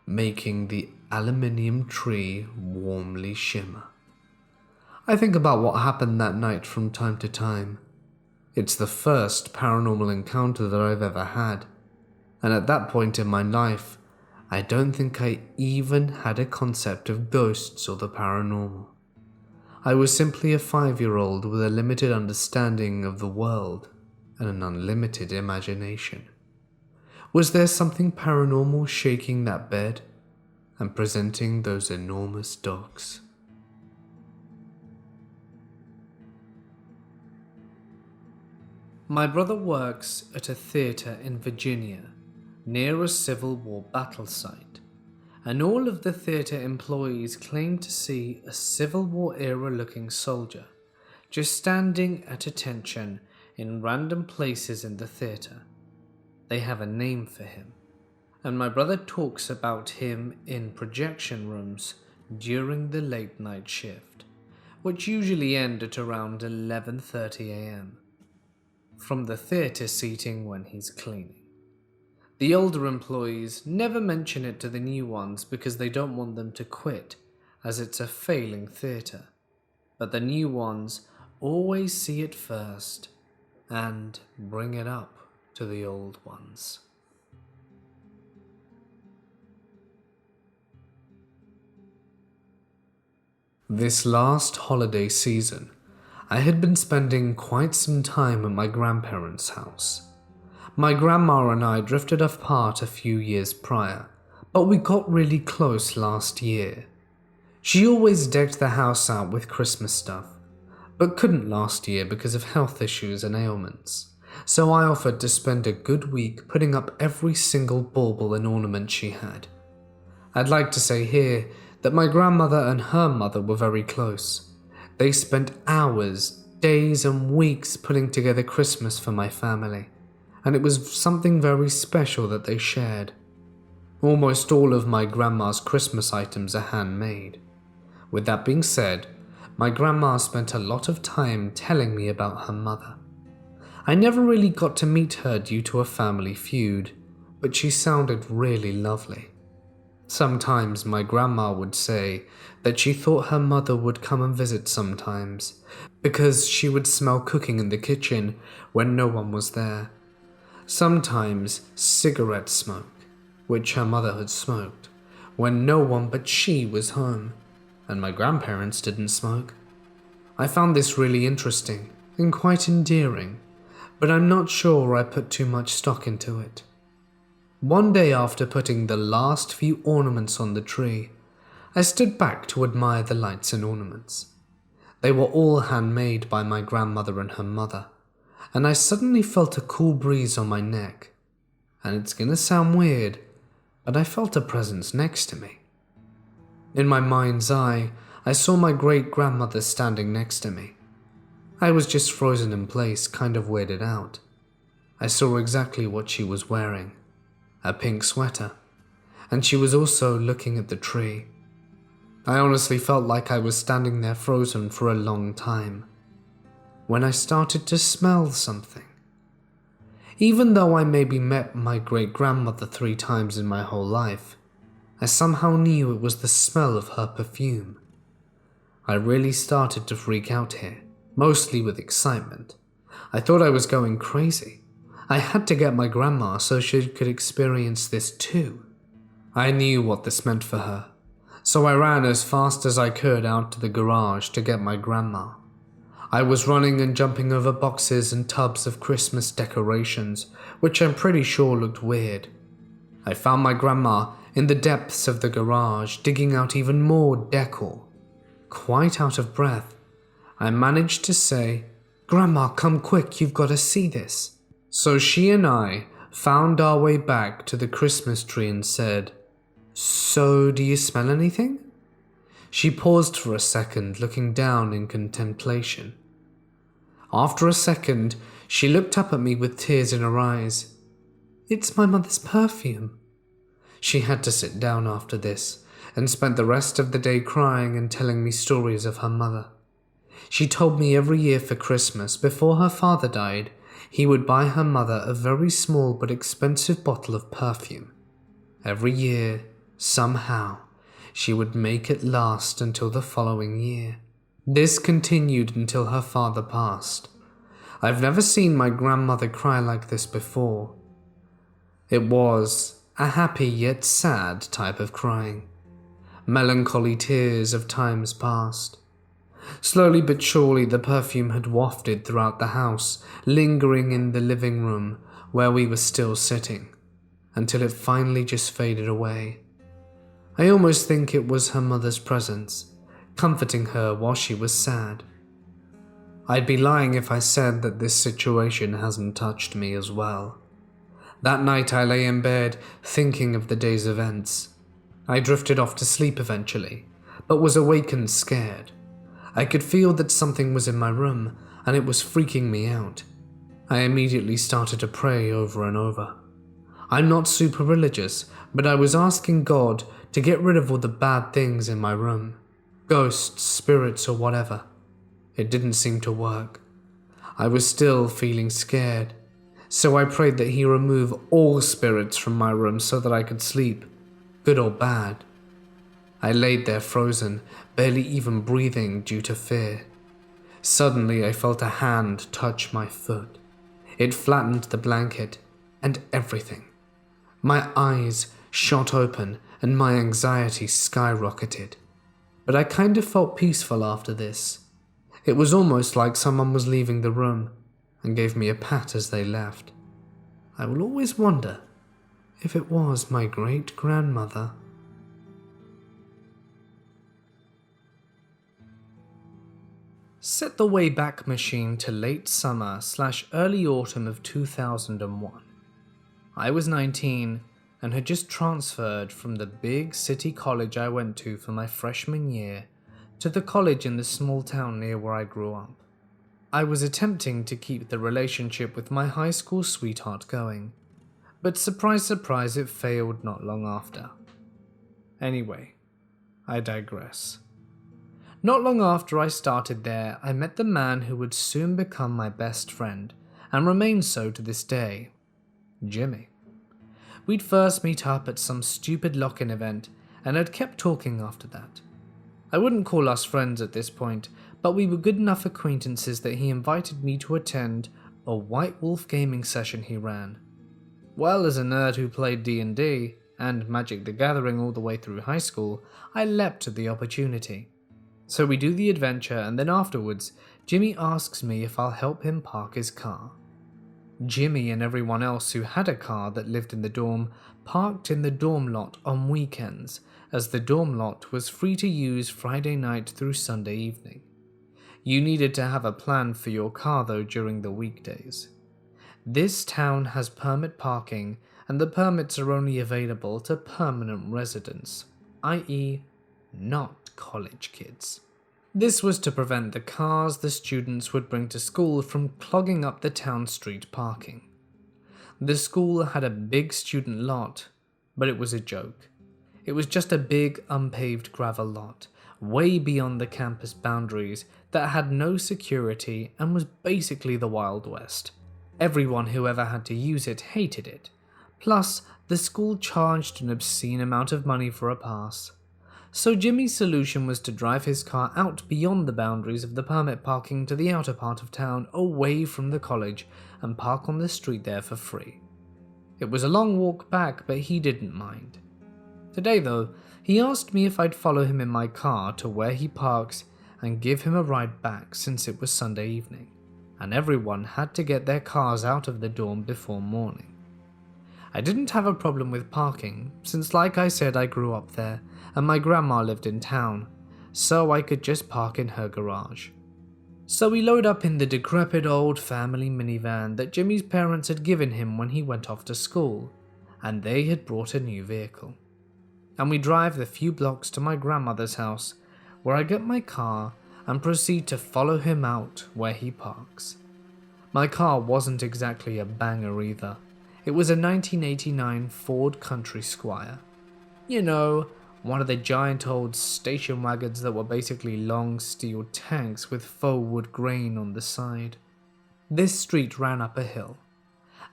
making the aluminium tree warmly shimmer. I think about what happened that night from time to time. It's the first paranormal encounter that I've ever had, and at that point in my life, I don't think I even had a concept of ghosts or the paranormal. I was simply a 5-year-old with a limited understanding of the world and an unlimited imagination. Was there something paranormal shaking that bed and presenting those enormous dogs? My brother works at a theatre in Virginia, near a Civil War battle site, and all of the theatre employees claim to see a Civil War era looking soldier just standing at attention in random places in the theatre. They have a name for him, and my brother talks about him in projection rooms during the late night shift, which usually end at around 11:30 a.m. from the theatre seating when he's cleaning. The older employees never mention it to the new ones because they don't want them to quit, as it's a failing theatre. But the new ones always see it first and bring it up to the old ones. This last holiday season, I had been spending quite some time at my grandparents' house. My grandma and I drifted apart a few years prior, but we got really close last year. She always decked the house out with Christmas stuff, but couldn't last year because of health issues and ailments, so I offered to spend a good week putting up every single bauble and ornament she had. I'd like to say here that my grandmother and her mother were very close. They spent hours, days and weeks putting together Christmas for my family, and it was something very special that they shared. Almost all of my grandma's Christmas items are handmade. With that being said, my grandma spent a lot of time telling me about her mother. I never really got to meet her due to a family feud, but she sounded really lovely. Sometimes my grandma would say that she thought her mother would come and visit sometimes, because she would smell cooking in the kitchen when no one was there. Sometimes cigarette smoke, which her mother had smoked, when no one but she was home, and my grandparents didn't smoke. I found this really interesting and quite endearing, but I'm not sure I put too much stock into it. One day after putting the last few ornaments on the tree, I stood back to admire the lights and ornaments. They were all handmade by my grandmother and her mother, and I suddenly felt a cool breeze on my neck. And it's gonna sound weird, but I felt a presence next to me. In my mind's eye, I saw my great-grandmother standing next to me. I was just frozen in place, kind of weirded out. I saw exactly what she was wearing. A pink sweater, and she was also looking at the tree. I honestly felt like I was standing there frozen for a long time, when I started to smell something. Even though I maybe met my great-grandmother 3 times in my whole life, I somehow knew it was the smell of her perfume. I really started to freak out here, mostly with excitement. I thought I was going crazy. I had to get my grandma so she could experience this too. I knew what this meant for her, so I ran as fast as I could out to the garage to get my grandma. I was running and jumping over boxes and tubs of Christmas decorations, which I'm pretty sure looked weird. I found my grandma in the depths of the garage, digging out even more decor. Quite out of breath, I managed to say, "Grandma, come quick, you've got to see this." So she and I found our way back to the Christmas tree and said, "So, do you smell anything?" She paused for a second, looking down in contemplation. After a second, she looked up at me with tears in her eyes. "It's my mother's perfume." She had to sit down after this, and spent the rest of the day crying and telling me stories of her mother. She told me every year for Christmas, before her father died, he would buy her mother a very small but expensive bottle of perfume. Every year, somehow, she would make it last until the following year. This continued until her father passed. I've never seen my grandmother cry like this before. It was a happy yet sad type of crying. Melancholy tears of times past. Slowly but surely the perfume had wafted throughout the house, lingering in the living room where we were still sitting, until it finally just faded away. I almost think it was her mother's presence, comforting her while she was sad. I'd be lying if I said that this situation hasn't touched me as well. That night I lay in bed thinking of the day's events. I drifted off to sleep eventually, but was awakened scared. I could feel that something was in my room, and it was freaking me out. I immediately started to pray over and over. I'm not super religious, but I was asking God to get rid of all the bad things in my room. Ghosts, spirits, or whatever. It didn't seem to work. I was still feeling scared, so I prayed that He remove all spirits from my room so that I could sleep, good or bad. I laid there frozen, barely even breathing due to fear. Suddenly I felt a hand touch my foot. It flattened the blanket and everything. My eyes shot open and my anxiety skyrocketed. But I kind of felt peaceful after this. It was almost like someone was leaving the room and gave me a pat as they left. I will always wonder if it was my great-grandmother. Set the Wayback Machine to late summer/early autumn of 2001. I was 19 and had just transferred from the big city college I went to for my freshman year to the college in the small town near where I grew up. I was attempting to keep the relationship with my high school sweetheart going, but surprise surprise it failed not long after. Anyway, I digress. Not long after I started there, I met the man who would soon become my best friend, and remains so to this day, Jimmy. We'd first meet up at some stupid lock-in event, and had kept talking after that. I wouldn't call us friends at this point, but we were good enough acquaintances that he invited me to attend a White Wolf gaming session he ran. Well, as a nerd who played D&D and Magic the Gathering all the way through high school, I leapt at the opportunity. So we do the adventure, and then afterwards, Jimmy asks me if I'll help him park his car. Jimmy and everyone else who had a car that lived in the dorm parked in the dorm lot on weekends, as the dorm lot was free to use Friday night through Sunday evening. You needed to have a plan for your car though during the weekdays. This town has permit parking, and the permits are only available to permanent residents, i.e. not college kids. This was to prevent the cars the students would bring to school from clogging up the town street parking. The school had a big student lot, but it was a joke. It was just a big unpaved gravel lot, way beyond the campus boundaries, that had no security and was basically the Wild West. Everyone who ever had to use it hated it. Plus, the school charged an obscene amount of money for a pass. So Jimmy's solution was to drive his car out beyond the boundaries of the permit parking to the outer part of town, away from the college, and park on the street there for free. It was a long walk back, but he didn't mind. Today though, he asked me if I'd follow him in my car to where he parks and give him a ride back, since it was Sunday evening, and everyone had to get their cars out of the dorm before morning. I didn't have a problem with parking, since like I said I grew up there, and my grandma lived in town, so I could just park in her garage. So we load up in the decrepit old family minivan that Jimmy's parents had given him when he went off to school, and they had brought a new vehicle. And we drive the few blocks to my grandmother's house, where I get my car and proceed to follow him out where he parks. My car wasn't exactly a banger either. It was a 1989 Ford Country Squire. You know, one of the giant old station wagons that were basically long steel tanks with faux wood grain on the side. This street ran up a hill.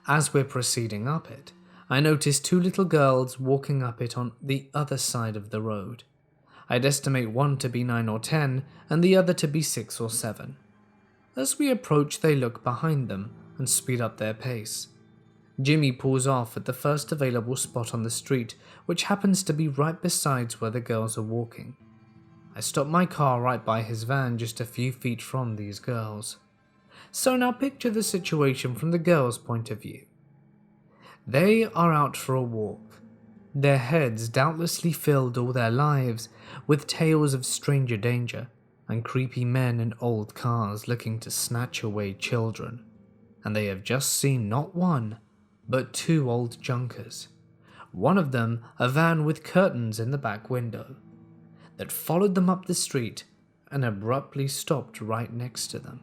As we're proceeding up it, I noticed two little girls walking up it on the other side of the road. I'd estimate one to be 9 or 10 and the other to be 6 or 7. As we approach, they look behind them and speed up their pace. Jimmy pulls off at the first available spot on the street, which happens to be right beside where the girls are walking. I stop my car right by his van, just a few feet from these girls. So now picture the situation from the girls' point of view. They are out for a walk, their heads doubtlessly filled all their lives with tales of stranger danger and creepy men in old cars looking to snatch away children, and they have just seen not one, but 2 old junkers, one of them a van with curtains in the back window, that followed them up the street and abruptly stopped right next to them.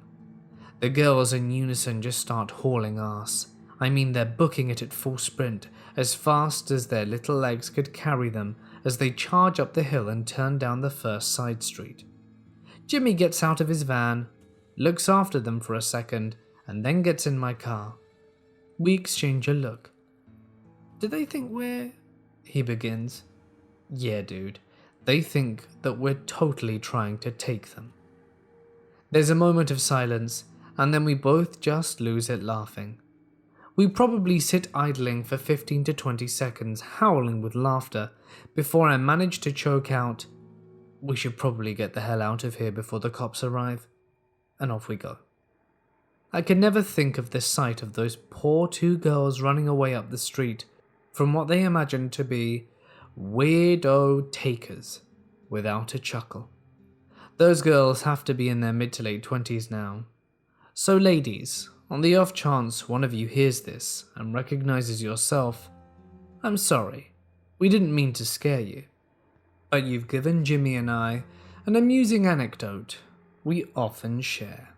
The girls in unison just start hauling ass. I mean, they're booking it at full sprint, as fast as their little legs could carry them, as they charge up the hill and turn down the first side street. Jimmy gets out of his van, looks after them for a second, and then gets in my car. We exchange a look. "Do they think we're—" he begins. "Yeah, dude. They think that we're totally trying to take them." There's a moment of silence, and then we both just lose it laughing. We probably sit idling for 15 to 20 seconds, howling with laughter, before I manage to choke out, "We should probably get the hell out of here before the cops arrive," and off we go. I could never think of the sight of those poor 2 girls running away up the street from what they imagined to be weirdo takers without a chuckle. Those girls have to be in their mid to late 20s now. So ladies, on the off chance one of you hears this and recognizes yourself, I'm sorry, we didn't mean to scare you. But you've given Jimmy and I an amusing anecdote we often share.